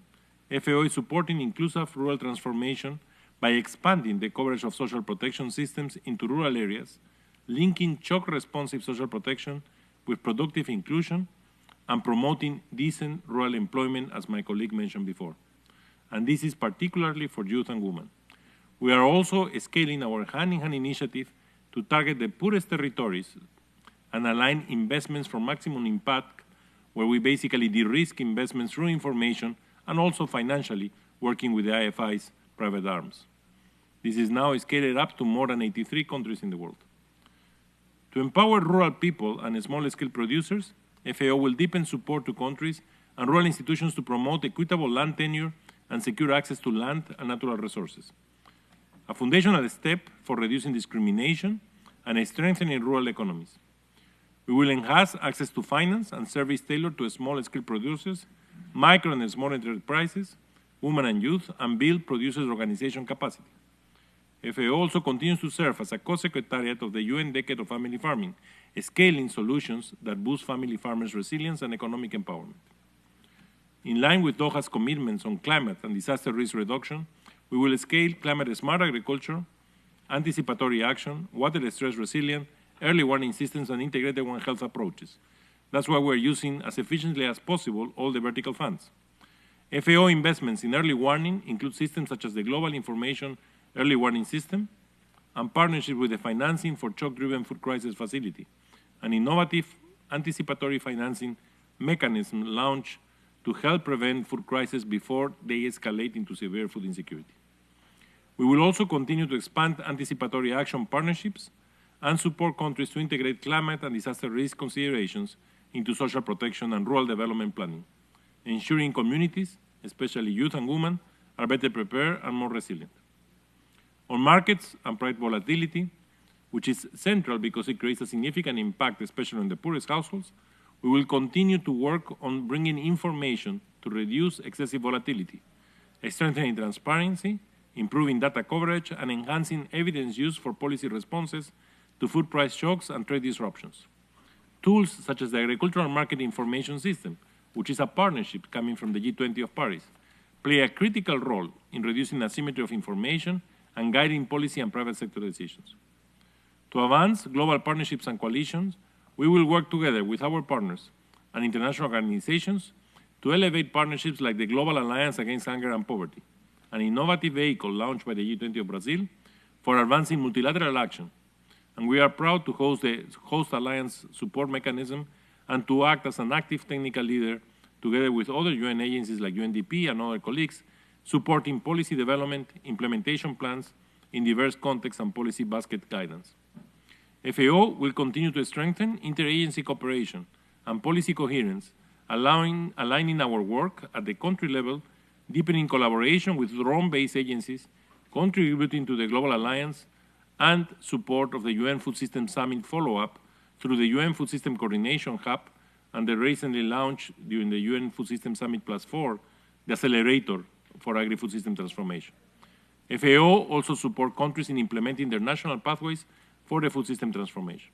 FAO is supporting inclusive rural transformation by expanding the coverage of social protection systems into rural areas, linking shock-responsive social protection with productive inclusion, and promoting decent rural employment, as my colleague mentioned before. And this is particularly for youth and women. We are also scaling our hand-in-hand initiative to target the poorest territories and align investments for maximum impact, where we basically de-risk investments through information and also financially working with the IFI's private arms. This is now scaled up to more than 83 countries in the world. To empower rural people and small-scale producers, FAO will deepen support to countries and rural institutions to promote equitable land tenure and secure access to land and natural resources, a foundational step for reducing discrimination and strengthening rural economies. We will enhance access to finance and service tailored to small-scale producers, micro and small enterprises, women and youth, and build producers' organization capacity. FAO also continues to serve as a co-secretariat of the UN Decade of Family Farming, scaling solutions that boost family farmers' resilience and economic empowerment. In line with Doha's commitments on climate and disaster risk reduction, we will scale climate-smart agriculture, anticipatory action, water stress resilient, early warning systems, and integrated One Health approaches. That's why we're using as efficiently as possible all the vertical funds. FAO investments in early warning include systems such as the Global Information Early Warning System and partnership with the Financing for Shock-Driven Food Crisis Facility, an innovative anticipatory financing mechanism launched to help prevent food crises before they escalate into severe food insecurity. We will also continue to expand anticipatory action partnerships and support countries to integrate climate and disaster risk considerations into social protection and rural development planning, ensuring communities, especially youth and women, are better prepared and more resilient. On markets and price volatility, which is central because it creates a significant impact, especially on the poorest households, we will continue to work on bringing information to reduce excessive volatility, strengthening transparency, improving data coverage, and enhancing evidence use for policy responses to food price shocks and trade disruptions. Tools such as the Agricultural Market Information System, which is a partnership coming from the G20 of Paris, play a critical role in reducing asymmetry of information and guiding policy and private sector decisions. To advance global partnerships and coalitions, we will work together with our partners and international organizations to elevate partnerships like the Global Alliance Against Hunger and Poverty, an innovative vehicle launched by the G20 of Brazil for advancing multilateral action. And we are proud to host the Host Alliance support mechanism and to act as an active technical leader together with other UN agencies like UNDP and other colleagues, supporting policy development, implementation plans in diverse contexts and policy basket guidance. FAO will continue to strengthen interagency cooperation and policy coherence, aligning our work at the country level, deepening collaboration with drone-based agencies, contributing to the Global Alliance, and support of the UN Food System Summit follow-up through the UN Food System Coordination Hub and the recently launched during the UN Food System Summit +4, the Accelerator for Agri-Food System Transformation. FAO also supports countries in implementing their national pathways for the food system transformation.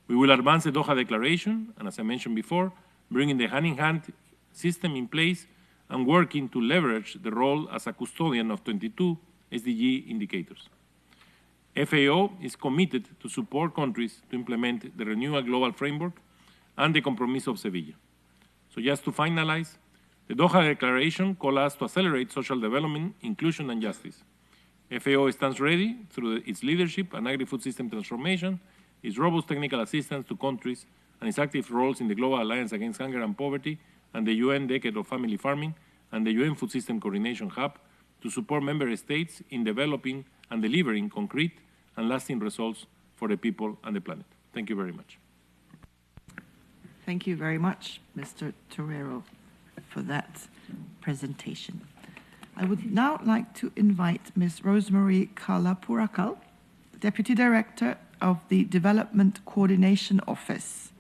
We will advance the Doha Declaration, and as I mentioned before, bringing the hand-in-hand system in place and working to leverage the role as a custodian of 22 SDG indicators. FAO is committed to support countries to implement the Renewal Global Framework and the Compromiso of Sevilla. So just to finalize, the Doha Declaration calls us to accelerate social development, inclusion, and justice. FAO stands ready through its leadership and agri-food system transformation, its robust technical assistance to countries, and its active roles in the Global Alliance Against Hunger and Poverty and the UN Decade of Family Farming and the UN Food System Coordination Hub to support member states in developing and delivering concrete and lasting results for the people and the planet. Thank you very much. Thank you very much, Mr. Torero, for that presentation. I would now like to invite Ms. Rosemary Kalapurakal, Deputy Director of the Development Coordination Office,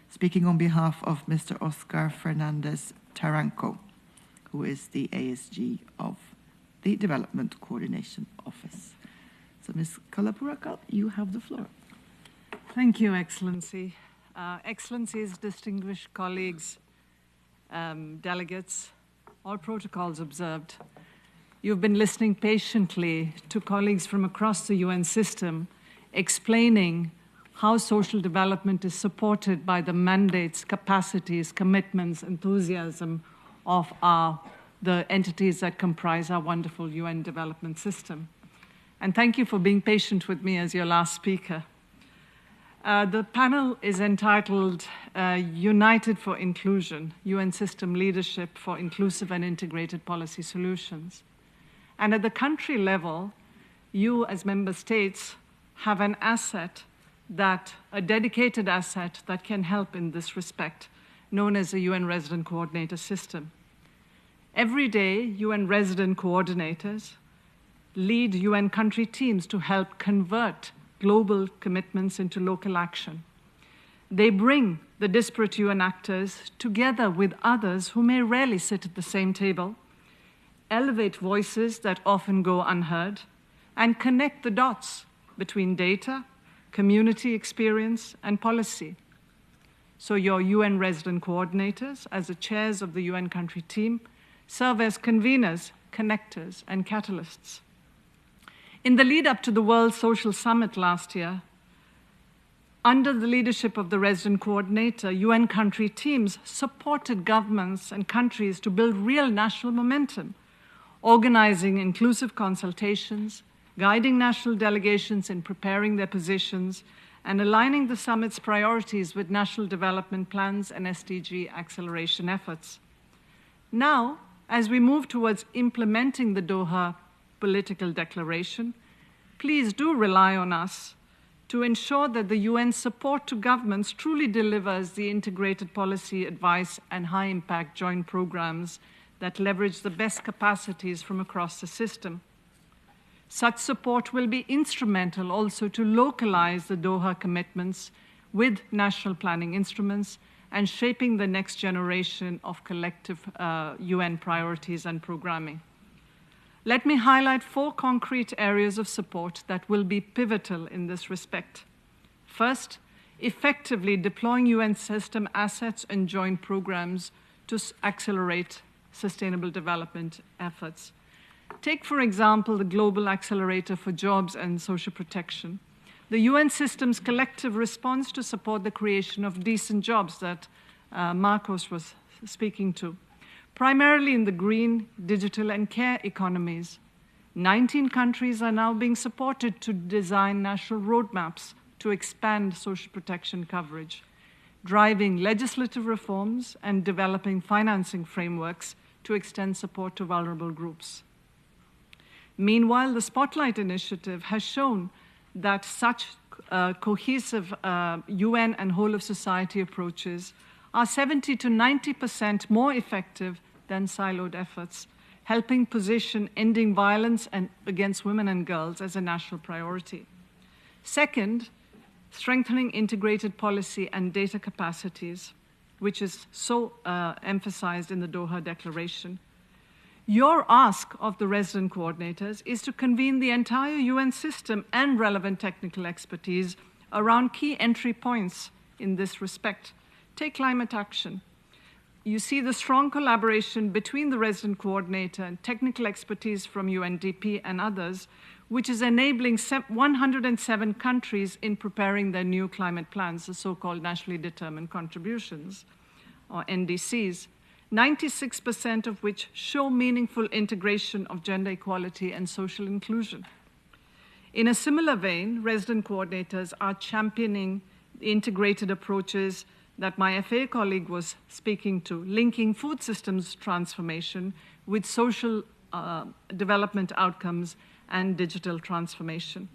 speaking on behalf of Mr. Oscar Fernandez Taranco, who is the ASG of the Development Coordination Office. So, Ms. Kalapurakal, you have the floor. Thank you, Excellency. Excellencies, distinguished colleagues, delegates, all protocols observed. You've been listening patiently to colleagues from across the UN system explaining how social development is supported by the mandates, capacities, commitments, enthusiasm of the entities that comprise our wonderful UN development system. And thank you for being patient with me as your last speaker. The panel is entitled United for Inclusion, UN System Leadership for Inclusive and Integrated Policy Solutions. And at the country level, you as member states have an asset a dedicated asset that can help in this respect, known as the UN Resident Coordinator System. Every day, UN Resident Coordinators lead UN country teams to help convert global commitments into local action. They bring the disparate UN actors together with others who may rarely sit at the same table, elevate voices that often go unheard, and connect the dots between data, community experience, and policy. So your UN resident coordinators, as the chairs of the UN country team, serve as conveners, connectors, and catalysts. In the lead up to the World Social Summit last year, under the leadership of the resident coordinator, UN country teams supported governments and countries to build real national momentum, organizing inclusive consultations, guiding national delegations in preparing their positions, and aligning the summit's priorities with national development plans and SDG acceleration efforts. Now, as we move towards implementing the Doha Political Declaration, please do rely on us to ensure that the UN's support to governments truly delivers the integrated policy advice and high-impact joint programs that leverage the best capacities from across the system. Such support will be instrumental also to localize the Doha commitments with national planning instruments and shaping the next generation of collective UN priorities and programming. Let me highlight 4 concrete areas of support that will be pivotal in this respect. First, effectively deploying UN system assets and joint programs to accelerate sustainable development efforts. Take, for example, the Global Accelerator for Jobs and Social Protection, the UN system's collective response to support the creation of decent jobs that Marcos was speaking to, primarily in the green, digital, and care economies. 19 countries are now being supported to design national roadmaps to expand social protection coverage, driving legislative reforms and developing financing frameworks to extend support to vulnerable groups. Meanwhile, the Spotlight Initiative has shown that such cohesive UN and whole-of-society approaches are 70 to 90% more effective than siloed efforts, helping position ending violence against women and girls as a national priority. Second, strengthening integrated policy and data capacities, which is so emphasized in the Doha Declaration. Your ask of the resident coordinators is to convene the entire UN system and relevant technical expertise around key entry points in this respect. Take climate action. You see the strong collaboration between the resident coordinator and technical expertise from UNDP and others, which is enabling 107 countries in preparing their new climate plans, the so-called nationally determined contributions, or NDCs, 96% of which show meaningful integration of gender equality and social inclusion. In a similar vein, resident coordinators are championing integrated approaches that my FA colleague was speaking to, linking food systems transformation with social development outcomes and digital transformation.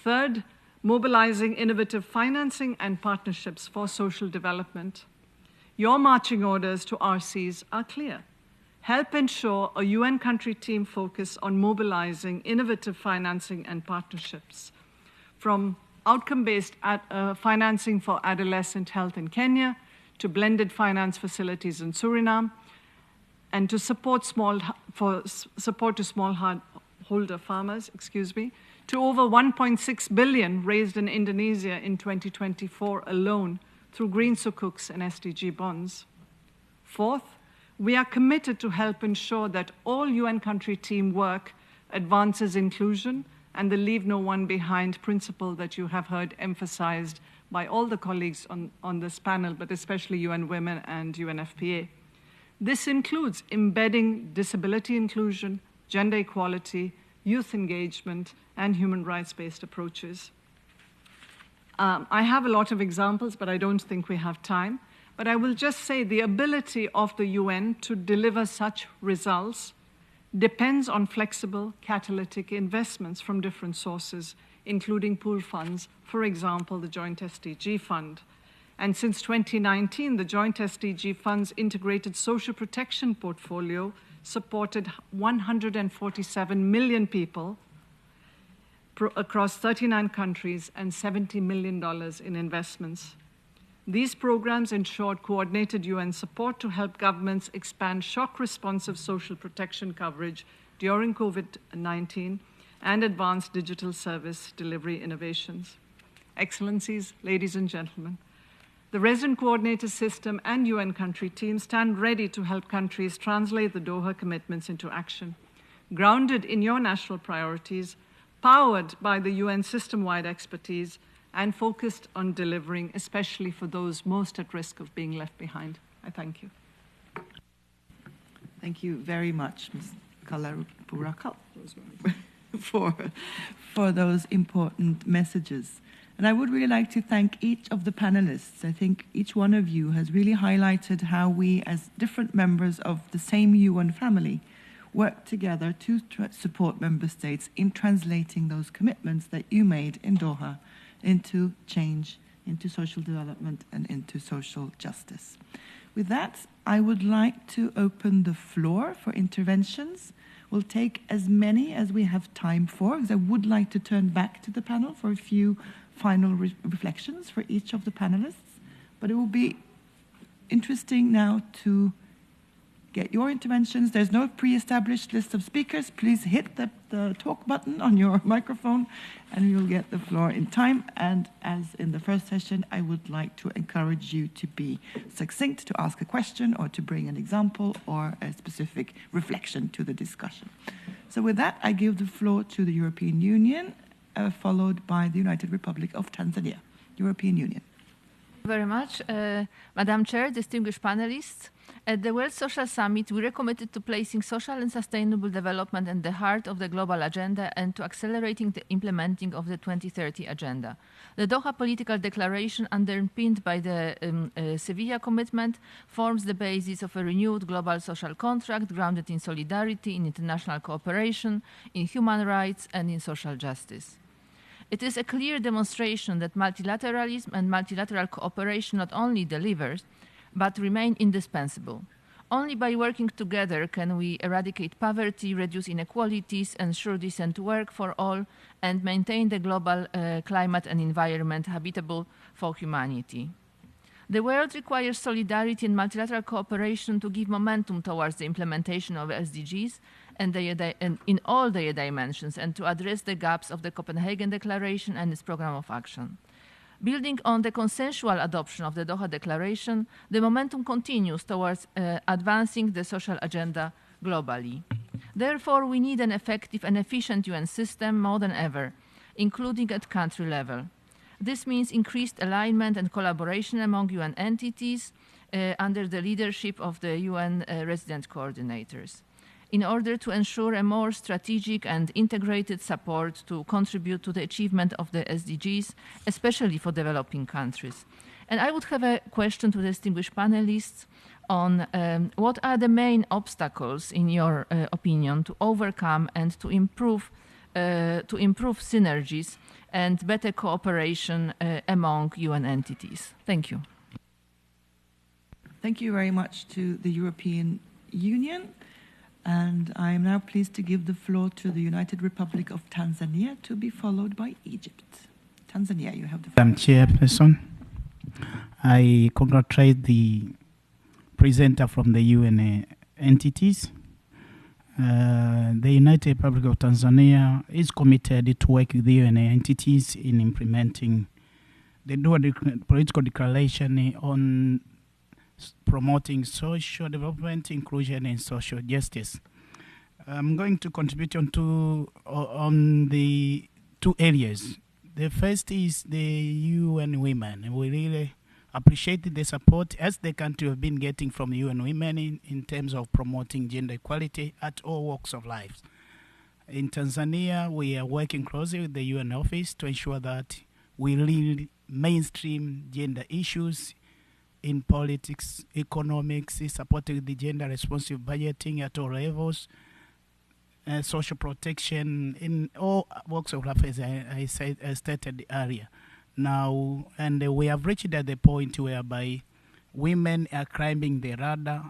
Third, mobilizing innovative financing and partnerships for social development. Your marching orders to RCs are clear. Help ensure a UN country team focus on mobilizing innovative financing and partnerships, from outcome-based financing for adolescent health in Kenya, to blended finance facilities in Suriname, and to support to smallholder farmers, to over 1.6 billion raised in Indonesia in 2024 alone through green sukuks and SDG bonds. Fourth, we are committed to help ensure that all UN country team work advances inclusion and the leave no one behind principle that you have heard emphasized by all the colleagues on this panel, but especially UN Women and UNFPA. This includes embedding disability inclusion, gender equality, youth engagement, and human rights-based approaches. I have a lot of examples, but I don't think we have time. But I will just say the ability of the UN to deliver such results depends on flexible catalytic investments from different sources, including pool funds, for example, the Joint SDG Fund. And since 2019, the Joint SDG Fund's integrated social protection portfolio supported 147 million people across 39 countries and $70 million in investments. These programs ensured coordinated UN support to help governments expand shock-responsive social protection coverage during COVID-19 and advance digital service delivery innovations. Excellencies, ladies and gentlemen, the resident coordinator system and UN country teams stand ready to help countries translate the Doha commitments into action, grounded in your national priorities, powered by the UN system-wide expertise, and focused on delivering, especially for those most at risk of being left behind. I thank you. Thank you very much, Ms. Kalapurakal, for those important messages. And I would really like to thank each of the panelists. I think each one of you has really highlighted how we, as different members of the same UN family, work together to support member states in translating those commitments that you made in Doha into change, into social development, and into social justice. With that, I would like to open the floor for interventions. We'll take as many as we have time for, because I would like to turn back to the panel for a few final reflections for each of the panelists. But it will be interesting now to get your interventions. There's no pre-established list of speakers. Please hit the talk button on your microphone and you'll get the floor in time. And as in the first session, I would like to encourage you to be succinct, to ask a question or to bring an example or a specific reflection to the discussion. So with that, I give the floor to the European Union, followed by the United Republic of Tanzania. European Union. Thank you very much. Madam Chair, distinguished panelists, at the World Social Summit, we recommitted to placing social and sustainable development at the heart of the global agenda and to accelerating the implementing of the 2030 agenda. The Doha Political Declaration, underpinned by the Sevilla commitment, forms the basis of a renewed global social contract grounded in solidarity, in international cooperation, in human rights, and in social justice. It is a clear demonstration that multilateralism and multilateral cooperation not only delivers, but remain indispensable. Only by working together can we eradicate poverty, reduce inequalities, ensure decent work for all, and maintain the global climate and environment habitable for humanity. The world requires solidarity and multilateral cooperation to give momentum towards the implementation of SDGs and in all their dimensions, and to address the gaps of the Copenhagen Declaration and its program of action. Building on the consensual adoption of the Doha Declaration, the momentum continues towards advancing the social agenda globally. Therefore, we need an effective and efficient UN system more than ever, including at country level. This means increased alignment and collaboration among UN entities under the leadership of the UN resident coordinators, in order to ensure a more strategic and integrated support to contribute to the achievement of the SDGs, especially for developing countries. And I would have a question to the distinguished panelists on what are the main obstacles, in your opinion, to overcome and to improve synergies and better cooperation among UN entities. Thank you. Thank you very much to the European Union. And I am now pleased to give the floor to the United Republic of Tanzania, to be followed by Egypt. Tanzania, you have the floor. Madam Chairperson, I congratulate the presenter from the UN entities. The United Republic of Tanzania is committed to work with the UN entities in implementing the Doha Political Declaration on promoting social development, inclusion, and social justice. I'm going to contribute on the two areas. The first is the UN women. We really appreciate the support as the country have been getting from UN women in terms of promoting gender equality at all walks of life. In Tanzania, we are working closely with the UN office to ensure that we really mainstream gender issues in politics, economics, supporting the gender responsive budgeting at all levels, social protection in all walks of life, as I stated earlier. Now, and we have reached at the point whereby women are climbing the ladder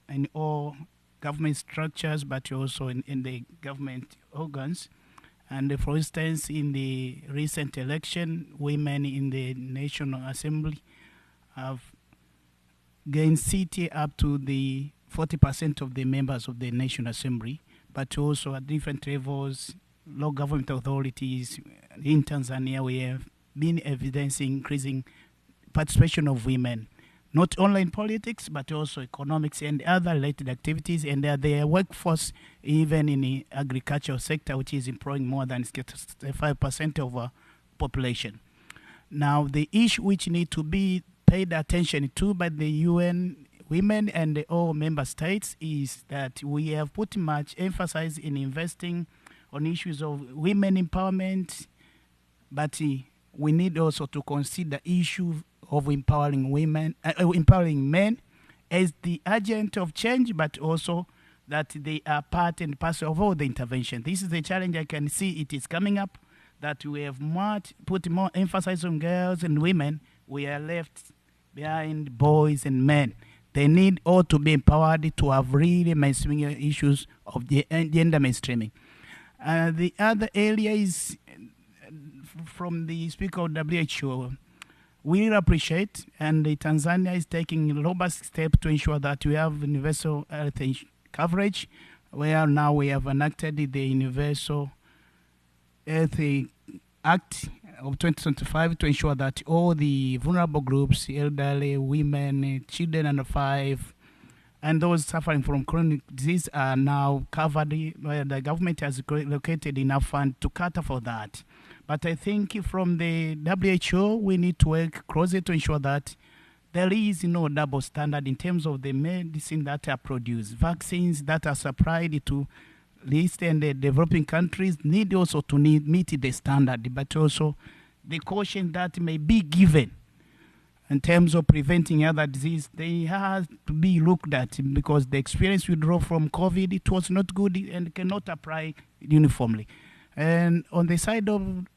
in all government structures, but also in the government organs. And for instance, in the recent election, women in the National Assembly have gained seat up to the 40% of the members of the National Assembly, but also at different levels, local government authorities. In Tanzania, we have been evidencing increasing participation of women, not only in politics, but also economics and other related activities, and their workforce, even in the agricultural sector, which is employing more than 5% of our population. Now, the issue which need to be paid attention to by the UN Women and all member states is that we have put much emphasis in investing on issues of women empowerment, but we need also to consider issue of empowering women, empowering men as the agent of change, but also that they are part and parcel of all the intervention. This is the challenge I can see it is coming up, that we have put more emphasis on girls and women. We are left behind boys and men. They need all to be empowered to have really mainstreaming issues of the gender mainstreaming. The other area is from the speaker of WHO. We really appreciate, and Tanzania is taking robust steps to ensure that we have universal health coverage, where now we have enacted the Universal Health Act of 2025 to ensure that all the vulnerable groups, elderly, women, children under 5, and those suffering from chronic disease are now covered, where the government has allocated enough fund to cater for that. But I think from the WHO, we need to work closely to ensure that there is no double standard in terms of the medicine that are produced. Vaccines that are supplied to least and the developing countries need also to meet the standard, but also the caution that may be given in terms of preventing other disease, they have to be looked at, because the experience we draw from COVID, it was not good and cannot apply uniformly. And on the side of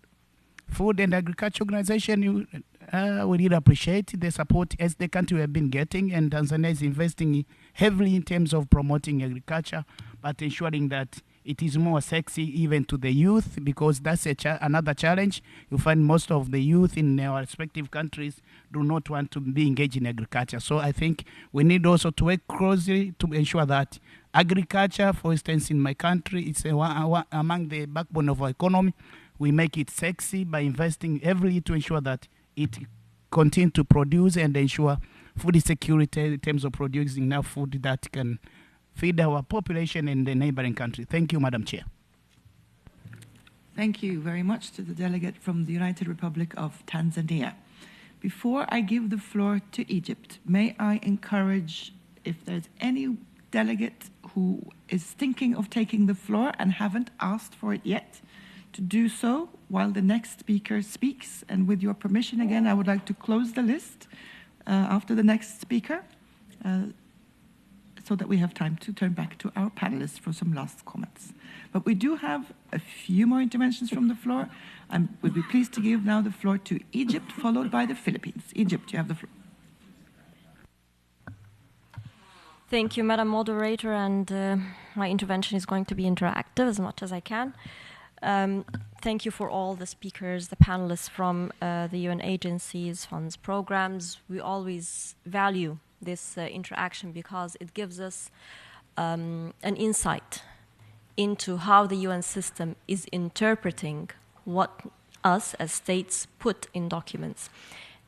Food and Agriculture Organization, we really appreciate the support as the country have been getting, and Tanzania is investing heavily in terms of promoting agriculture, but ensuring that it is more sexy even to the youth, because that's another challenge. You find most of the youth in our respective countries do not want to be engaged in agriculture. So I think we need also to work closely to ensure that agriculture, for instance, in my country, it's among the backbone of our economy. We make it sexy by investing heavily to ensure that it continue to produce and ensure food security in terms of producing enough food that can feed our population in the neighboring country. Thank you, Madam Chair. Thank you very much to the delegate from the United Republic of Tanzania. Before I give the floor to Egypt, may I encourage, if there's any delegate who is thinking of taking the floor and haven't asked for it yet, to do so while the next speaker speaks. And with your permission again, I would like to close the list after the next speaker, so that we have time to turn back to our panelists for some last comments. But we do have a few more interventions from the floor. I would be pleased to give now the floor to Egypt, followed by the Philippines. Egypt, you have the floor. Thank you, Madam Moderator, and my intervention is going to be interactive as much as I can. Thank you for all the speakers, the panelists from the UN agencies, funds, programs. We always value this interaction because it gives us an insight into how the UN system is interpreting what us as states put in documents,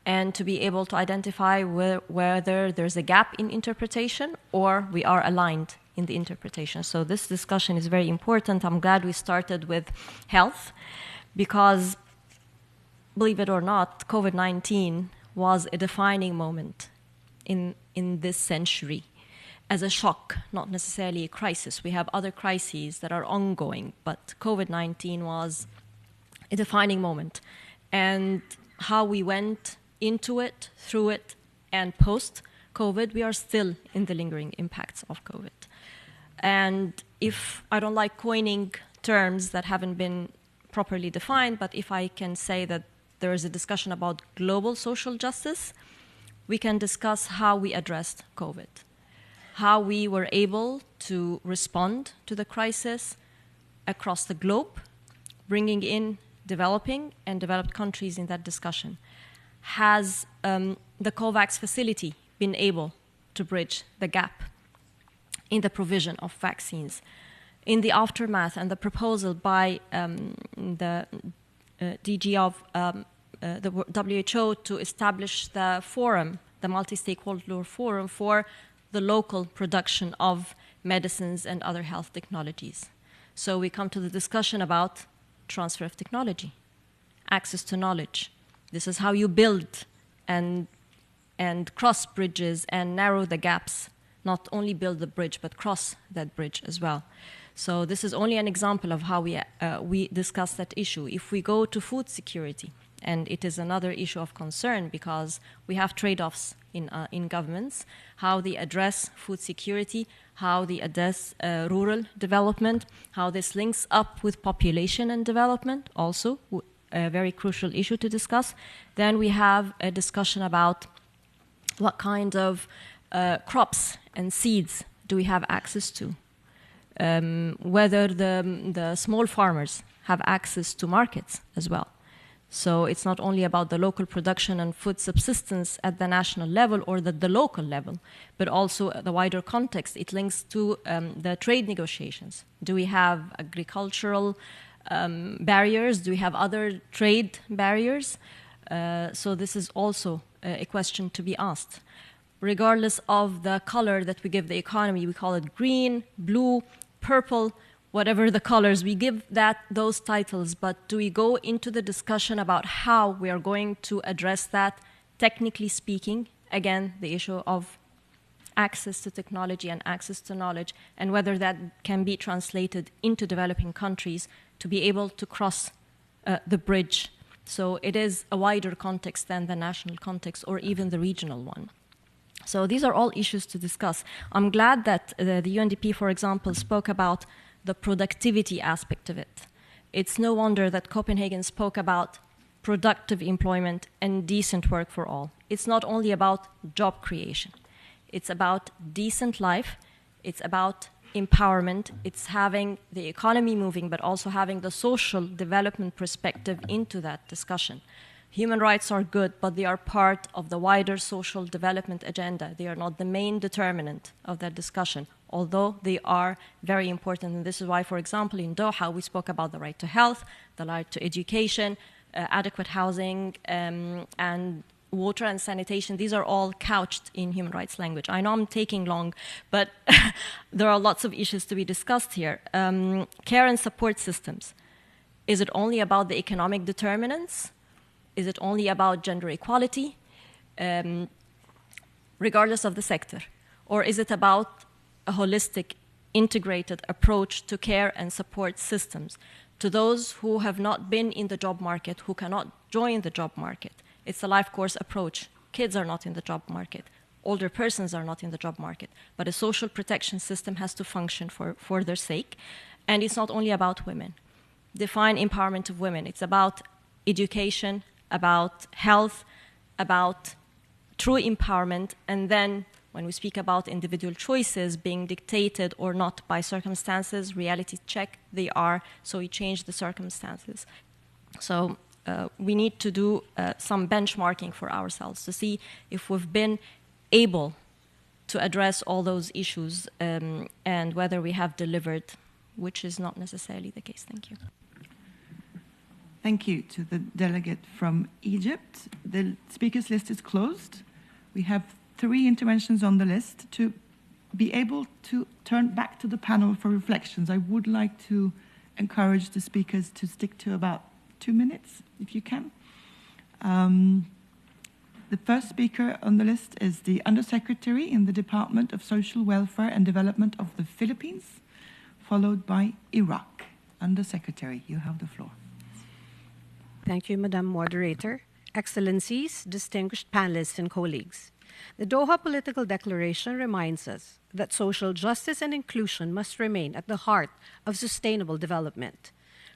and to be able to identify whether there's a gap in interpretation or we are aligned in the interpretation. So this discussion is very important. I'm glad we started with health, because, believe it or not, COVID-19 was a defining moment in this century as a shock, not necessarily a crisis. We have other crises that are ongoing, but COVID-19 was a defining moment. And how we went into it, through it, and post-COVID, we are still in the lingering impacts of COVID. And if I don't like coining terms that haven't been properly defined, but if I can say that there is a discussion about global social justice, we can discuss how we addressed COVID, how we were able to respond to the crisis across the globe, bringing in developing and developed countries in that discussion. Has the COVAX facility been able to bridge the gap in the provision of vaccines? In the aftermath and the proposal by the DG of the WHO to establish the forum, the multi-stakeholder forum for the local production of medicines and other health technologies. So we come to the discussion about transfer of technology, access to knowledge. This is how you build and cross bridges and narrow the gaps, not only build the bridge, but cross that bridge as well. So this is only an example of how we discuss that issue. If we go to food security, and it is another issue of concern because we have trade-offs in governments, how they address food security, how they address rural development, how this links up with population and development, also a very crucial issue to discuss. Then we have a discussion about what kind of crops and seeds do we have access to, whether the small farmers have access to markets as well. So it's not only about the local production and food subsistence at the national level or the local level, but also the wider context. It links to the trade negotiations. Do we have agricultural barriers? Do we have other trade barriers? So this is also a question to be asked. Regardless of the color that we give the economy, we call it green, blue, purple, whatever the colors, we give those titles, but do we go into the discussion about how we are going to address that, technically speaking? Again, the issue of access to technology and access to knowledge, and whether that can be translated into developing countries to be able to cross the bridge. So it is a wider context than the national context or even the regional one. So these are all issues to discuss. I'm glad that the UNDP, for example, spoke about the productivity aspect of it. It's no wonder that Copenhagen spoke about productive employment and decent work for all. It's not only about job creation. It's about decent life. It's about empowerment. It's having the economy moving, but also having the social development perspective into that discussion. Human rights are good, but they are part of the wider social development agenda. They are not the main determinant of that discussion, although they are very important. And this is why, for example, in Doha, we spoke about the right to health, the right to education, adequate housing, and water and sanitation. These are all couched in human rights language. I know I'm taking long, but there are lots of issues to be discussed here. Care and support systems. Is it only about the economic determinants? Is it only about gender equality, regardless of the sector? Or is it about a holistic, integrated approach to care and support systems to those who have not been in the job market, who cannot join the job market? It's a life course approach. Kids are not in the job market. Older persons are not in the job market. But a social protection system has to function for their sake. And it's not only about women. Define empowerment of women. It's about education, about health, about true empowerment, and then when we speak about individual choices being dictated or not by circumstances, reality check, they are, so we change the circumstances. So we need to do some benchmarking for ourselves to see if we've been able to address all those issues and whether we have delivered, which is not necessarily the case. Thank you. Thank you to the delegate from Egypt. The speakers list is closed. We have 3 interventions on the list. To be able to turn back to the panel for reflections, I would like to encourage the speakers to stick to about 2 minutes, if you can. The first speaker on the list is the Undersecretary in the Department of Social Welfare and Development of the Philippines, followed by Iraq. Undersecretary, you have the floor. Thank you, Madam Moderator. Excellencies, distinguished panelists and colleagues. The Doha Political Declaration reminds us that social justice and inclusion must remain at the heart of sustainable development.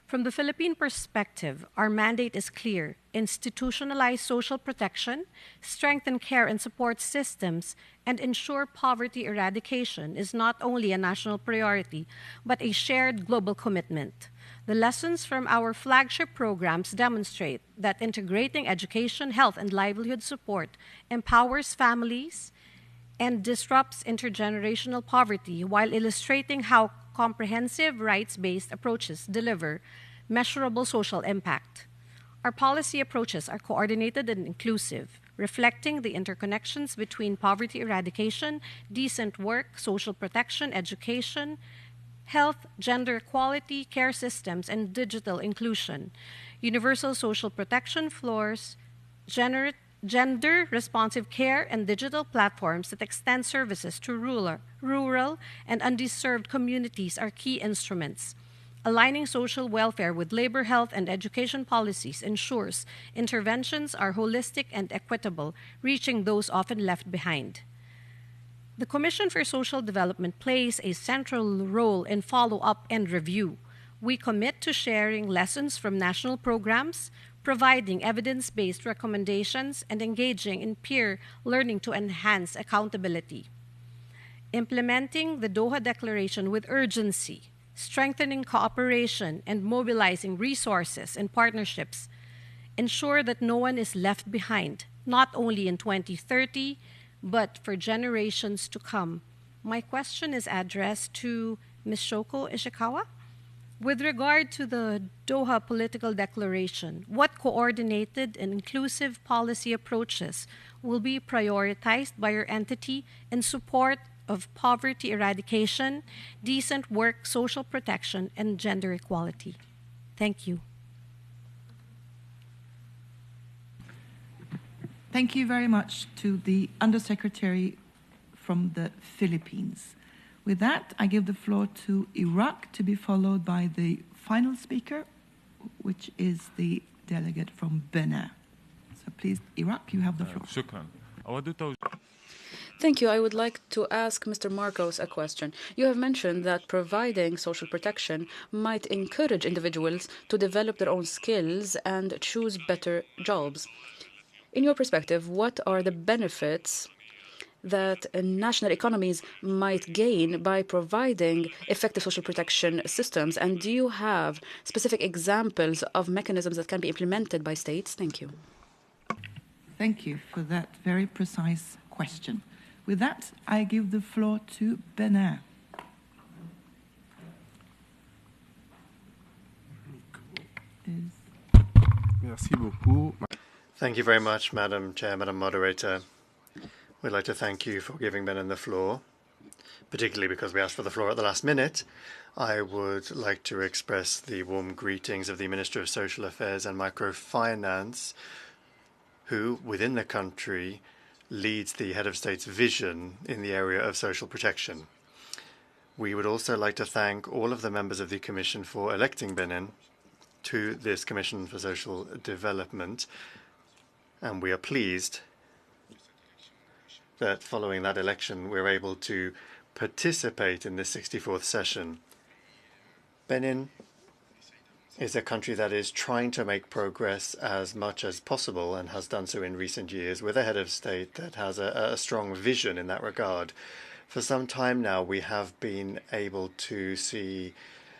From the Philippine perspective, our mandate is clear: institutionalize social protection, strengthen care and support systems, and ensure poverty eradication is not only a national priority, but a shared global commitment. The lessons from our flagship programs demonstrate that integrating education, health, and livelihood support empowers families and disrupts intergenerational poverty, while illustrating how comprehensive rights-based approaches deliver measurable social impact. Our policy approaches are coordinated and inclusive, reflecting the interconnections between poverty eradication, decent work, social protection, education, health, gender equality, care systems, and digital inclusion. Universal social protection floors, gender-responsive care, and digital platforms that extend services to rural and undeserved communities are key instruments. Aligning social welfare with labor, health, and education policies ensures interventions are holistic and equitable, reaching those often left behind. The Commission for Social Development plays a central role in follow-up and review. We commit to sharing lessons from national programs, providing evidence-based recommendations, and engaging in peer learning to enhance accountability. Implementing the Doha Declaration with urgency, strengthening cooperation, and mobilizing resources and partnerships ensure that no one is left behind, not only in 2030, but for generations to come. My question is addressed to Ms. Shoko Ishikawa. With regard to the Doha Political Declaration, what coordinated and inclusive policy approaches will be prioritized by your entity in support of poverty eradication, decent work, social protection, and gender equality? Thank you. Thank you very much to the Undersecretary from the Philippines. With that, I give the floor to Iraq, to be followed by the final speaker, which is the delegate from Benin. So please, Iraq, you have the floor. Thank you. I would like to ask Mr. Marcos a question. You have mentioned that providing social protection might encourage individuals to develop their own skills and choose better jobs. In your perspective, what are the benefits that national economies might gain by providing effective social protection systems? And do you have specific examples of mechanisms that can be implemented by states? Thank you. Thank you for that very precise question. With that, I give the floor to Benin. Thank you very much, Madam Chair, Madam Moderator. We'd like to thank you for giving Benin the floor, particularly because we asked for the floor at the last minute. I would like to express the warm greetings of the Minister of Social Affairs and Microfinance, who, within the country, leads the head of state's vision in the area of social protection. We would also like to thank all of the members of the Commission for electing Benin to this Commission for Social Development, and we are pleased that following that election we're able to participate in this 64th session. Benin is a country that is trying to make progress as much as possible and has done so in recent years with a head of state that has a strong vision in that regard. For some time now, we have been able to see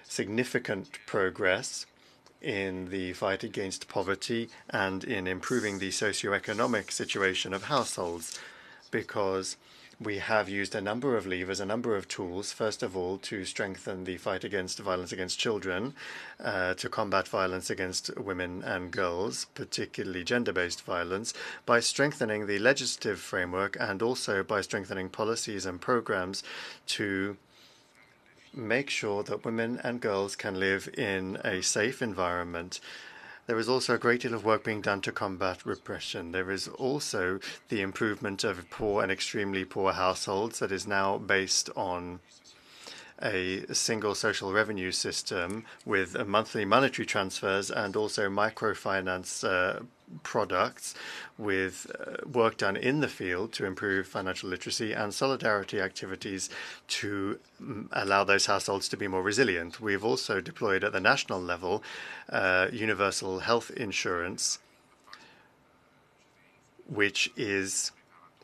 significant progress in the fight against poverty and in improving the socioeconomic situation of households, because we have used a number of levers, a number of tools, first of all, to strengthen the fight against violence against children, to combat violence against women and girls, particularly gender-based violence, by strengthening the legislative framework and also by strengthening policies and programs to make sure that women and girls can live in a safe environment. There is also a great deal of work being done to combat repression. There is also the improvement of poor and extremely poor households that is now based on a single social revenue system with monthly monetary transfers and also microfinance products with work done in the field to improve financial literacy and solidarity activities to allow those households to be more resilient. We've also deployed at the national level universal health insurance, which is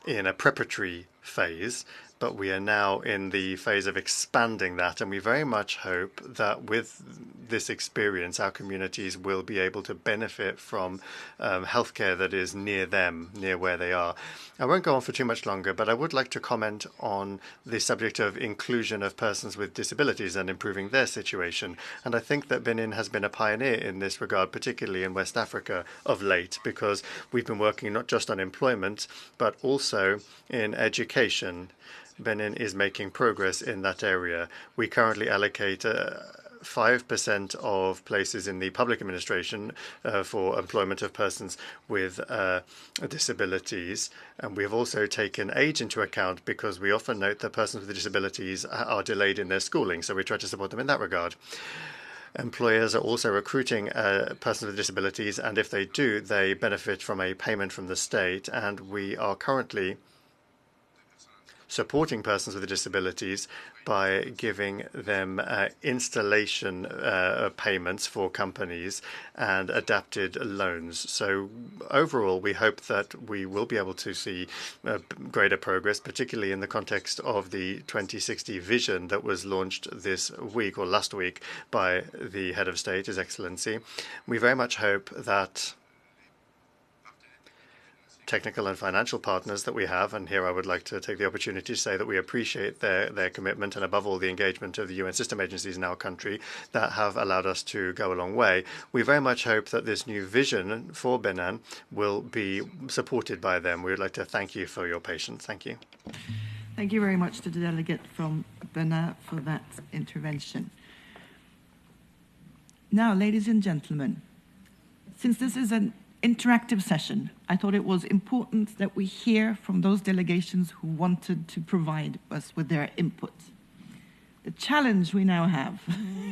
in a preparatory phase, but we are now in the phase of expanding that, and we very much hope that with this experience, our communities will be able to benefit from healthcare that is near them, near where they are. I won't go on for too much longer, but I would like to comment on the subject of inclusion of persons with disabilities and improving their situation. And I think that Benin has been a pioneer in this regard, particularly in West Africa of late, because we've been working not just on employment, but also in education. Benin is making progress in that area. We currently allocate 5% of places in the public administration for employment of persons with disabilities. And we have also taken age into account because we often note that persons with disabilities are delayed in their schooling. So we try to support them in that regard. Employers are also recruiting persons with disabilities, and if they do, they benefit from a payment from the state. And we are currently supporting persons with disabilities by giving them installation payments for companies and adapted loans. So overall, we hope that we will be able to see greater progress, particularly in the context of the 2060 vision that was launched this week or last week by the head of state, His Excellency. We very much hope that technical and financial partners that we have, and here I would like to take the opportunity to say that we appreciate their commitment and above all the engagement of the UN system agencies in our country that have allowed us to go a long way. We very much hope that this new vision for Benin will be supported by them. We would like to thank you for your patience. Thank you. Thank you very much to the delegate from Benin for that intervention. Now, ladies and gentlemen, since this is an interactive session, I thought it was important that we hear from those delegations who wanted to provide us with their input. The challenge we now have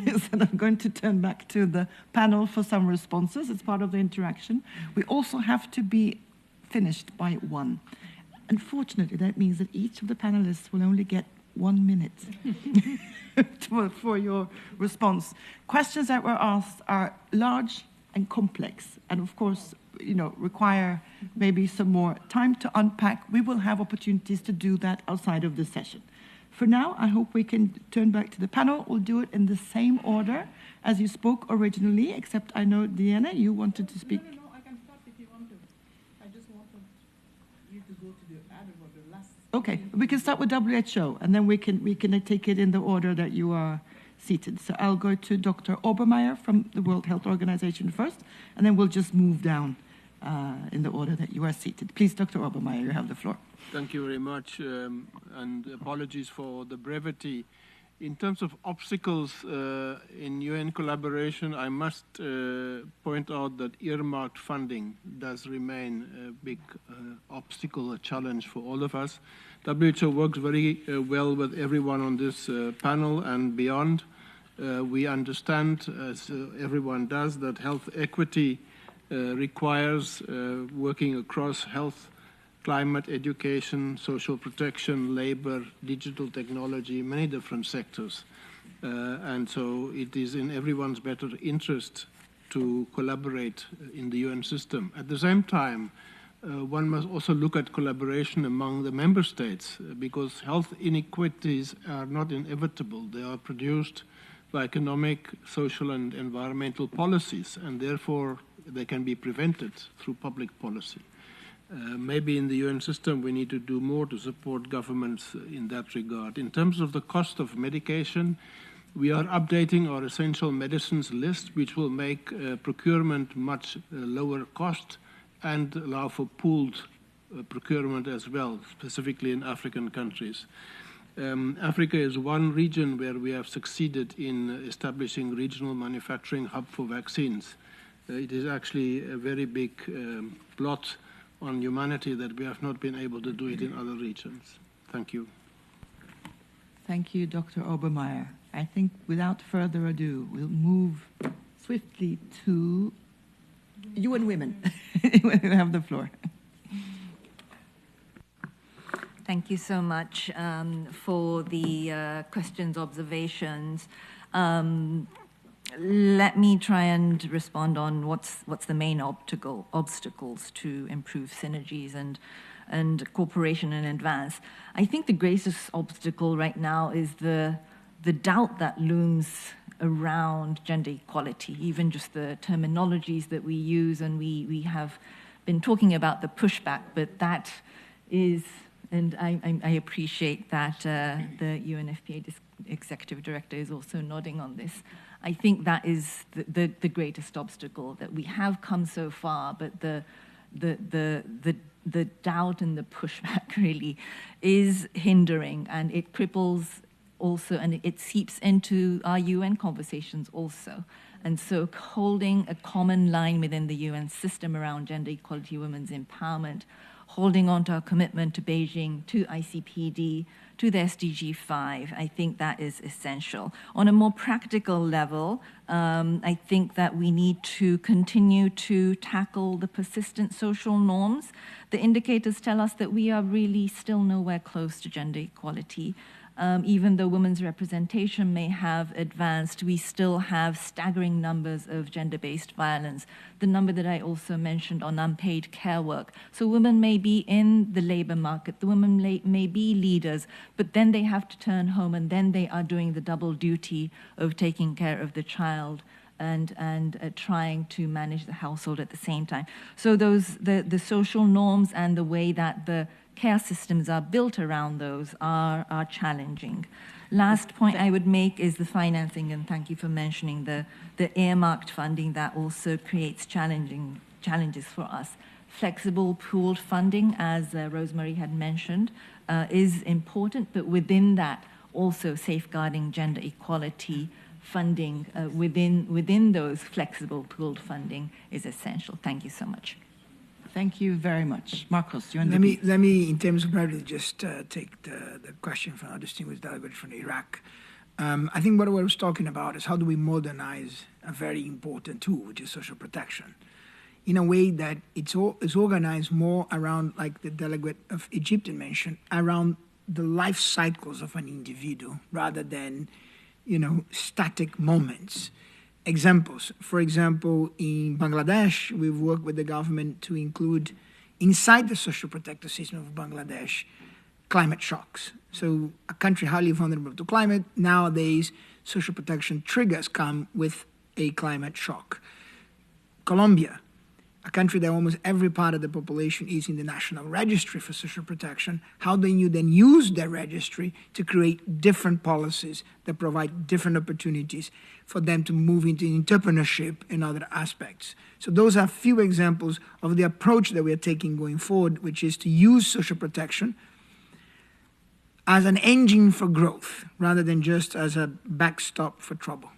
is that I'm going to turn back to the panel for some responses. It's part of the interaction. We also have to be finished by 1. Unfortunately, that means that each of the panelists will only get 1 minute for your response. Questions that were asked are large and complex, and of course, require maybe some more time to unpack. We will have opportunities to do that outside of this session. For now, I hope we can turn back to the panel. We'll do it in the same order as you spoke originally, except I know, Diana, you wanted to speak. No, I can start if you want to. I just wanted you to go to the other or the last. Okay, we can start with WHO, and then we can take it in the order that you are seated. So I'll go to Dr. Obermeyer from the World Health Organization first, and then we'll just move down in the order that you are seated. Please, Dr. Obermeyer, you have the floor. Thank you very much, and apologies for the brevity. In terms of obstacles in UN collaboration, I must point out that earmarked funding does remain a big obstacle, a challenge for all of us. WHO works very well with everyone on this panel and beyond. We understand, as everyone does, that health equity requires working across health, climate, education, social protection, labor, digital technology, many different sectors. And so it is in everyone's better interest to collaborate in the UN system. At the same time, one must also look at collaboration among the member states because health inequities are not inevitable. They are produced by economic, social, and environmental policies, and therefore they can be prevented through public policy. Maybe in the UN system we need to do more to support governments in that regard. In terms of the cost of medication, we are updating our essential medicines list, which will make procurement much lower cost and allow for pooled procurement as well, specifically in African countries. Africa is one region where we have succeeded in establishing regional manufacturing hub for vaccines. It is actually a very big blot on humanity that we have not been able to do it in other regions. Thank you. Thank you, Dr. Obermeyer. I think without further ado, we'll move swiftly to UN Women. You have the floor. Thank you so much for the questions, observations. Let me try and respond on what's the main obstacles to improve synergies and cooperation in advance. I think the greatest obstacle right now is the doubt that looms around gender equality, even just the terminologies that we use, and we have been talking about the pushback, but that is, and I appreciate that the UNFPA executive director is also nodding on this. I think that is the greatest obstacle, that we have come so far, but the doubt and the pushback really is hindering, and it cripples also, and it seeps into our UN conversations also. And so holding a common line within the UN system around gender equality, women's empowerment, holding on to our commitment to Beijing, to ICPD, to the SDG 5, I think that is essential. On a more practical level, I think that we need to continue to tackle the persistent social norms. The indicators tell us that we are really still nowhere close to gender equality. Even though women's representation may have advanced, we still have staggering numbers of gender-based violence. The number that I also mentioned on unpaid care work. So women may be in the labor market, the women may be leaders, but then they have to turn home, and then they are doing the double duty of taking care of the child and trying to manage the household at the same time. So the social norms and the way that the care systems are built around those are challenging. Last point I would make is the financing, and thank you for mentioning the earmarked funding that also creates challenges for us. Flexible pooled funding, as Rosemary had mentioned, is important, but within that, also safeguarding gender equality funding within those flexible pooled funding is essential. Thank you so much. Thank you very much. Marcos, you want to... Let me, in terms of priority, just take the question from our distinguished delegate from Iraq. I think what I was talking about is how do we modernize a very important tool, which is social protection, in a way that it's organized more around, like the delegate of Egypt mentioned, around the life cycles of an individual rather than, static moments. Examples. For example, in Bangladesh, we've worked with the government to include inside the social protective system of Bangladesh climate shocks. So a country highly vulnerable to climate, nowadays social protection triggers come with a climate shock. Colombia, a country that almost every part of the population is in the National Registry for Social Protection. How do you then use that registry to create different policies that provide different opportunities for them to move into entrepreneurship and other aspects? So those are a few examples of the approach that we are taking going forward, which is to use social protection as an engine for growth rather than just as a backstop for trouble.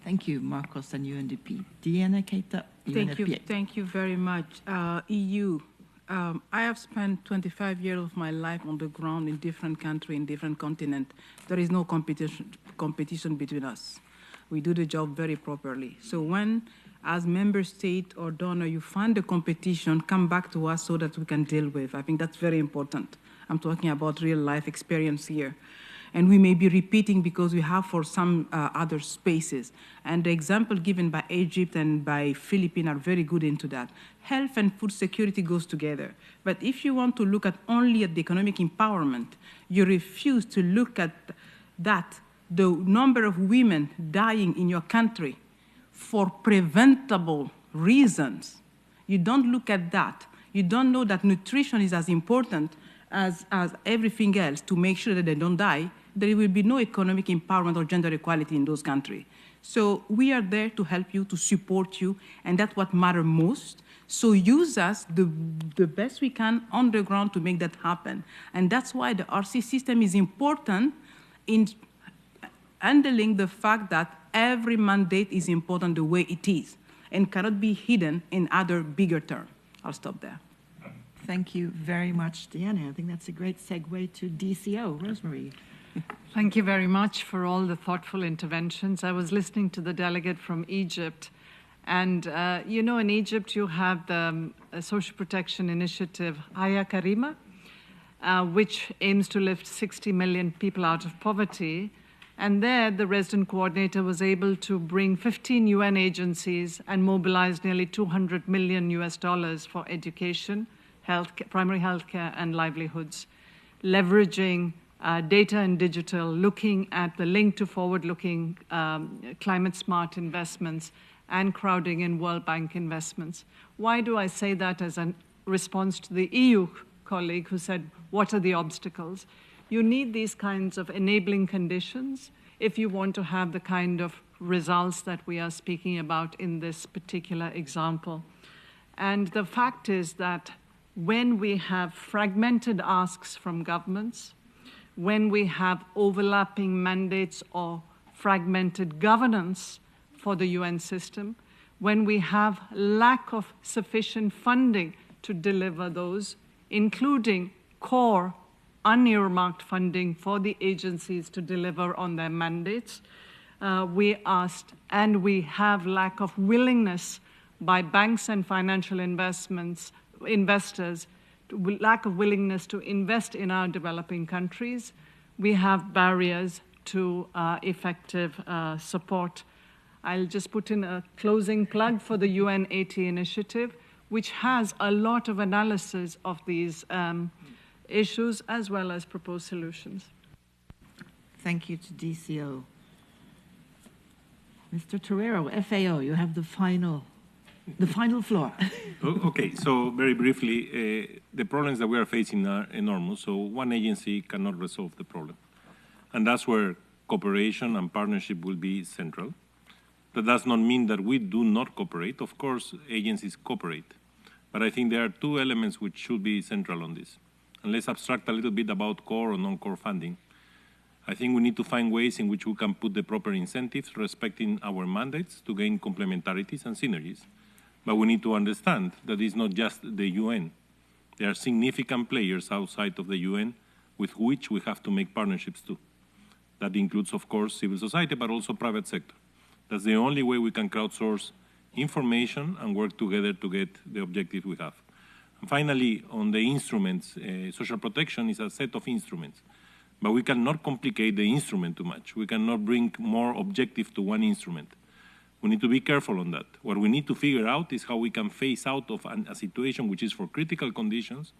Thank you, Marcos and UNDP. Diana Keita, UNFPA. Thank you very much. EU, I have spent 25 years of my life on the ground in different countries, in different continents. There is no competition between us. We do the job very properly. So when, as member state or donor, you find the competition, come back to us so that we can deal with. I think that's very important. I'm talking about real life experience here. And we may be repeating because we have for some other spaces. And the example given by Egypt and by Philippines are very good into that. Health and food security goes together. But if you want to look at only at the economic empowerment, you refuse to look at that, the number of women dying in your country for preventable reasons. You don't look at that. You don't know that nutrition is as important as everything else to make sure that they don't die. There will be no economic empowerment or gender equality in those countries. So we are there to help you, to support you, and that's what matters most. So use us the best we can on the ground to make that happen. And that's why the RC system is important in handling the fact that every mandate is important the way it is and cannot be hidden in other bigger terms. I'll stop there. Thank you very much, Diana. I think that's a great segue to DCO. Rosemary. Thank you very much for all the thoughtful interventions. I was listening to the delegate from Egypt, And, in Egypt, you have the social protection initiative, Haya Karima, which aims to lift 60 million people out of poverty. And there, the resident coordinator was able to bring 15 UN agencies and mobilize nearly $200 million for education, primary healthcare, and livelihoods, leveraging data and digital, looking at the link to forward-looking climate-smart investments and crowding in World Bank investments. Why do I say that as a response to the EU colleague who said, what are the obstacles? You need these kinds of enabling conditions if you want to have the kind of results that we are speaking about in this particular example. And the fact is that when we have fragmented asks from governments, when we have overlapping mandates or fragmented governance for the UN system, when we have lack of sufficient funding to deliver those, including core unearmarked funding for the agencies to deliver on their mandates, we asked, and we have lack of willingness by banks and financial investors, lack of willingness to invest in our developing countries. We have barriers to effective support. I'll just put in a closing plug for the UN80 initiative, which has a lot of analysis of these issues as well as proposed solutions. Thank you to DCO. Mr. Torero, FAO, you have the final floor. Okay, so very briefly, the problems that we are facing are enormous, so one agency cannot resolve the problem. And that's where cooperation and partnership will be central. That does not mean that we do not cooperate. Of course, agencies cooperate. But I think there are two elements which should be central on this. And let's abstract a little bit about core or non-core funding. I think we need to find ways in which we can put the proper incentives respecting our mandates to gain complementarities and synergies. But we need to understand that it's not just the UN. There are significant players outside of the UN with which we have to make partnerships too. That includes, of course, civil society, but also private sector. That's the only way we can crowdsource information and work together to get the objective we have. And finally, on the instruments, social protection is a set of instruments, but we cannot complicate the instrument too much. We cannot bring more objective to one instrument. We need to be careful on that. What we need to figure out is how we can phase out of a situation which is for critical conditions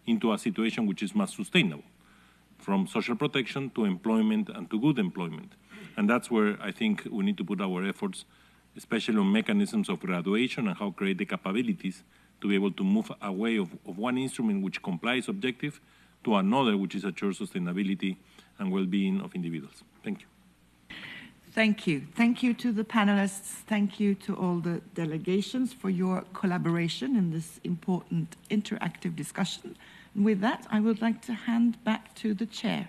into a situation which is more sustainable, from social protection to employment and to good employment. And that's where I think we need to put our efforts, especially on mechanisms of graduation and how create the capabilities to be able to move away of one instrument which complies objective to another which is ensure sustainability and well-being of individuals. Thank you. Thank you. Thank you to the panelists. Thank you to all the delegations for your collaboration in this important interactive discussion. And with that, I would like to hand back to the chair.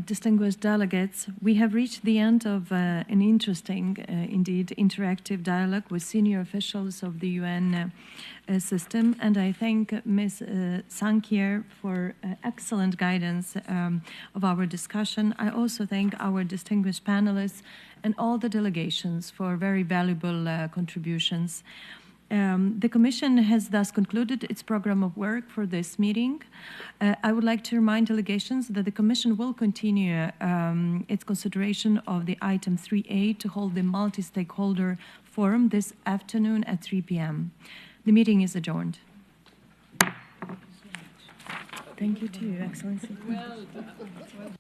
Distinguished delegates, we have reached the end of an interesting, indeed, interactive dialogue with senior officials of the UN system, and I thank Ms. Sankier for excellent guidance of our discussion. I also thank our distinguished panelists and all the delegations for very valuable contributions. The Commission has thus concluded its program of work for this meeting. I would like to remind delegations that the Commission will continue its consideration of the item 3A to hold the multi-stakeholder forum this afternoon at 3 p.m. The meeting is adjourned. Thank you to you, Excellency. Well done.